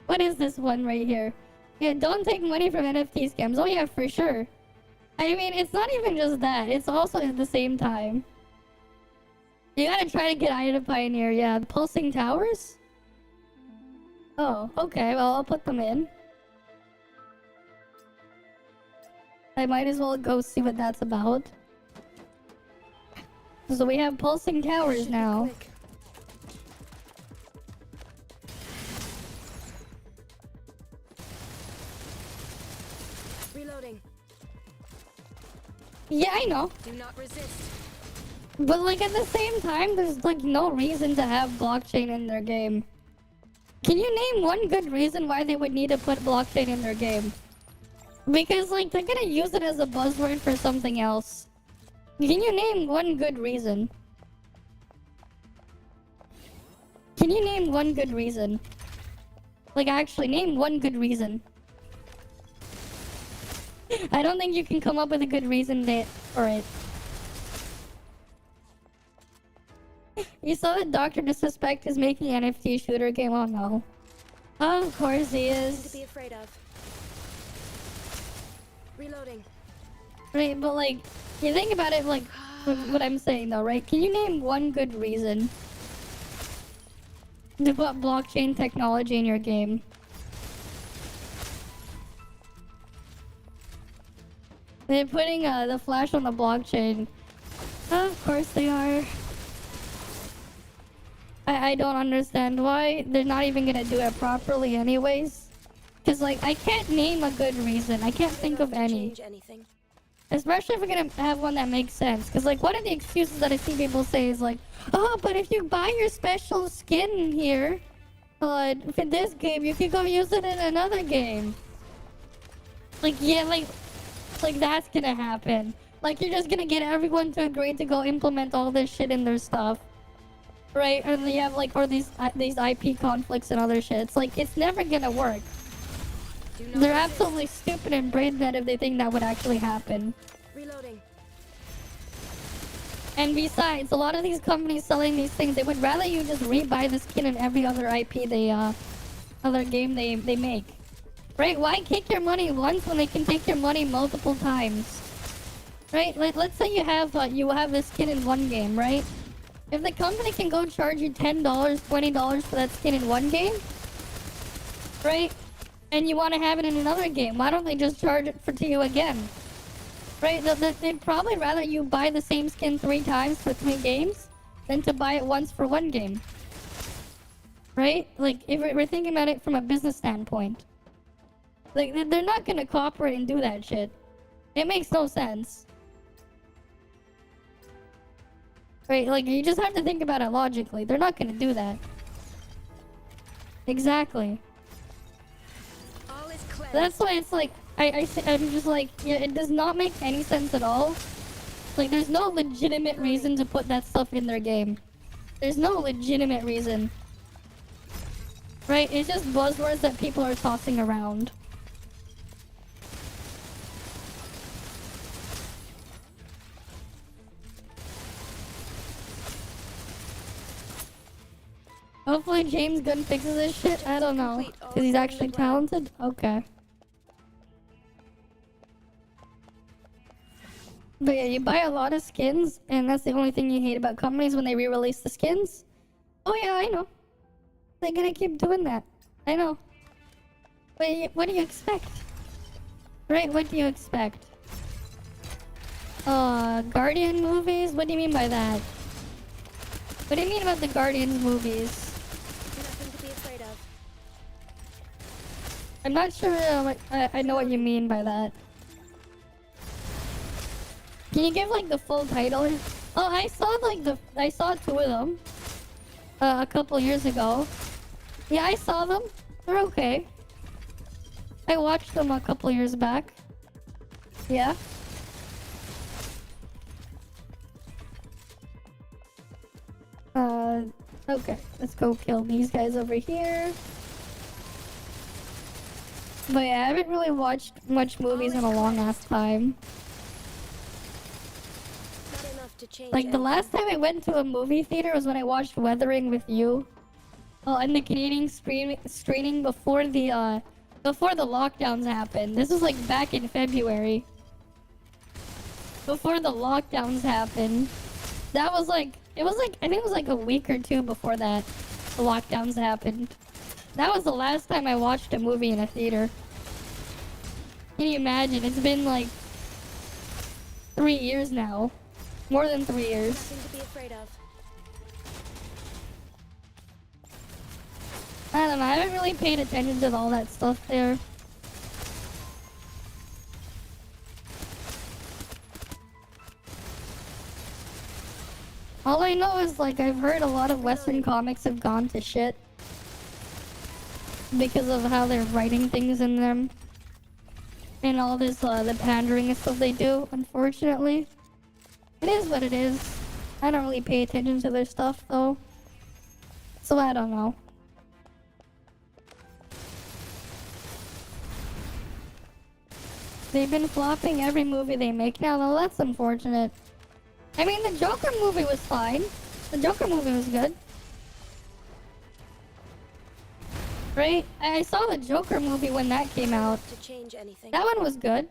What is this one right here? Yeah, don't take money from NFT scams. Oh yeah, for sure. I mean, it's not even just that. It's also at the same time. You gotta try to get Eye to Pioneer. Yeah, the pulsing towers? Oh, okay. Well, I'll put them in. I might as well go see what that's about. So we have pulsing towers Should be now. quick. Reloading. Yeah, I know. Do not resist. But like at the same time, there's like no reason to have blockchain in their game. Can you name one good reason why they would need to put blockchain in their game? Because like they're gonna use it as a buzzword for something else. Can you name one good reason? Can you name one good reason? Like actually name one good reason. I don't think you can come up with a good reason for it. You saw that Dr. Disrespect is making NFT shooter game? Oh no. Of course he Nothing to is. be afraid of. Reloading. Right, but like, you think about it like, what I'm saying though, right? Can you name one good reason to put blockchain technology in your game? They're putting the flash on the blockchain. Of course they are. I don't understand why. They're not even gonna do it properly anyways. Cause like, I can't name a good reason. I can't think of any. Change anything. Especially if we're gonna have one that makes sense. Cause like, one of the excuses that I see people say is like, oh, but if you buy your special skin here, for this game, you can go use it in another game. Like, yeah, like that's gonna happen. Like, you're just gonna get everyone to agree to go implement all this shit in their stuff. Right? Or they have, like, or these IP conflicts and other shit. It's like, it's never gonna work. Do not They're resist. absolutely stupid and brain dead if they think that would actually happen. Reloading. And besides, a lot of these companies selling these things, they would rather you just rebuy the skin in every other IP other game they make. Right? Why take your money once when they can take your money multiple times? Right? Let's say you have this skin in one game, right? If the company can go charge you $10, $20 for that skin in one game, right? And you want to have it in another game, why don't they just charge it to you again? Right? They'd probably rather you buy the same skin 3 times for 3 games than to buy it once for 1 game. Right? Like, if we're thinking about it from a business standpoint. Like, they're not gonna cooperate and do that shit. It makes no sense. Right? Like, you just have to think about it logically. They're not gonna do that. Exactly. All is cleansed. That's why it's like, I'm just like, yeah, it does not make any sense at all. Like, there's no legitimate reason to put that stuff in their game. There's no legitimate reason. Right? It's just buzzwords that people are tossing around. Hopefully James Gunn fixes this shit. I don't know. Because he's actually talented? Okay. But yeah, you buy a lot of skins, and that's the only thing you hate about companies when they re-release the skins? Oh yeah, I know. They're gonna keep doing that. I know. But what do you expect? Right, what do you expect? Guardian movies? What do you mean by that? What do you mean about the Guardians movies? Nothing to be afraid of. I'm not sure I know what you mean by that. Can you give like the full title? Oh, I saw 2 of them. A couple years ago. Yeah, I saw them. They're okay. I watched them a couple years back. Yeah. Okay. Let's go kill these guys over here. But yeah, I haven't really watched much movies in a long ass time. Not enough to change Like, the anything. last time I went to a movie theater was when I watched Weathering with You. Oh, and the Canadian screening before the lockdowns happened. This was like back in February. Before the lockdowns happened. That was like, I think it was like a week or 2 before that the lockdowns happened. That was the last time I watched a movie in a theater. Can you imagine? It's been like 3 years now. More than 3 years. Nothing to be afraid of. I don't know, I haven't really paid attention to all that stuff there. All I know is, like, I've heard a lot of Western comics have gone to shit. Because of how they're writing things in them. And all this, the pandering and stuff they do, unfortunately. It is what it is. I don't really pay attention to their stuff, though. So I don't know. They've been flopping every movie they make now, though. That's unfortunate. I mean, the Joker movie was fine. The Joker movie was good. Right? I saw the Joker movie when that came out. To change anything. That one was good.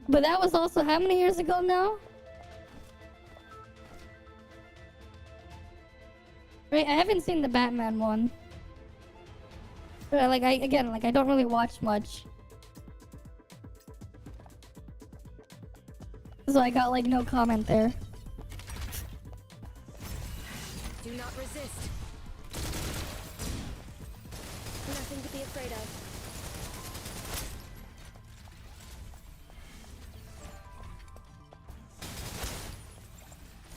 But that was also how many years ago now? Right, I haven't seen the Batman one. But I don't really watch much. So I got like no comment there. Do not resist. Nothing to be afraid of.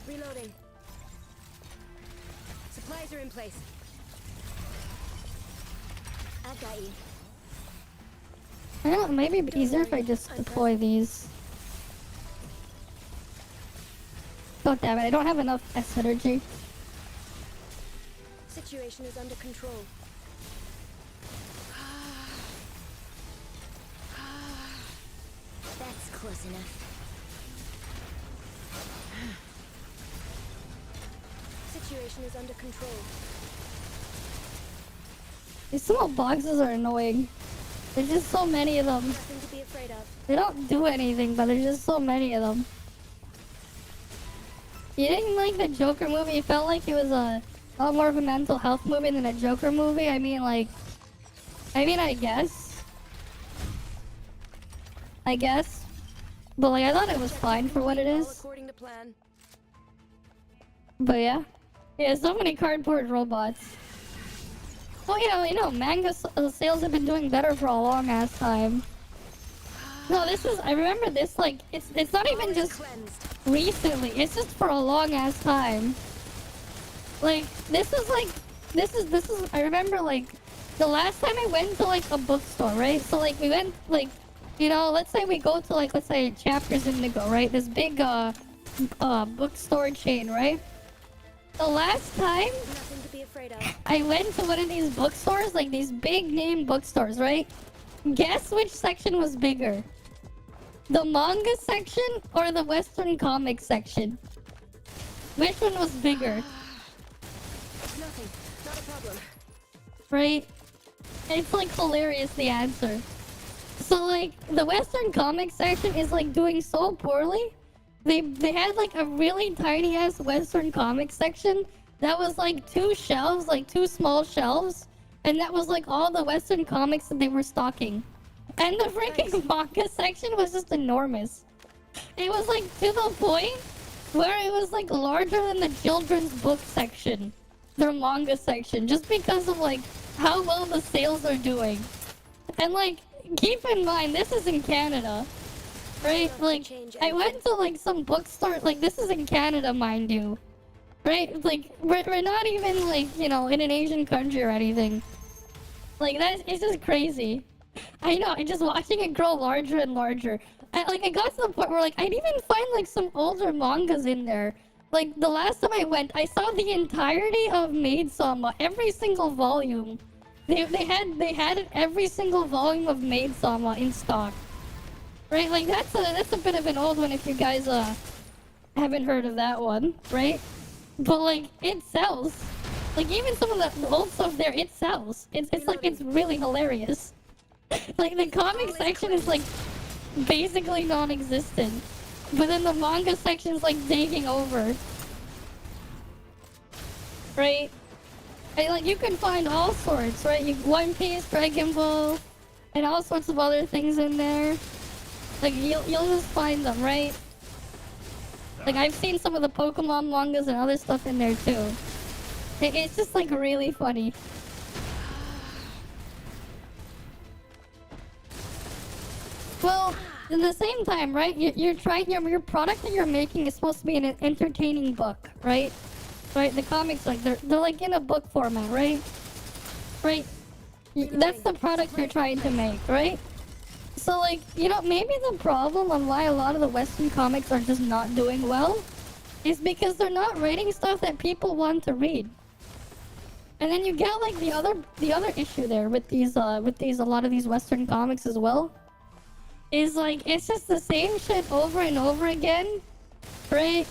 Reloading. Supplies are in place. I've got you. I don't know, maybe it'd be easier if I just deploy these. Oh damn it, I don't have enough S energy. Situation is under control. That's close enough. Situation is under control. These small boxes are annoying. There's just so many of them. Nothing to be afraid of. They don't do anything, but there's just so many of them. You didn't like the Joker movie? You felt like it was a lot more of a mental health movie than a Joker movie? I mean, I guess. But like, I thought it was fine for what it All is. according to plan. But yeah. Yeah, so many cardboard robots. Well, manga sales have been doing better for a long ass time. No, I remember this, like, it's not even just Cleansed. recently, it's just for a long ass time. Like, I remember, like, the last time I went to, like, a bookstore, right? So, like, we went, like, let's say we go to, like, let's say Chapters Indigo, right? This big, bookstore chain, right? The last time Nothing to be afraid of. I went to one of these bookstores, like these big name bookstores, right? Guess which section was bigger? The manga section or the Western comic section? Which one was bigger? Nothing. Not a problem. Right? It's like hilarious, the answer. So like, the Western comic section is like doing so poorly. They had like a really tiny ass Western comic section that was like two shelves, like two small shelves, and that was like all the Western comics that they were stocking. And the freaking manga section was just enormous. It was like to the point where it was like larger than the children's book section, their manga section, just because of like how well the sales are doing. And like, keep in mind, this is in Canada. Right? Like, I went to, like, some bookstore. Like, this is in Canada, mind you. Right? Like, we're not even, like, in an Asian country or anything. Like, it's just crazy. I know, I'm just watching it grow larger and larger. I got to the point where, like, I'd even find, like, some older mangas in there. Like, the last time I went, I saw the entirety of Maid-sama, every single volume. They had it, every single volume of Maid-sama in stock. Right, like that's a bit of an old one if you guys haven't heard of that one, right? But like it sells. Like even some of the old stuff there, it sells. It's like it's really hilarious. Like the comic section is like basically non-existent, but then the manga section is like taking over. Right? And like you can find all sorts, right? One Piece, Dragon Ball, and all sorts of other things in there. Like, you'll just find them, right? Like, I've seen some of the Pokemon mangas and other stuff in there, too. It's just, like, really funny. Well, at the same time, right? You're trying... Your product that you're making is supposed to be an entertaining book, right? Right? The comics, like, they're like, in a book format, right? Right? That's the product you're trying to make, right? So, like, maybe the problem on why a lot of the Western comics are just not doing well is because they're not writing stuff that people want to read. And then you get, like, the other issue there with a lot of these Western comics as well, is, like, it's just the same shit over and over again, right?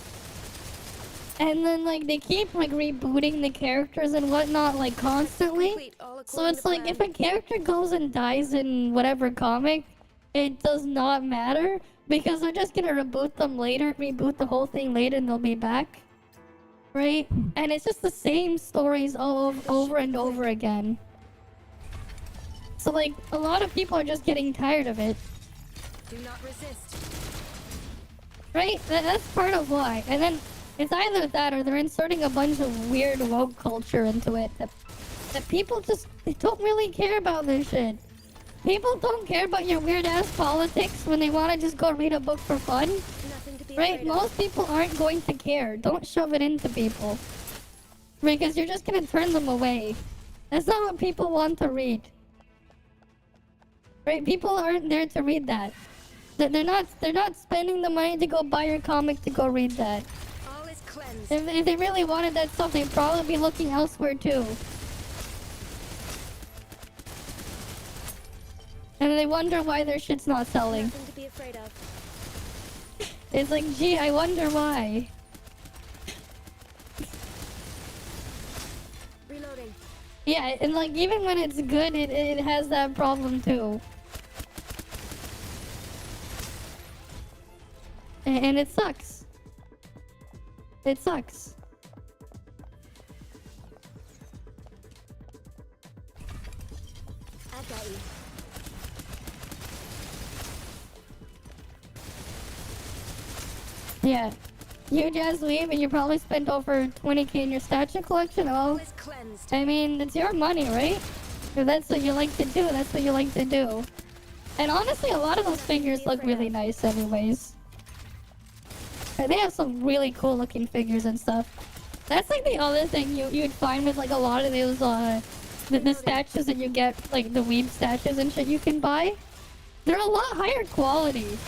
And then, like, they keep, like, rebooting the characters and whatnot, like, constantly. So it's like, if a character goes and dies in whatever comic, it does not matter, because they're just gonna reboot them later, reboot the whole thing later, and they'll be back. Right? And it's just the same stories all over and over again. So, like, a lot of people are just getting tired of it. Do not resist. Right? That's part of why. And then, it's either that or they're inserting a bunch of weird woke culture into it that people just, they don't really care about this shit. People don't care about your weird ass politics when they want to just go read a book for fun. Nothing to be Right? afraid of. Most people aren't going to care. Don't shove it into people. Because you're just gonna turn them away. That's not what people want to read. Right? People aren't there to read that. They're not spending the money to go buy your comic to go read that. All is cleansed. If they really wanted that stuff, they'd probably be looking elsewhere too. And they wonder why their shit's not selling. Nothing to be afraid of. It's like, gee, I wonder why. Reloading. Yeah, and like, even when it's good, it has that problem too. And it sucks. It sucks. I got you. Yeah. You just leave and you probably spent over 20k in your statue collection. All Well, is cleansed. I mean, it's your money, right? If that's what you like to do, that's what you like to do. And honestly, a lot of those figures look really nice anyways. And they have some really cool looking figures and stuff. That's like the other thing you'd find with like a lot of those the statues that you get, like the weeb statues and shit you can buy. They're a lot higher quality.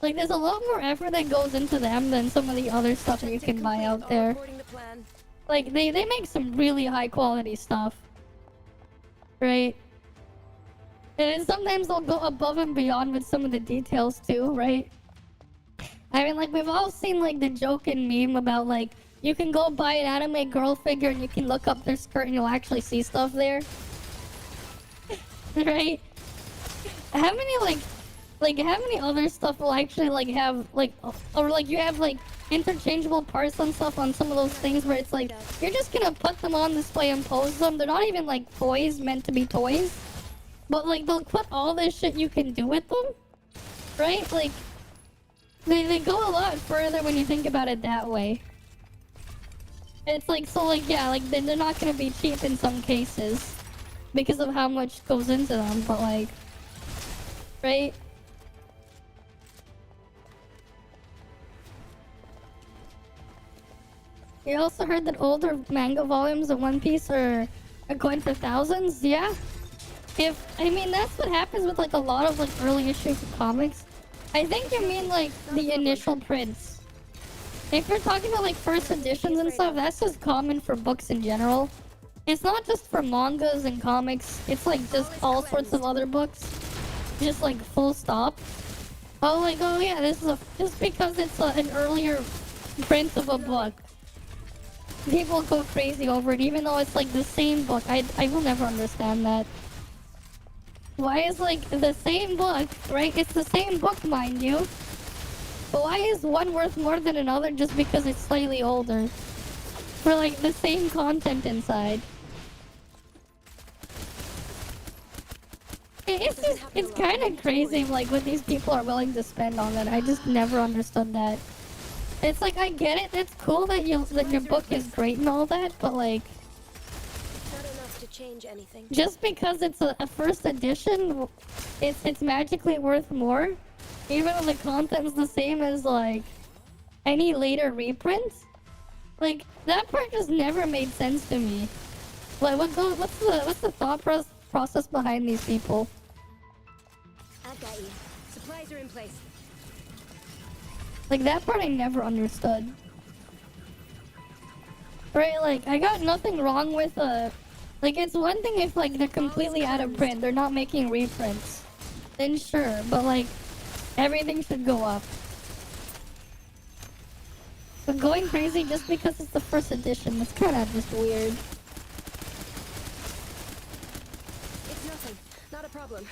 Like there's a lot more effort that goes into them than some of the other stuff that you can buy out there. According to plan. Like they make some really high quality stuff. Right? And sometimes they'll go above and beyond with some of the details too, right? I mean, like, we've all seen, like, the joke and meme about, like, you can go buy an anime girl figure and you can look up their skirt and you'll actually see stuff there. Right? How many, how many other stuff will actually, like, have, like, or, like, you have, like, interchangeable parts and stuff on some of those things where it's, like, you're just gonna put them on display and pose them. They're not even, like, toys meant to be toys. But, like, they'll put all this shit you can do with them. Right? Like... They go a lot further when you think about it that way. It's like, so like, yeah, like, they're not gonna be cheap in some cases. Because of how much goes into them, but like... Right? You also heard that older manga volumes of One Piece are going for thousands? Yeah? I mean, that's what happens with like a lot of like early issues of comics. I think you mean like the initial prints. If you're talking about like first editions and stuff, that's just common for books in general. It's not just for mangas and comics, it's like just all sorts of other books. Just like full stop. Oh, like, oh yeah, this is just because it's an earlier print of a book. People go crazy over it, even though it's like the same book. I will never understand that. Why is like the same book, right? It's the same book, mind you. But why is one worth more than another just because it's slightly older? For like the same content inside. It's kind of crazy like what these people are willing to spend on it. I just never understood that. It's like, I get it, it's cool that your book is great and all that, but like... Change anything. Just because it's a first edition, it's magically worth more, even if the content's the same as like any later reprints. Like that part just never made sense to me. Like what's the thought process behind these people? I got you. Supplies are in place. Like that part I never understood. Right? Like I got nothing wrong with like, it's one thing if, like, they're completely out of print, they're not making reprints. Then sure, but, like, everything should go up. But going crazy just because it's the first edition, that's kind of just weird. It's nothing. Not a problem.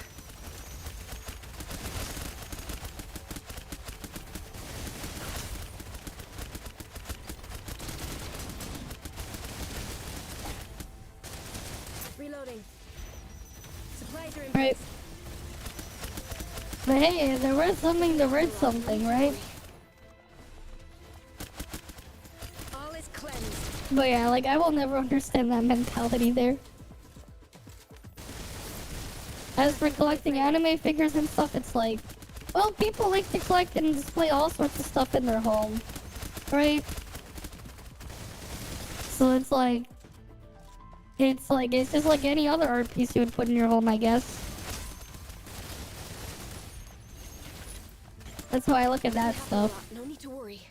Reloading. Supplies are in Right. place. But hey, they're worth something to worth something, right? All is cleansed. But yeah, like, I will never understand that mentality there. As for collecting anime figures and stuff, it's like, well, people like to collect and display all sorts of stuff in their home, right? So it's just like any other art piece you would put in your home, I guess. That's how I look at that stuff. No need to worry.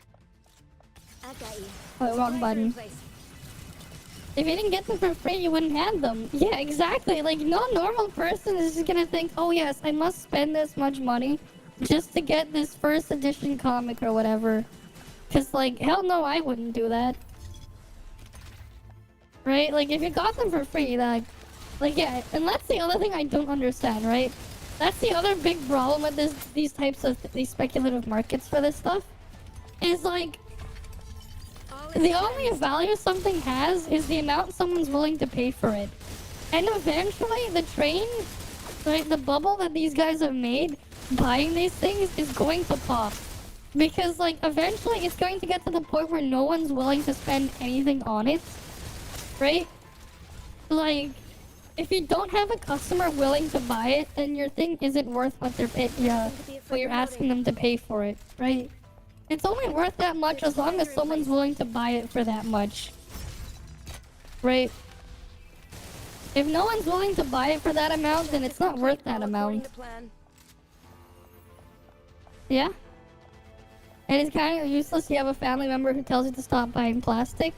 I got you. Oh, wrong button. If you didn't get them for free, you wouldn't have them. Yeah, exactly. Like, no normal person is just gonna think, oh yes, I must spend this much money just to get this first edition comic or whatever. Cause like, hell no, I wouldn't do that. Right? Like, if you got them for free, like yeah, and that's the other thing I don't understand, right? That's the other big problem with these types of, these speculative markets for this stuff. Is like, the only value something has is the amount someone's willing to pay for it. And eventually, the train, right, the bubble that these guys have made, buying these things is going to pop. Because, like, eventually it's going to get to the point where no one's willing to spend anything on it. Right? Like, if you don't have a customer willing to buy it, then your thing isn't worth what what you're asking them to pay for it, right? It's only worth that much as long as someone's willing to buy it for that much. Right? If no one's willing to buy it for that amount, then it's not worth that amount. Yeah? And it's kind of useless you have a family member who tells you to stop buying plastic.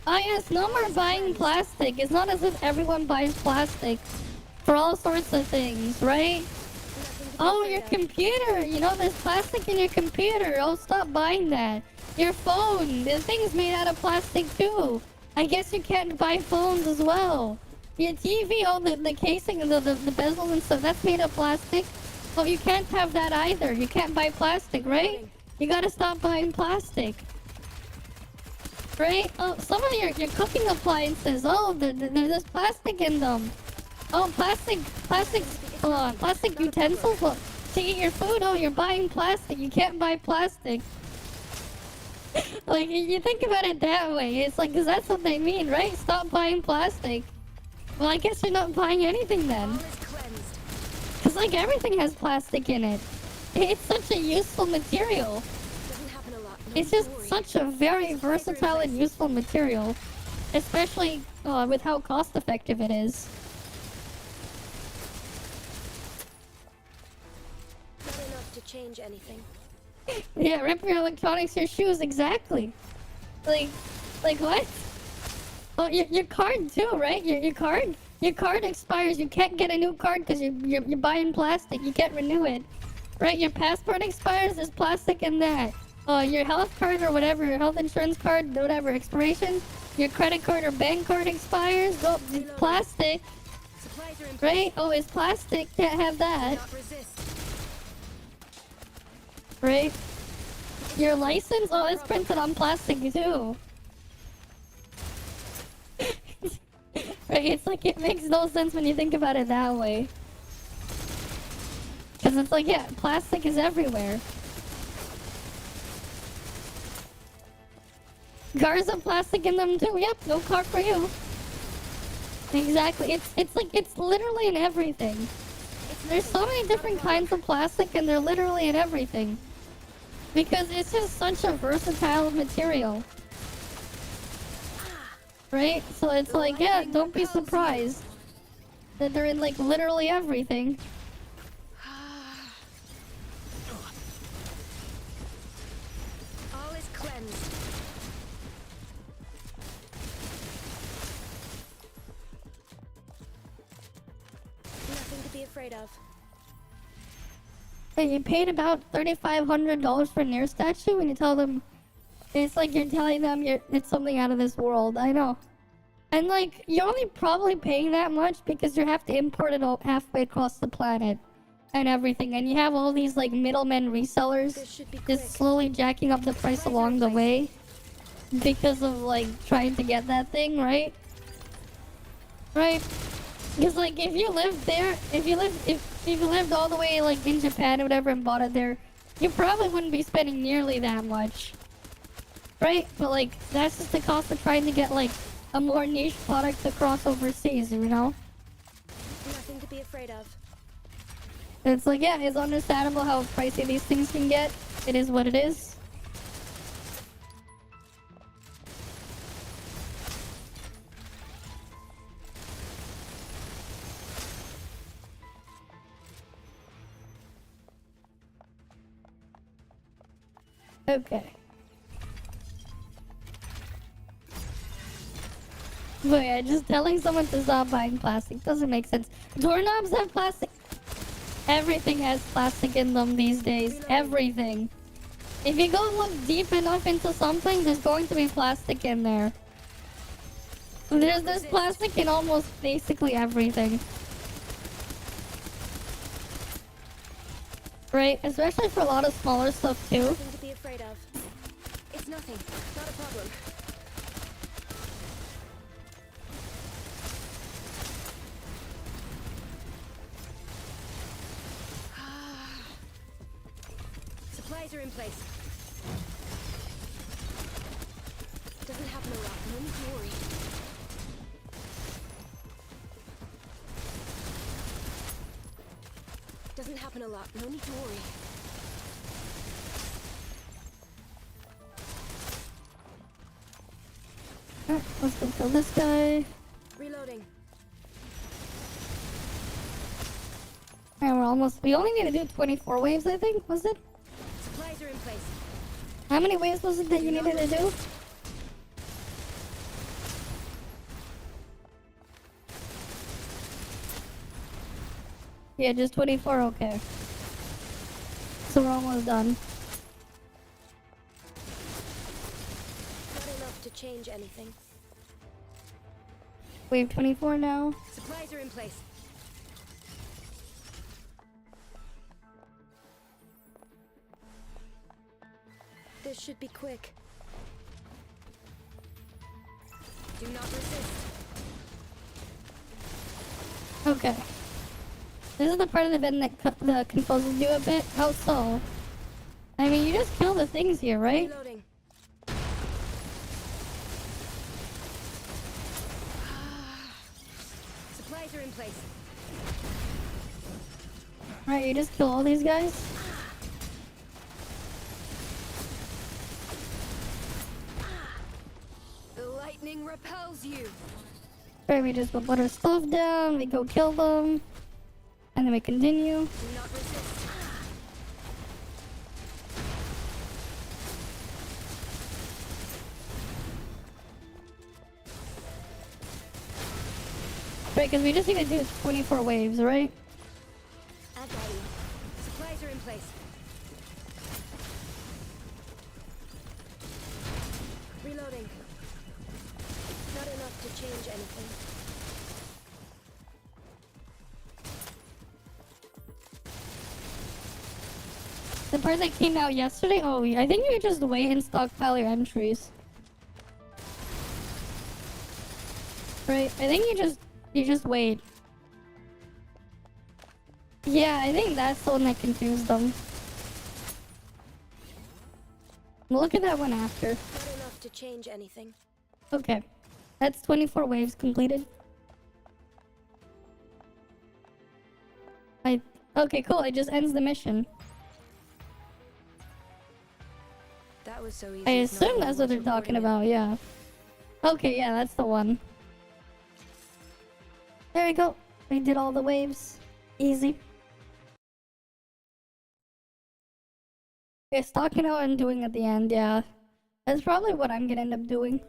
Oh yes, no more buying plastic. It's not as if everyone buys plastic for all sorts of things, right? Oh, your computer! You know, there's plastic in your computer. Oh, stop buying that. Your phone! The thing's made out of plastic too. I guess you can't buy phones as well. Your TV, oh, the casing, the bezels and stuff, that's made of plastic. Oh, you can't have that either. You can't buy plastic, right? You gotta stop buying plastic. Right? Oh, some of your cooking appliances, oh, there's plastic in them. Oh, plastic utensils to eat your food. Oh, you're buying plastic. You can't buy plastic. Like, you think about it that way. It's like, 'cause that's what they mean, right? Stop buying plastic. Well, I guess you're not buying anything then. 'Cause, like, everything has plastic in it. It's such a useful material. It's just such a very versatile and useful material. Especially with how cost-effective it is. Not enough to change anything. Yeah, rip your electronics, your shoes, exactly. Like what? Oh, your card too, right? Your card expires. You can't get a new card because you're buying plastic. You can't renew it, right? Your passport expires. There's plastic in that. Your health card or whatever, your health insurance card, whatever expiration. Your credit card or bank card expires. Oh, it's plastic, right? Oh, it's plastic. Can't have that. Right? Your license? Oh, it's printed on plastic too. Right? It's like, it makes no sense when you think about it that way. Because it's like, yeah, plastic is everywhere. Cars have plastic in them too. Yep, no car for you. Exactly. It's literally in everything. There's so many different kinds of plastic and they're literally in everything. Because it's just such a versatile material. Right? So it's like, yeah, don't be surprised that they're in like literally everything. All is cleansed. Nothing to be afraid of. Hey, you paid about $3,500 for a near statue when you tell them it's like you're telling them it's something out of this world. I know. And like, you're only probably paying that much because you have to import it all halfway across the planet and everything. And you have all these like middlemen resellers just slowly jacking up the price along the way because of like trying to get that thing, right? Right? Because like, if you lived there, if you lived all the way like in Japan or whatever and bought it there, you probably wouldn't be spending nearly that much. Right? But like, that's just the cost of trying to get like a more niche product across overseas, you know? Nothing to be afraid of. It's like, yeah, it's understandable how pricey these things can get. It is what it is. Okay. But yeah, just telling someone to stop buying plastic doesn't make sense. Doorknobs have plastic. Everything has plastic in them these days. Everything. If you go look deep enough into something, there's going to be plastic in there. There's plastic in almost basically everything. Right? Especially for a lot of smaller stuff too. Nothing to be afraid of. It's nothing. Not a problem. Supplies are in place. Doesn't happen a lot. No need to worry. Doesn't happen a lot. No need to worry. Alright, let's go kill this guy. Reloading. And we only need to do 24 waves, I think, was it? Supplies are in place. How many waves was it that you needed to do? Yeah, just 24, okay. So we're almost done. Not enough to change anything. Wave 24 now. Supplies are in place. This should be quick. Do not resist. Okay. This is the part of the event that confuses you a bit. How so? I mean, you just kill the things here, right? Reloading. Supplies are in place. Right, you just kill all these guys? The lightning repels you. Right, we just go put our stuff down, we go kill them, and then we continue. Do not resist. Right, because we just need to do 24 waves, right? Add value. Supplies are in place. Reloading. Not enough to change anything. The part that came out yesterday? Oh, yeah, I think you just wait and stockpile your entries. Right, I think you just wait. Yeah, I think that's the one that confused them. Look at that one after. Not enough to change anything. Okay. That's 24 waves completed. Okay, cool. It just ends the mission. That was so easy. I if no assume one that's what was they're talking reporting it. about, yeah. Okay, yeah, that's the one. There we go. We did all the waves. Easy. Okay, stocking out and doing at the end, yeah. That's probably what I'm gonna end up doing.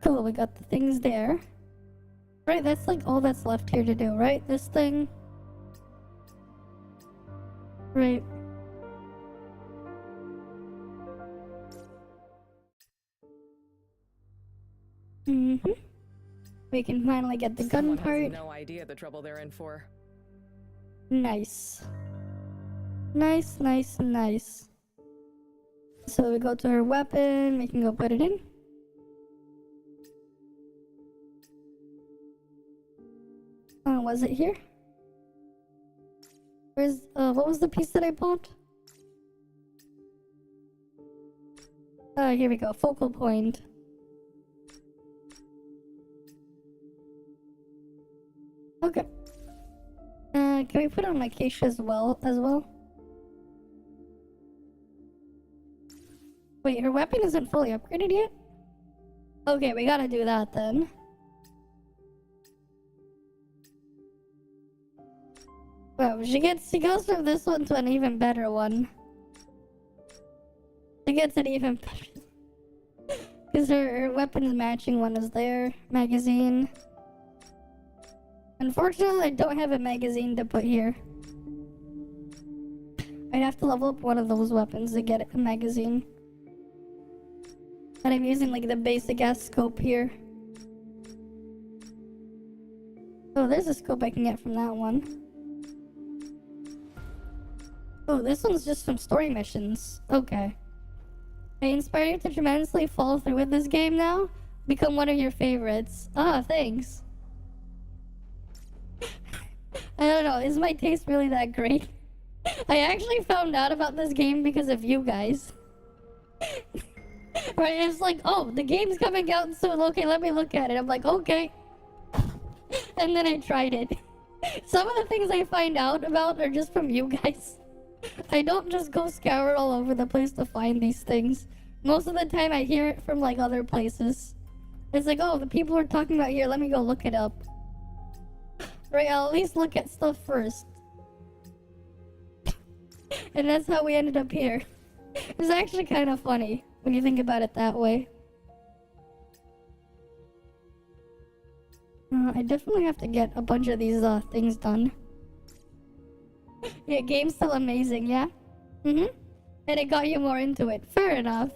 Cool, we got the things there. Right, that's like all that's left here to do, right? This thing. Right. Mm-hmm. We can finally get the gun Someone part. has no idea the trouble they're in for. Nice. Nice, nice, nice. So we go to her weapon, we can go put it in. Was it here? Where's, what was the piece that I bought? Here we go, focal point. Okay. Can we put on my case as well? Wait, her weapon isn't fully upgraded yet? Okay, we gotta do that then. Well, she goes from this one to an even better one. It gets it even better. Because her weapons matching one is there. Magazine. Unfortunately, I don't have a magazine to put here. I'd have to level up one of those weapons to get a magazine. And I'm using like the basic ass scope here. Oh, there's a scope I can get from that one. Oh, this one's just from story missions. Okay. I inspire you to tremendously follow through with this game now. Become one of your favorites. Ah, thanks. I don't know, is my taste really that great? I actually found out about this game because of you guys. Right, it's like, oh, the game's coming out soon. Okay, let me look at it. I'm like, okay. And then I tried it. Some of the things I find out about are just from you guys. I don't just go scour all over the place to find these things. Most of the time I hear it from like other places. It's like, oh, the people are talking about here, let me go look it up. Right, I'll at least look at stuff first. And that's how we ended up here. It's actually kind of funny when you think about it that way. I definitely have to get a bunch of these things done. Yeah, game's still amazing, yeah? And it got you more into it. Fair enough.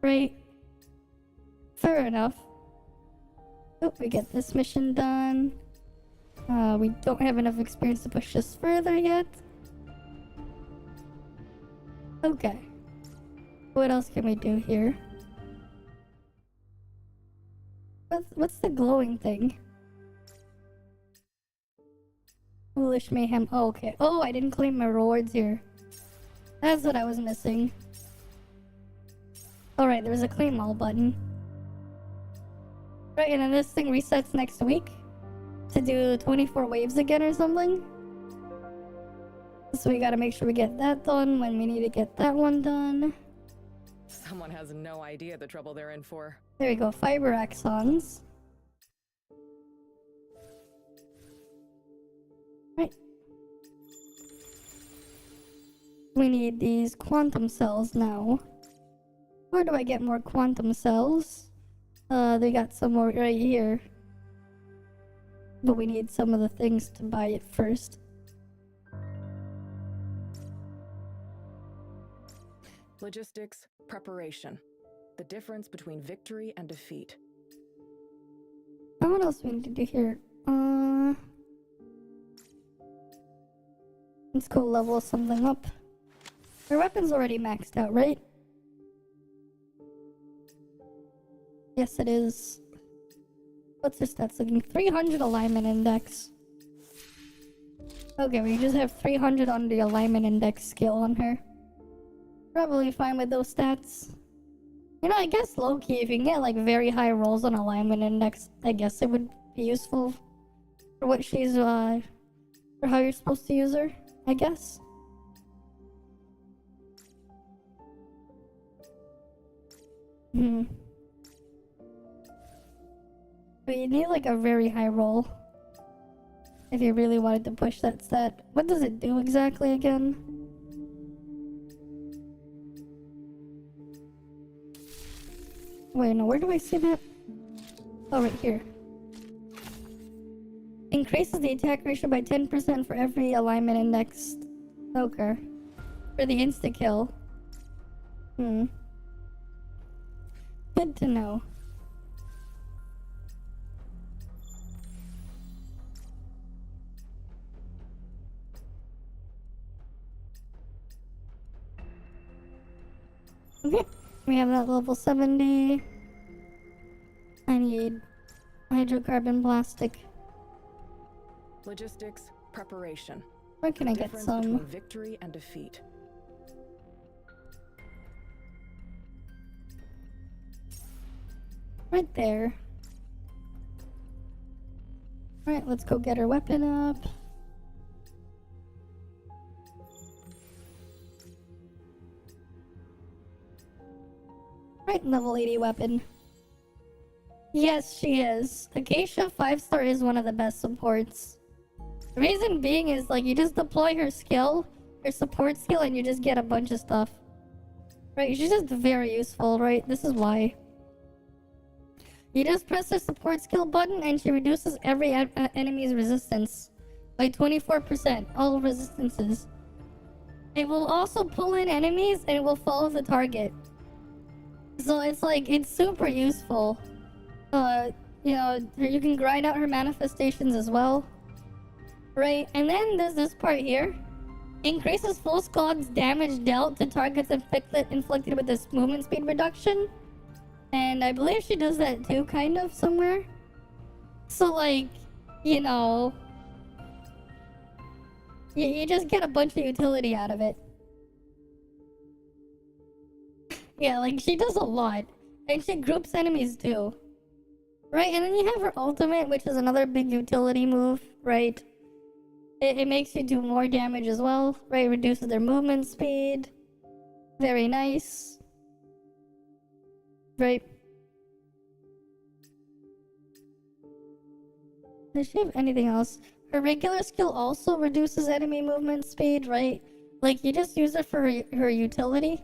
Right. Fair enough. Oh, we get this mission done. We don't have enough experience to push this further yet. Okay. What else can we do here? What's the glowing thing? Foolish mayhem. Oh, okay. Oh, I didn't claim my rewards here. That's what I was missing. Alright, there's a claim all button. Right, and then this thing resets next week to do 24 waves again or something. So we gotta make sure we get that done when we need to get that one done. Someone has no idea the trouble they're in for. There we go, fiber axons. Right. We need these quantum cells now. Where do I get more quantum cells? They got some more right here. But we need some of the things to buy it first. Logistics, preparation. The difference between victory and defeat. Oh, what else we need to do here? Let's go level something up. Our weapon's already maxed out, right? Yes, it is. What's this stats looking? 300 alignment index. Okay, we just have 300 on the alignment index skill on her. Probably fine with those stats. You know, I guess low-key, if you can get like very high rolls on alignment index, I guess it would be useful for what she's, for how you're supposed to use her, I guess. But you need like a very high roll if you really wanted to push that stat. What does it do exactly again? Wait, no, where do I see that? Oh, right here. Increases the attack ratio by 10% for every alignment index. Okay. For the insta-kill. Good to know. Okay, we have that level 70. I need hydrocarbon plastic. Logistics, preparation. Where can I get Difference some? between victory and defeat. Right there. Alright, let's go get our weapon up. Right, level 80 weapon. Yes, she is. Acacia 5-star is one of the best supports. The reason being is like you just deploy her skill, her support skill, and you just get a bunch of stuff. Right, she's just very useful, right? This is why. You just press the support skill button and she reduces every enemy's resistance by 24%, all resistances. It will also pull in enemies and it will follow the target. So it's like, it's super useful. You know, you can grind out her manifestations as well. Right, and then there's this part here. Increases full squad's damage dealt to targets inflicted with this movement speed reduction. And I believe she does that too, kind of, somewhere. So, like, you know... You just get a bunch of utility out of it. Yeah, like, she does a lot. And she groups enemies too. Right, and then you have her ultimate, which is another big utility move, right? It makes you do more damage as well, right? Reduces their movement speed. Very nice. Right. Does she have anything else? Her regular skill also reduces enemy movement speed, right? Like, you just use it for her utility.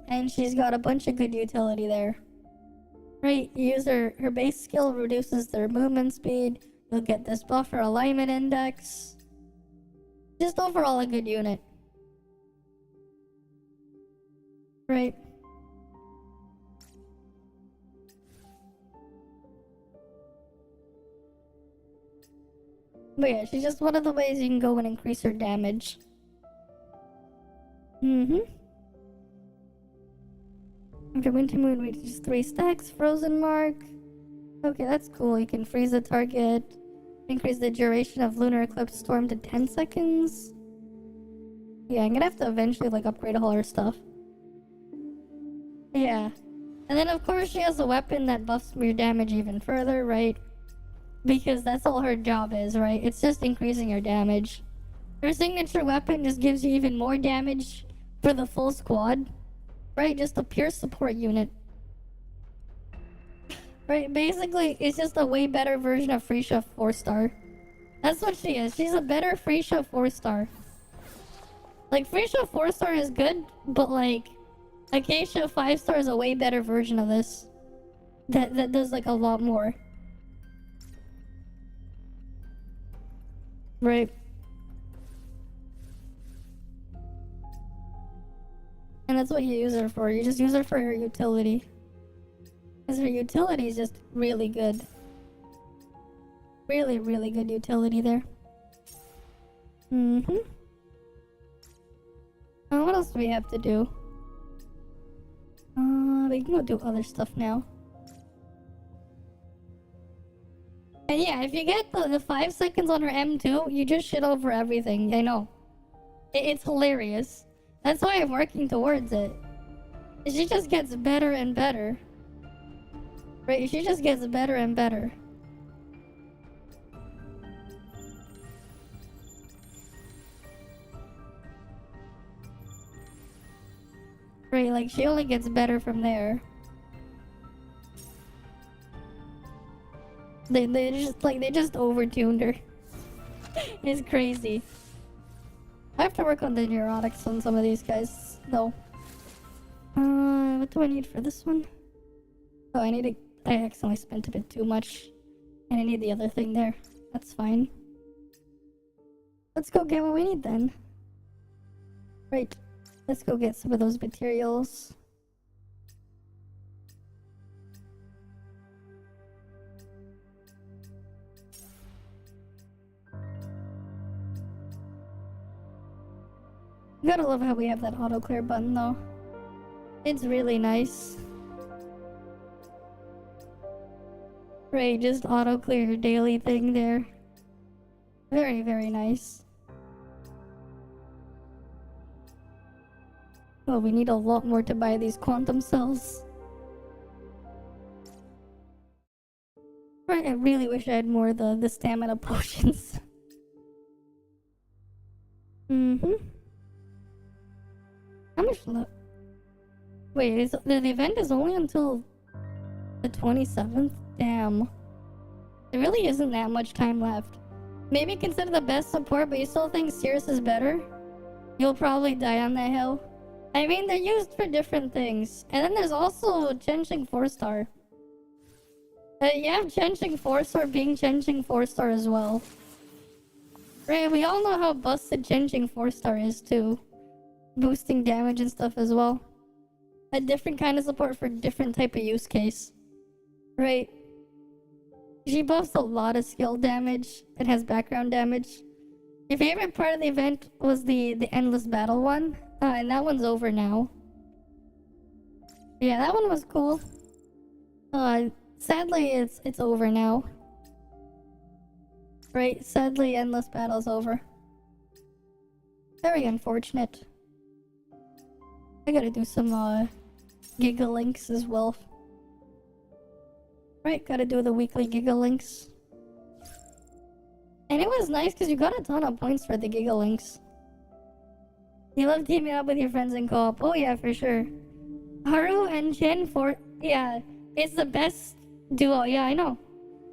And she's got a bunch of good utility there. Right, you use her base skill, reduces their movement speed. You'll get this buffer alignment index. Just overall a good unit. Right. But yeah, she's just one of the ways you can go and increase her damage. After Winter Moon reaches 3 stacks, Frozen Mark. Okay, that's cool. You can freeze the target. Increase the duration of Lunar Eclipse Storm to 10 seconds. Yeah, I'm gonna have to eventually, like, upgrade all her stuff. Yeah. And then, of course, she has a weapon that buffs your damage even further, right? Because that's all her job is, right? It's just increasing her damage. Her signature weapon just gives you even more damage for the full squad. Right? Just a pure support unit. Right? Basically, it's just a way better version of Freesia 4-star. That's what she is. She's a better Freesia 4-star. Like, Freesia 4-star is good, but like, Acacia 5-star is a way better version of this. That does like a lot more. Right. And that's what you use her for. You just use her for her utility. Because her utility is just really good. Really, really good utility there. Oh, what else do we have to do? We can go do other stuff now. And yeah, if you get the 5 seconds on her M2, you just shit over everything. I know. It's hilarious. That's why I'm working towards it. She just gets better and better. Right? She just gets better and better. Right, like she only gets better from there. They just over-tuned her. It's crazy. I have to work on the neurotics on some of these guys, though. What do I need for this one? Oh, I accidentally spent a bit too much. And I need the other thing there. That's fine. Let's go get what we need then. Right. Let's go get some of those materials. Gotta love how we have that auto clear button though. It's really nice. Right, just auto clear your daily thing there. Very, very nice. Oh, we need a lot more to buy these quantum cells. Right, I really wish I had more of the stamina potions. How much left? Wait, the event is only until the 27th? Damn. There really isn't that much time left. Maybe consider the best support, but you still think Cirrus is better? You'll probably die on that hill. I mean, they're used for different things. And then there's also Chenching 4-star. You have Chenching 4-star being Chenching 4-star as well. Right, we all know how busted Chenching 4-star is too. Boosting damage and stuff as well. A different kind of support for different type of use case. Right. She buffs a lot of skill damage and has background damage. Your favorite part of the event was the endless battle one. And that one's over now. Yeah, that one was cool. Sadly, it's over now. Right, sadly, endless battle's over. Very unfortunate. I gotta do some Giga Links as well. Right, gotta do the weekly Giga Links. And it was nice because you got a ton of points for the Giga Links. You love teaming up with your friends in co-op. Oh yeah, for sure. Haru and Chen yeah, it's the best duo. Yeah, I know.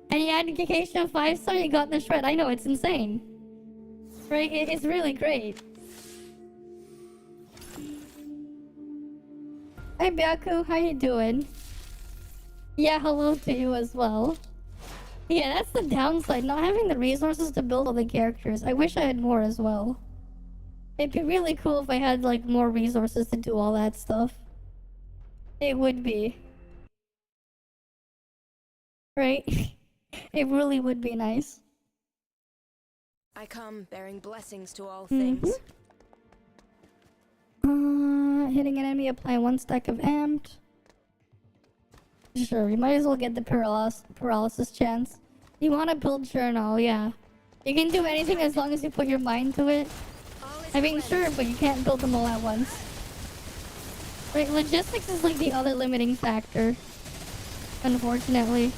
And you had Geisha 5-star, you got the shred. I know, it's insane. Right, it's really great. Hi Byaku, how you doing? Yeah, hello to you as well. Yeah, that's the downside, not having the resources to build all the characters. I wish I had more as well. It'd be really cool if I had like more resources to do all that stuff. It would be. Right? It really would be nice. I come bearing blessings to all things. Hitting an enemy, apply 1 stack of amped. Sure, we might as well get the paralysis chance. You want to build journal, yeah. You can do anything as long as you put your mind to it. I mean, sure, but you can't build them all at once. Right, logistics is like the other limiting factor. Unfortunately.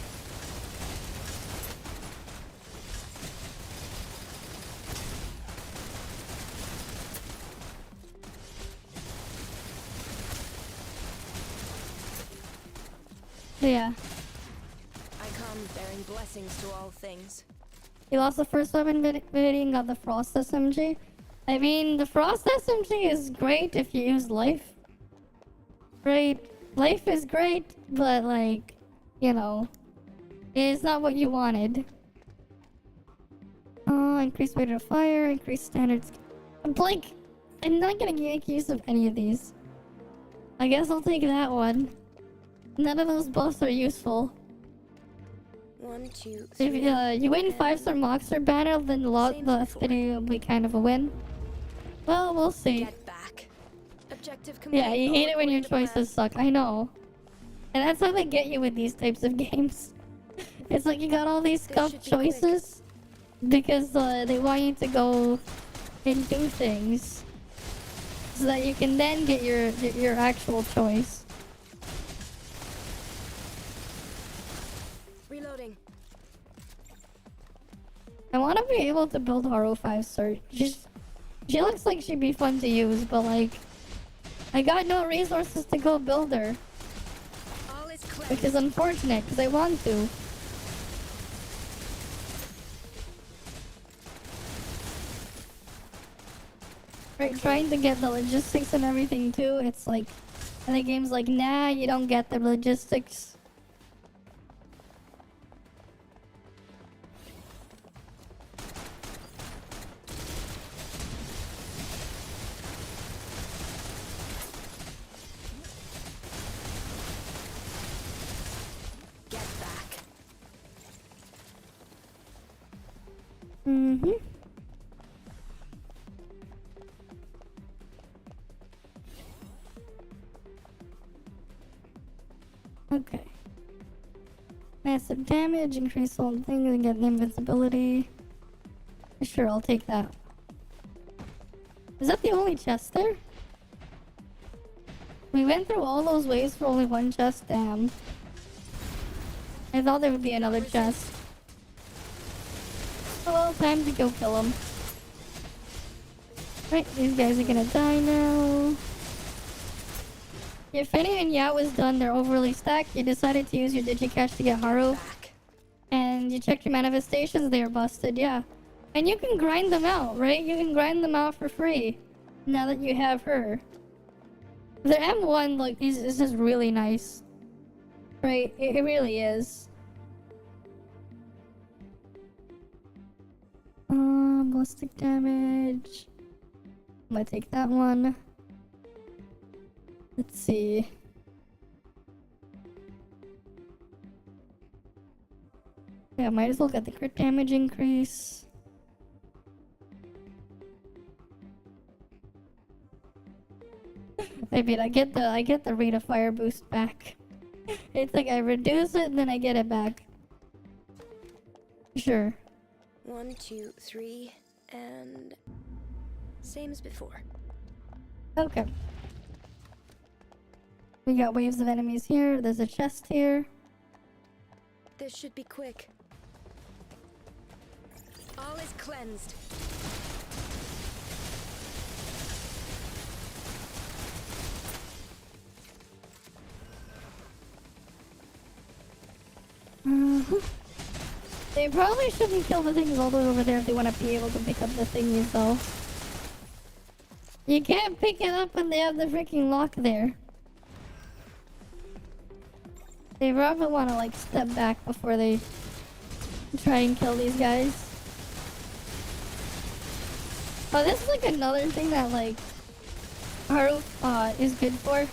Yeah. I come bearing blessings to all things. You lost the first weapon video and got the Frost SMG. I mean, the Frost SMG is great if you use life. Right? Life is great, but like, you know, it's not what you wanted. Increased rate of fire, increased standards. I'm not gonna make use of any of these. I guess I'll take that one. None of those buffs are useful. 1, 2, 3. If you win 5-star Moxer banner, then the video will be kind of a win. Well, we'll see. Get back. Objective complete. Yeah, you hate it when your choices suck. I know. And that's how they get you with these types of games. It's like you got all these scuffed choices because they want you to go and do things so that you can then get your actual choice. Reloading. I want to be able to build Haro 5-star. She looks like she'd be fun to use, but like, I got no resources to go build her. All is clear. Which is unfortunate, because I want to. Right, trying to get the logistics and everything too, it's like, and the game's like, nah, you don't get the logistics. Get back. Mm-hmm. Okay. Massive damage, increase all things, and get the invincibility. Sure, I'll take that. Is that the only chest there? We went through all those waves for only one chest, damn. I thought there would be another chest. Oh well, time to go kill him. Right, these guys are gonna die now. If Fanny and Yao was done, they're overly stacked. You decided to use your Digicash to get Haru. And you checked your manifestations, they are busted, yeah. And you can grind them out, right? You can grind them out for free. Now that you have her. The M1 look is just really nice. Right? It really is. Ballistic damage. I'm gonna take that one. Let's see. Yeah, might as well get the crit damage increase. Maybe I get the rate of fire boost back. It's like I reduce it and then I get it back. Sure. 1, 2, 3, and same as before. Okay. We got waves of enemies here. There's a chest here. This should be quick. All is cleansed. They probably shouldn't kill the things all the way over there if they want to be able to pick up the thingies, though. You can't pick it up when they have the freaking lock there. They probably want to, like, step back before they try and kill these guys. Oh, this is, like, another thing that, like, Haru is good for.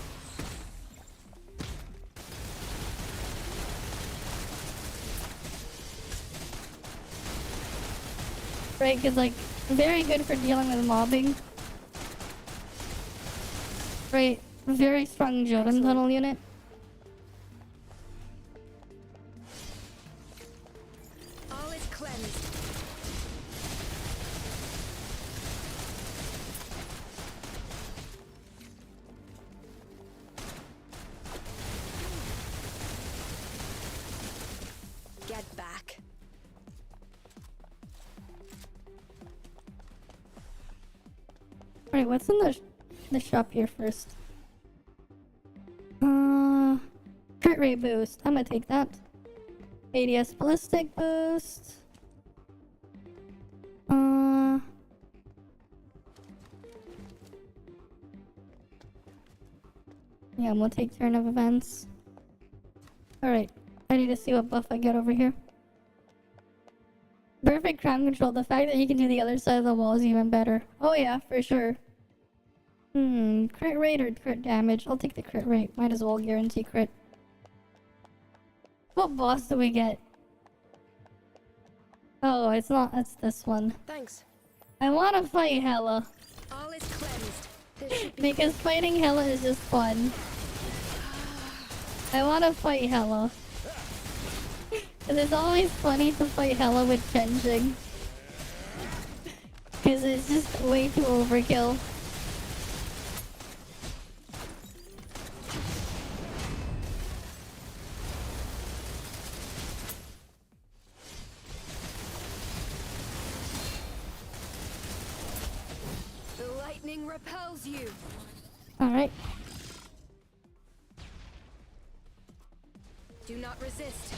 Right, because, like, very good for dealing with mobbing. Right, very strong Joden tunnel unit. All is cleansed. Get back. Alright, what's in the shop here first? Crit rate boost. I'm gonna take that. ADS ballistic boost. Yeah, we'll take turn of events. Alright, I need to see what buff I get over here. Perfect crown control. The fact that you can do the other side of the wall is even better. Oh yeah, for sure. Crit rate or crit damage? I'll take the crit rate. Might as well guarantee crit. What boss do we get? Oh, it's not. It's this one. Thanks. I want to fight Hela. All is cleansed. This should be Because fighting Hela is just fun. I want to fight Hela. And it's always funny to fight Hela with changing. Because it's just way too overkill. The lightning repels you. Alright. Do not resist.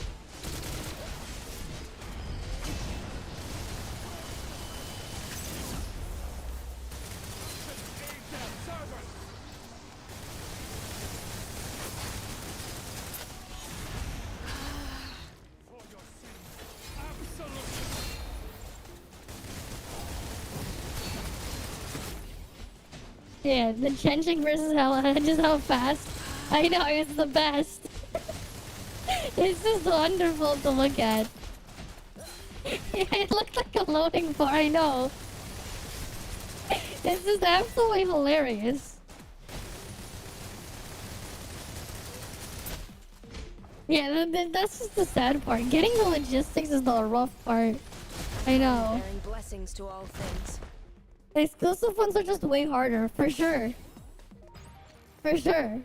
Yeah, the changing versus Hela, just how fast. I know, it's the best. It's just wonderful to look at. It looked like a loading bar, I know. It's just absolutely hilarious. Yeah, that's just the sad part. Getting the logistics is the rough part. I know. Bearing blessings to all things. The exclusive ones are just way harder, for sure. For sure.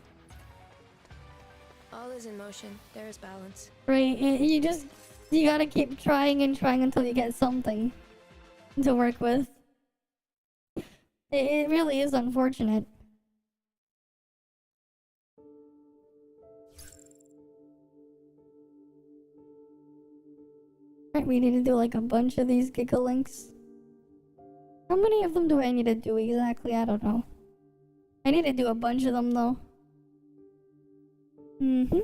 All is in motion. There is balance. Right, you gotta keep trying and trying until you get something to work with. It really is unfortunate. Right, we need to do like a bunch of these Giga Links. How many of them do I need to do exactly? I don't know. I need to do a bunch of them though. Mm-hmm.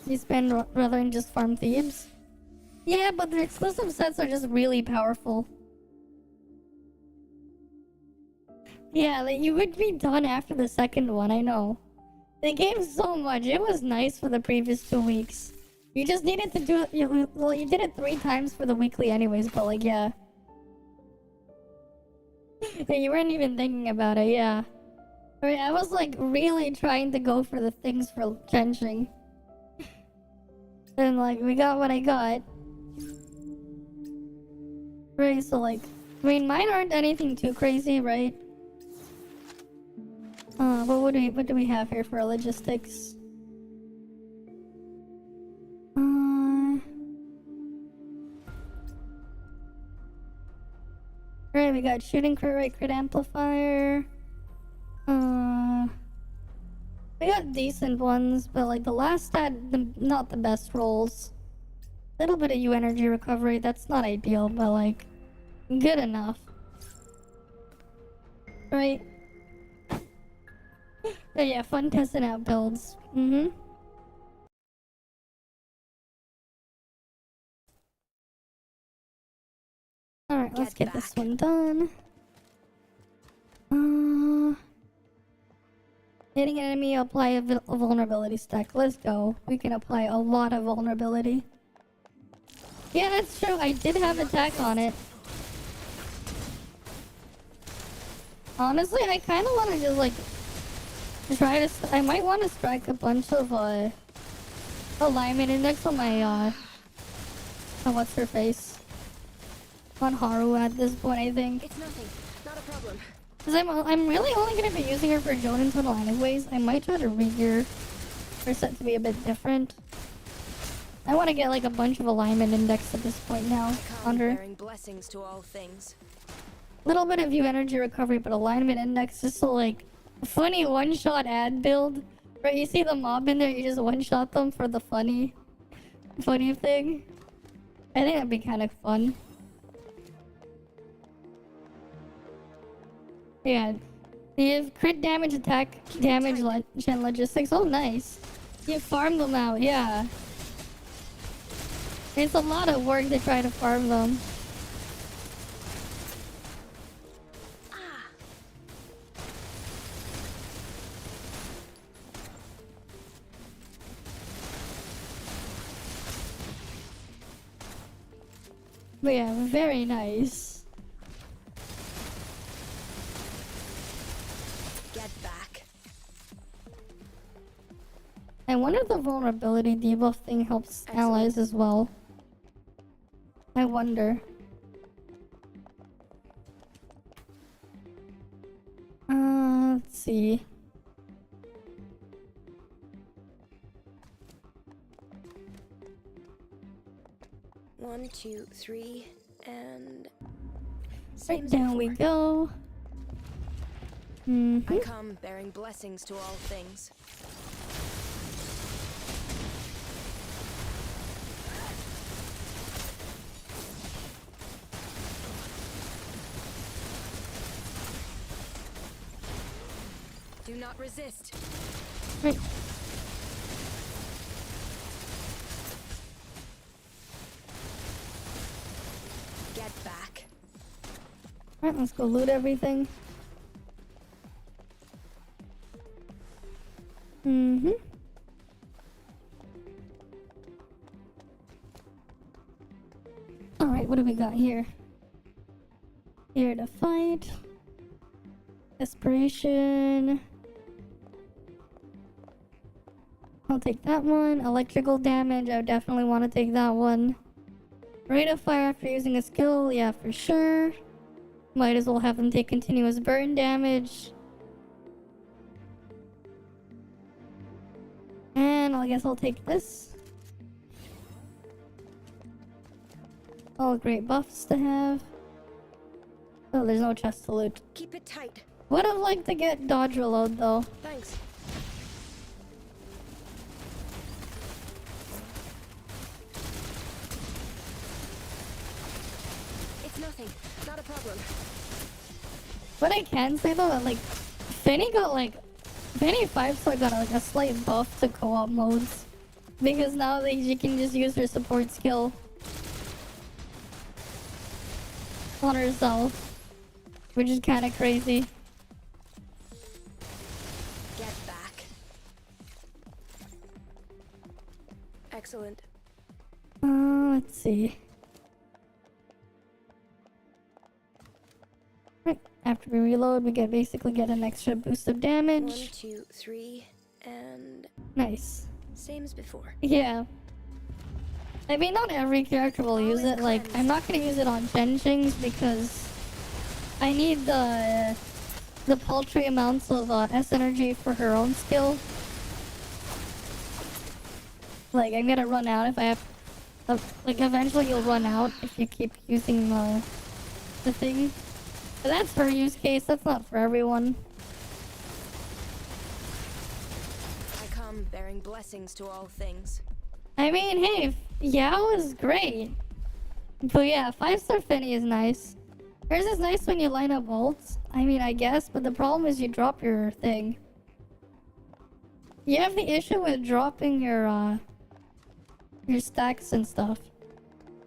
You spend rather than just farm thieves? Yeah, but the exclusive sets are just really powerful. Yeah, like you would be done after the second one, I know. They gave so much. It was nice for the previous 2 weeks. You just needed to do it. Well, you did it 3 times for the weekly anyways, but like, yeah. Yeah, you weren't even thinking about it, yeah. Right, I was like really trying to go for the things for trenching. And like, we got what I got. Right, so like, I mean, mine aren't anything too crazy, right? What do we have here for logistics? Right, we got shooting crit rate, crit amplifier. We got decent ones, but like the last had not the best rolls. Little bit of U energy recovery, that's not ideal, but like good enough. Right? But yeah, fun testing out builds. Mm-hmm. Alright, let's get this one done. Hitting an enemy, apply a vulnerability stack. Let's go. We can apply a lot of vulnerability. Yeah, that's true. I did have attack on it. Honestly, I kind of want to just like try to. I might want to strike a bunch of alignment index on my oh, what's her face? On Haru at this point, I think. It's nothing. Not a problem. Cause I'm really only gonna be using her for Jonin tunnel anyways. I might try to regear her set to be a bit different. I want to get like a bunch of alignment index at this point now on her. Bearing blessings to all things. Little bit of U energy recovery, but alignment index is so like funny one-shot ad build. Right, you see the mob in there, you just one-shot them for the funny thing. I think that'd be kind of fun. Yeah, you have crit damage, attack damage, and logistics. Oh, nice. You farm them out, yeah. It's a lot of work to try to farm them. But yeah, very nice. Get back. I wonder if the vulnerability debuff thing helps allies as well. I wonder. Let's see. One, two, three, and Right down we go. I come bearing blessings to all things. Do not resist. Right. Get back. Alright, let's go loot everything. Alright, what do we got here? Here to fight. Desperation. I'll take that one. Electrical damage, I would definitely want to take that one. Rate of fire after using a skill, yeah, for sure. Might as well have them take continuous burn damage. And I guess I'll take this. All great buffs to have. Oh, there's no chest to loot. Keep it tight. Would have liked to get dodge reload though. Thanks. What I can say though, like, Fanny got like, Fanny 5-star got like a slight buff to co-op modes. Because now like, she can just use her support skill on herself. Which is kind of crazy. Get back. Excellent. Let's see. Right, after we reload, we basically get an extra boost of 1, damage. 2, 3, and Nice. same as before. Yeah. I mean, not every character will use it. Like, I'm not gonna use it on Genjings because I need the paltry amounts of S energy for her own skill. Like, I'm gonna run out if I have. Like, eventually you'll run out if you keep using the thing. But that's her use case. That's not for everyone. I come bearing blessings to all things. I mean, hey, Yao is great. But yeah, 5-star Finny is nice. Hers is nice when you line up ults. I mean, I guess, but the problem is you drop your thing. You have the issue with dropping your stacks and stuff.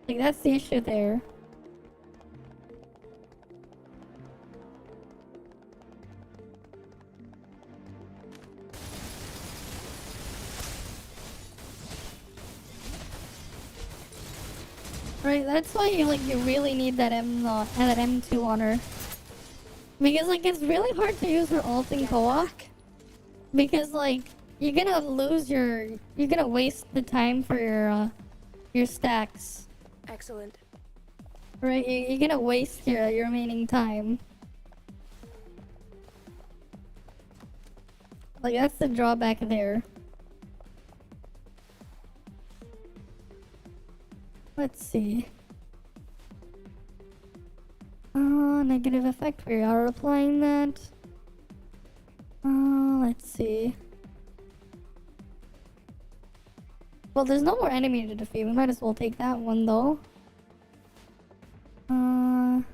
Like, that's the issue there. Right, that's why you really need that that M2 on her. Because like it's really hard to use her ult in co-op. Because like you're gonna waste the time for your stacks. Excellent. Right, you're gonna waste your remaining time. Like that's the drawback there. Let's see. Negative effect. We are applying that. Let's see. Well, there's no more enemy to defeat. We might as well take that one though. And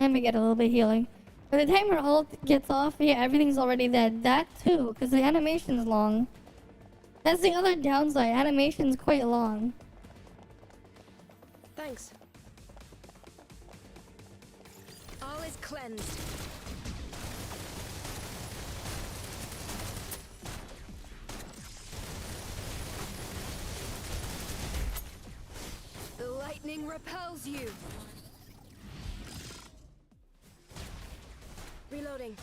we get a little bit of healing. By the time her ult gets off, yeah, everything's already dead. That too, because the animation's long. That's the other downside. Animation's quite long. Thanks. All is cleansed. The lightning repels you. Reloading.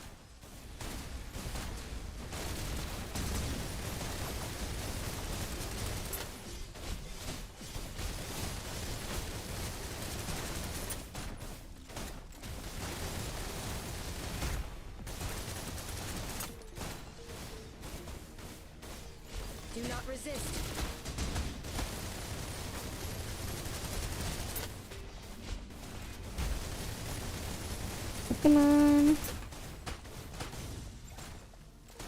Do not resist. Come on.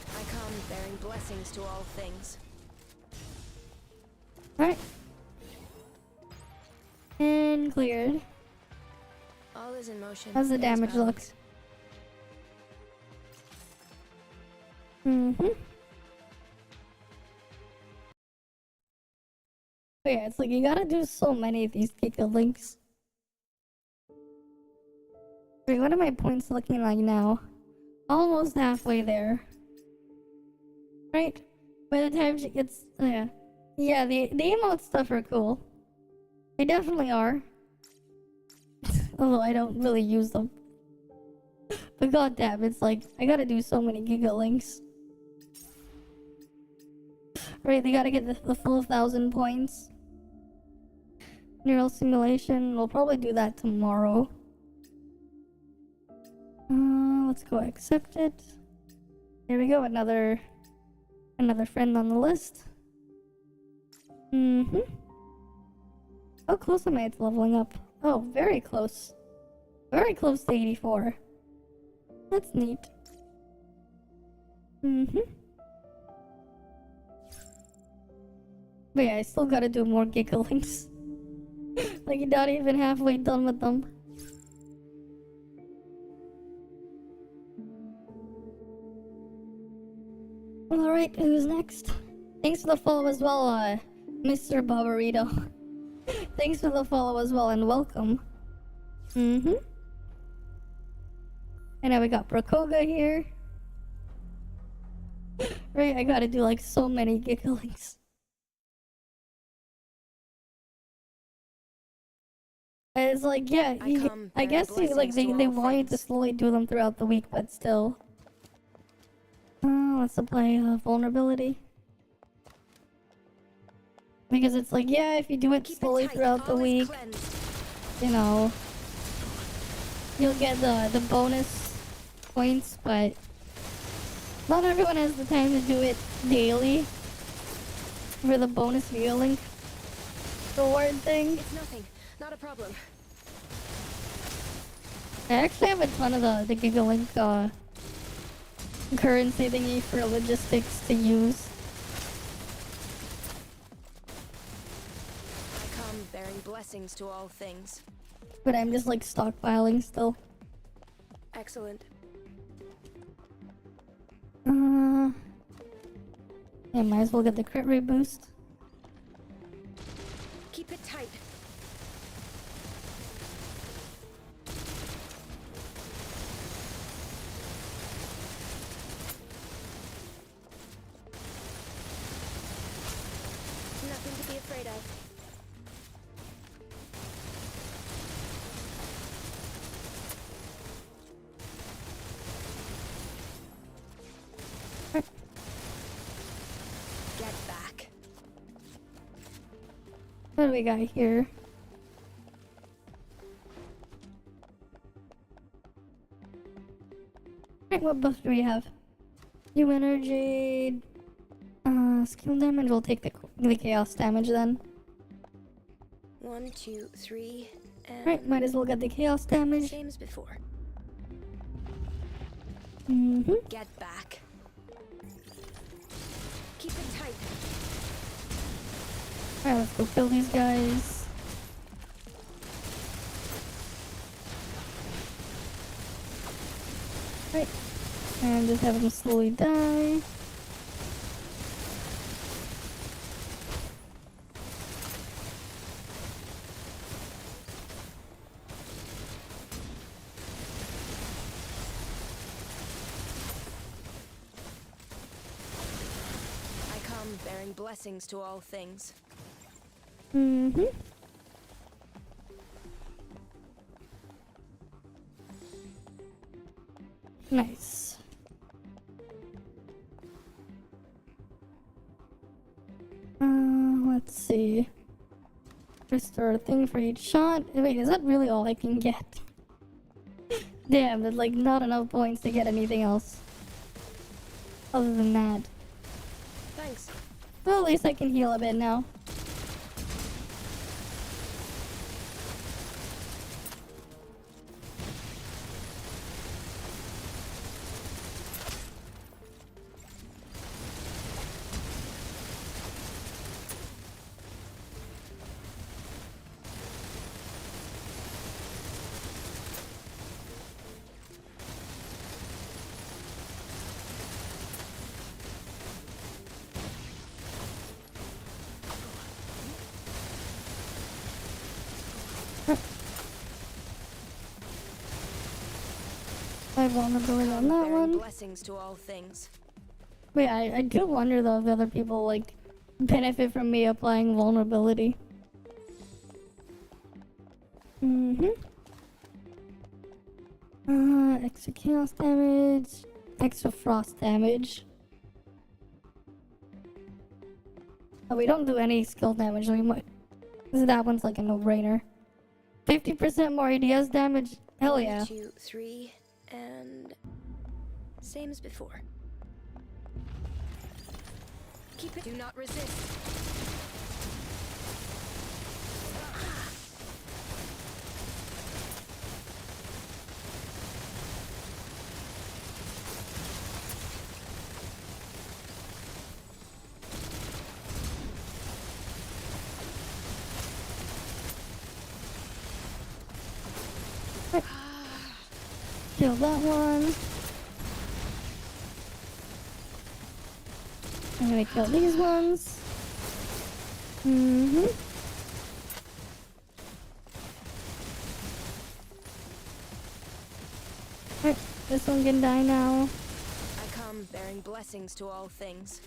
I come bearing blessings to all things. Alright. And cleared. All is in motion. How's the There's damage look? balance. But yeah, it's like you gotta do so many of these Giga links. Wait, what are my points looking like now? Almost halfway there. Right? By the time she gets... yeah. Yeah, the emote stuff are cool. They definitely are. Although I don't really use them. But goddamn, it's like, I gotta do so many Giga links. Right, they gotta get the full 1,000 points. Neural simulation, we'll probably do that tomorrow. Let's go accept it. Here we go, another friend on the list. How close am I to leveling up? Oh, very close. Very close to 84. That's neat. But yeah, I still gotta do more Giga links. Like, you're not even halfway done with them. Alright, who's next? Thanks for the follow as well, Mr. Barbarito. Thanks for the follow as well, and welcome. Mm-hmm. And now we got Brokoga here. Right, I gotta do like so many gigglings. It's like, yeah, I guess like they want you to slowly do them throughout the week, but still. Let's apply vulnerability. Because it's like, yeah, if you do it slowly throughout the week, you know, you'll get the bonus points, but not everyone has the time to do it daily for the bonus healing reward thing. It's nothing. Not a problem. I actually have a ton of the Gigalink currency thingy for logistics to use. I come bearing blessings to all things. But I'm just like stockpiling still. Excellent. Yeah, might as well get the crit rate boost. Keep it tight. Nothing to be afraid of. Get back. What do we got here? Alright, what buff do we have? New energy. Skill damage. We'll take the chaos damage then. 1, 2, 3, and Alright, might as well get the chaos damage. same as before. Mm-hmm. Get back. Keep it tight. Alright, let's go kill these guys. Right. And just have them slowly die. I come bearing blessings to all things. Mm-hmm. Nice. Let's see. Restore a thing for each shot. Wait, is that really all I can get? Damn, there's like not enough points to get anything else. Other than that. Thanks. Well, at least I can heal a bit now. I have vulnerability on that Bearing one. blessings to all things. Wait, I do wonder though if other people like benefit from me applying vulnerability. Extra chaos damage, extra frost damage. Oh, we don't do any skill damage, so we might. That one's like a no-brainer. 50% more ADS damage. Hell yeah. 1, 2, 3, and same as before. Keep it. Do not resist. kill that one. I'm gonna kill these ones. Alright, this one can die now. I come bearing blessings to all things.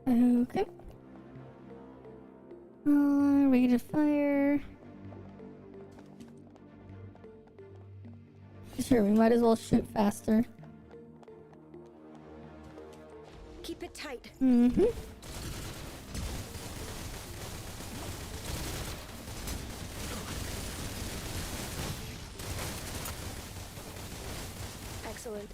Okay. Rate of fire. Sure, we might as well shoot faster. Keep it tight. Excellent.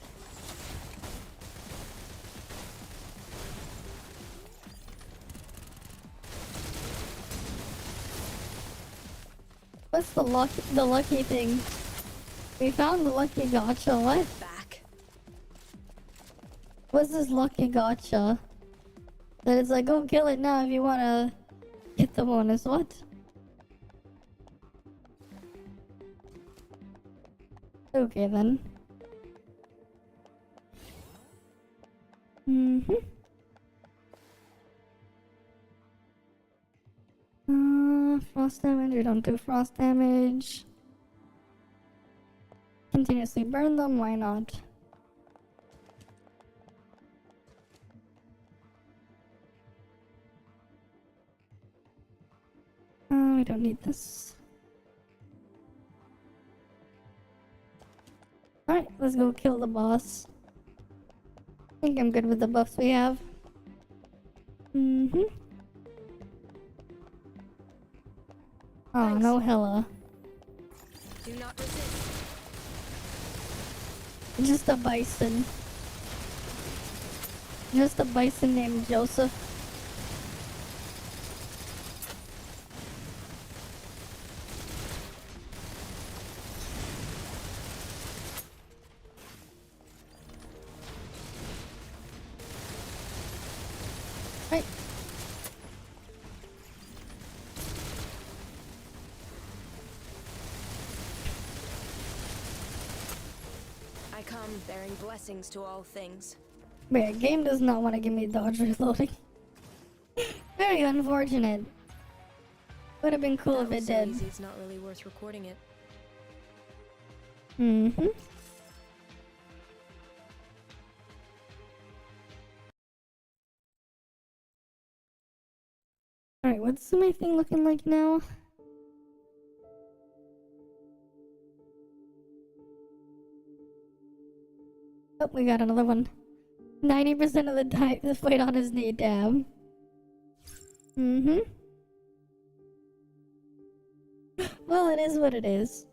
What's the lucky thing? We found the lucky gotcha. What? Back. What's this lucky gotcha? That it's like, go kill it now if you wanna get the bonus. What? Okay then. Frost damage. We don't do frost damage. Continuously burn them. Why not? We don't need this. Alright, let's go kill the boss. I think I'm good with the buffs we have. Oh, Thanks. no hella. Do not resist. Just a bison. Just a bison named Joseph. Right. I come bearing blessings to all things. Wait, game does not want to give me dodge reloading. Very unfortunate. Would have been cool That if it was so did. easy, it's not really worth recording it. Alright, what's my thing looking like now? Oh, we got another one. 90% of the time, the fight on his knee, damn. Well, it is what it is.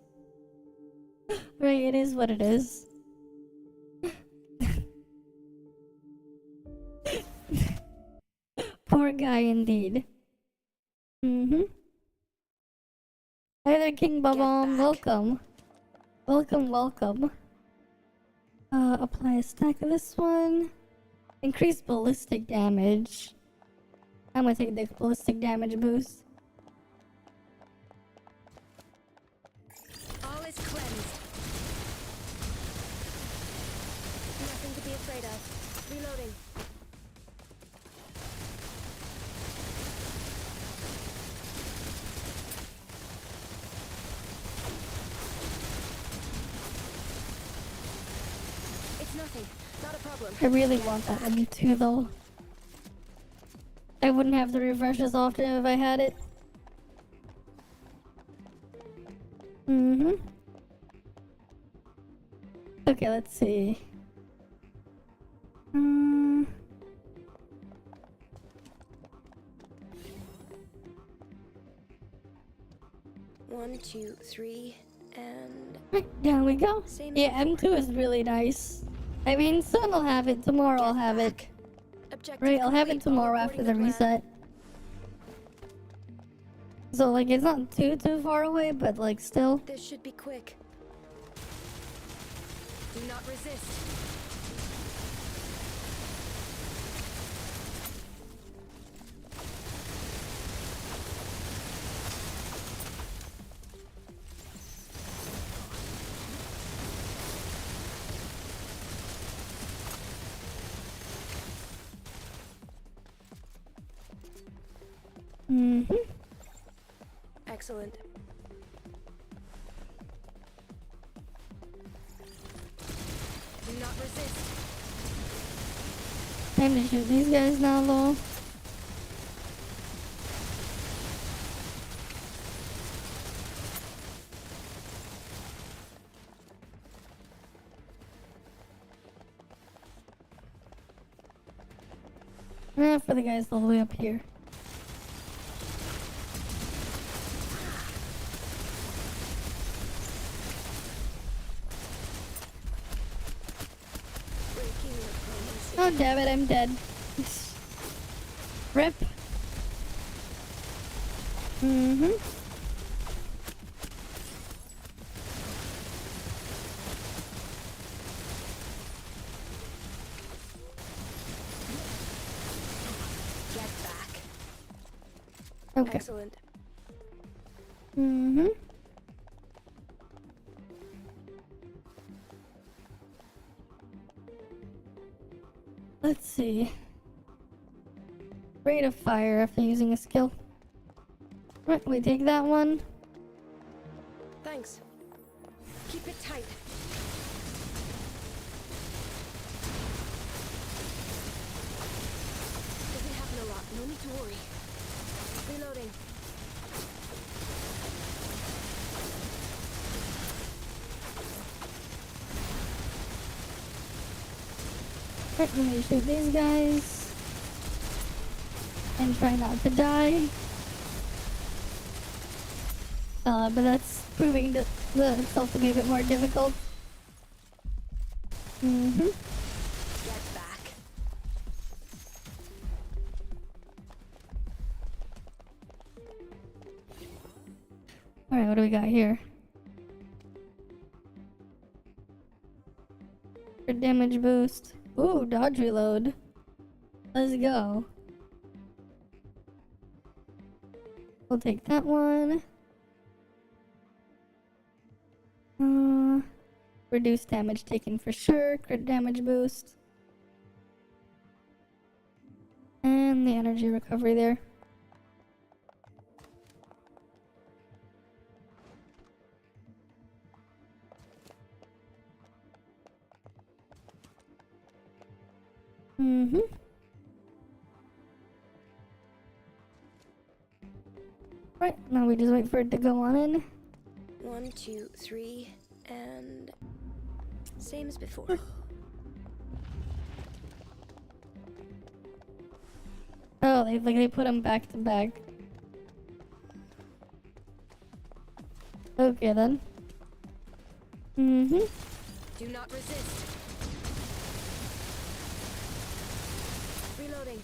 Right, it is what it is. Poor guy indeed. Hi there, King Babam. Welcome. Welcome. Apply a stack of this one. Increase ballistic damage. I'm gonna take the ballistic damage boost. All is cleansed. Nothing to be afraid of. Reloading. It's nothing. Not a problem. I really want that one too, though. I wouldn't have to refresh as often if I had it. Okay, let's see. 1, 2, 3, and Right, down we go. Same Yeah, M2 is really nice. I mean, soon I'll have it. Tomorrow I'll have it. objective Right, I'll have it complete, tomorrow all after according the to plan. reset. So, like, it's not too far away, but, like, still. This should be quick. Do not resist. Mm-hmm. Excellent. Do not resist. Time to shoot these guys now, though. For the guys all the way up here. Oh damn it, I'm dead. Rip. Mm-hmm. Get back. Okay. Excellent. Mm-hmm. Let's see. Rate of fire after using a skill. Right, we take that one. Thanks. Keep it tight. Doesn't happen a lot. No need to worry. Reloading. Right, let me shoot these guys. And try not to die. But that's proving itself to be a bit more difficult. Mm-hmm. Get back. Alright, what do we got here? For damage boost. Ooh, dodge reload. Let's go. We'll take that one. Reduce damage taken for sure. Crit damage boost. And the energy recovery there. Mm-hmm. Right, now we just wait for it to go on in. 1, 2, 3, and same as before. Oh, they put them back to back. Okay then. Mm-hmm. Do not resist. Reloading.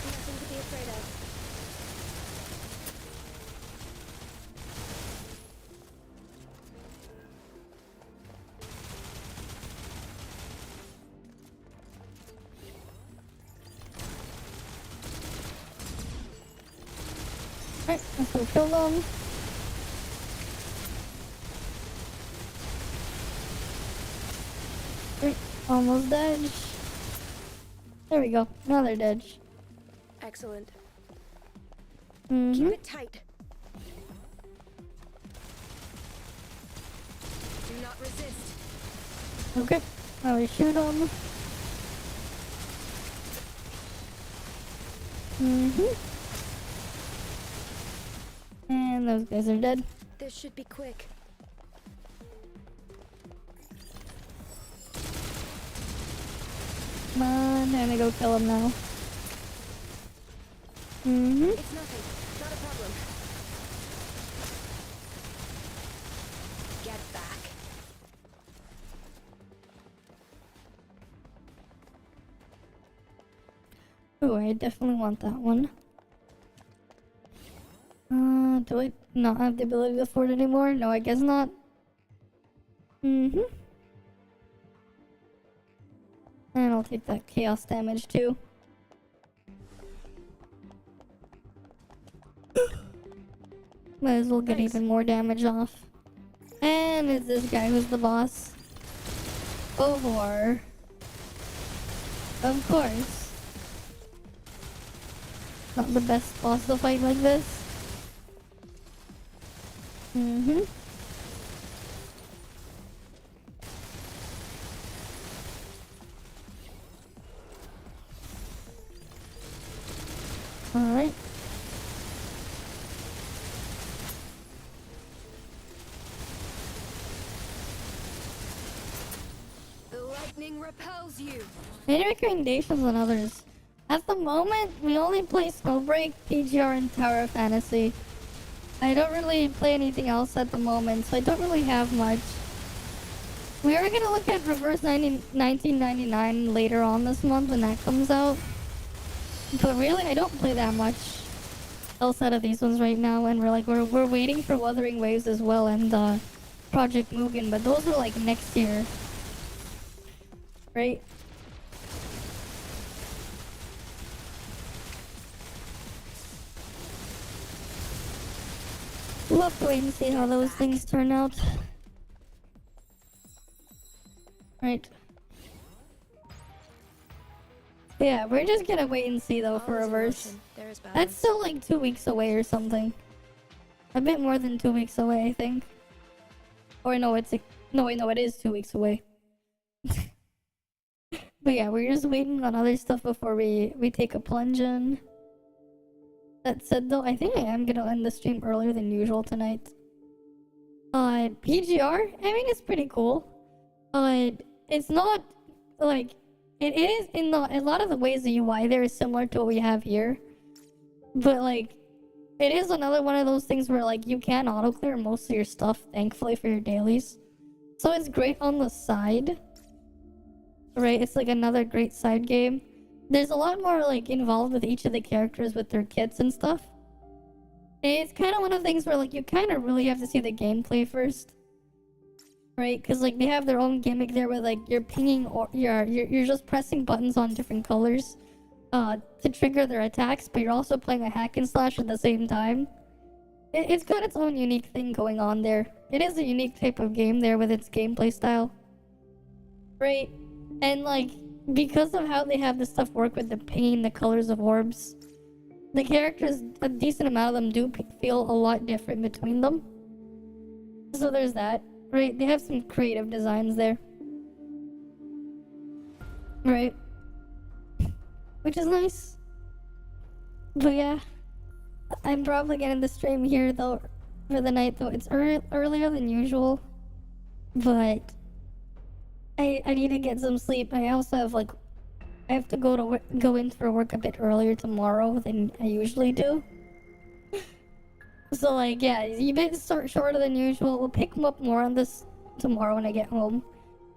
Nothing to be afraid of. Alright, let's go kill them. Right, almost dead. There we go. Now they're dead. Excellent. Mm-hmm. Keep it tight. Do not resist. Okay. Now we shoot them. Mm-hmm. And those guys are dead. This should be quick. Come on, I'm gonna go kill them now. Mm-hmm. It's nothing. Not a problem. Get back. Oh, I definitely want that one. Do I not have the ability to afford it anymore? No, I guess not. Mm-hmm. And I'll take that chaos damage too. Might as well get Thanks. even more damage off. And it's this guy who's the boss. Or of course. not the best boss to fight like this. Mm-hmm. Alright. The lightning repels you. Any recommendations on others? At the moment, we only play Snowbreak, PGR, and Tower of Fantasy. I don't really play anything else at the moment, so I don't really have much. We are gonna look at Reverse 1999 later on this month when that comes out. But really, I don't play that much outside of these ones right now, and we're waiting for Wuthering Waves as well and Project Mugen, but those are like next year, right? We'll have to wait and see how those things turn out. Right. Yeah, we're just gonna wait and see though for Reverse. That's still like 2 weeks away or something. A bit more than 2 weeks away, I think. Or no, it is 2 weeks away. But yeah, we're just waiting on other stuff before we take a plunge in. That said though, I think I am gonna end the stream earlier than usual tonight. PGR, I mean, it's pretty cool. It's not like it is in a lot of the ways the UI there is similar to what we have here, but like it is another one of those things where like you can auto clear most of your stuff, thankfully, for your dailies. So it's great on the side, right? It's like another great side game. There's a lot more like involved with each of the characters with their kits and stuff. It's kind of one of the things where like you kind of really have to see the gameplay first, right? Because like they have their own gimmick there where like you're pinging or you're just pressing buttons on different colors to trigger their attacks, but you're also playing a hack and slash at the same time. It's got its own unique thing going on there. It is a unique type of game there with its gameplay style, right? And like because of how they have this stuff work with the pinging, the colors of orbs, the characters, a decent amount of them do feel a lot different between them. So there's that, right? They have some creative designs there, right? Which is nice. But yeah, I'm probably getting the stream here though for the night though. It's earlier than usual, but I need to get some sleep. I also have like I have to go in for work a bit earlier tomorrow than I usually do. So like yeah, you bit shorter than usual. We'll pick them up more on this tomorrow when I get home,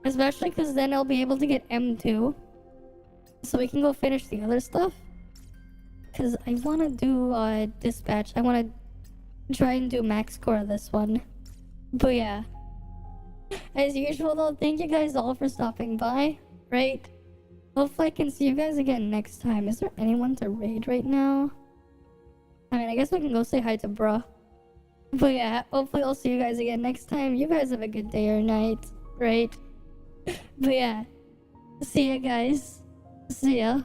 especially because then I'll be able to get M2, so we can go finish the other stuff. Cause I want to do dispatch. I want to try and do max score of this one. But yeah, as usual though, thank you guys all for stopping by. Right. Hopefully I can see you guys again next time. Is there anyone to raid right now? I mean, I guess we can go say hi to bruh. But yeah, hopefully I'll see you guys again next time. You guys have a good day or night, right? But yeah, see ya guys. See ya.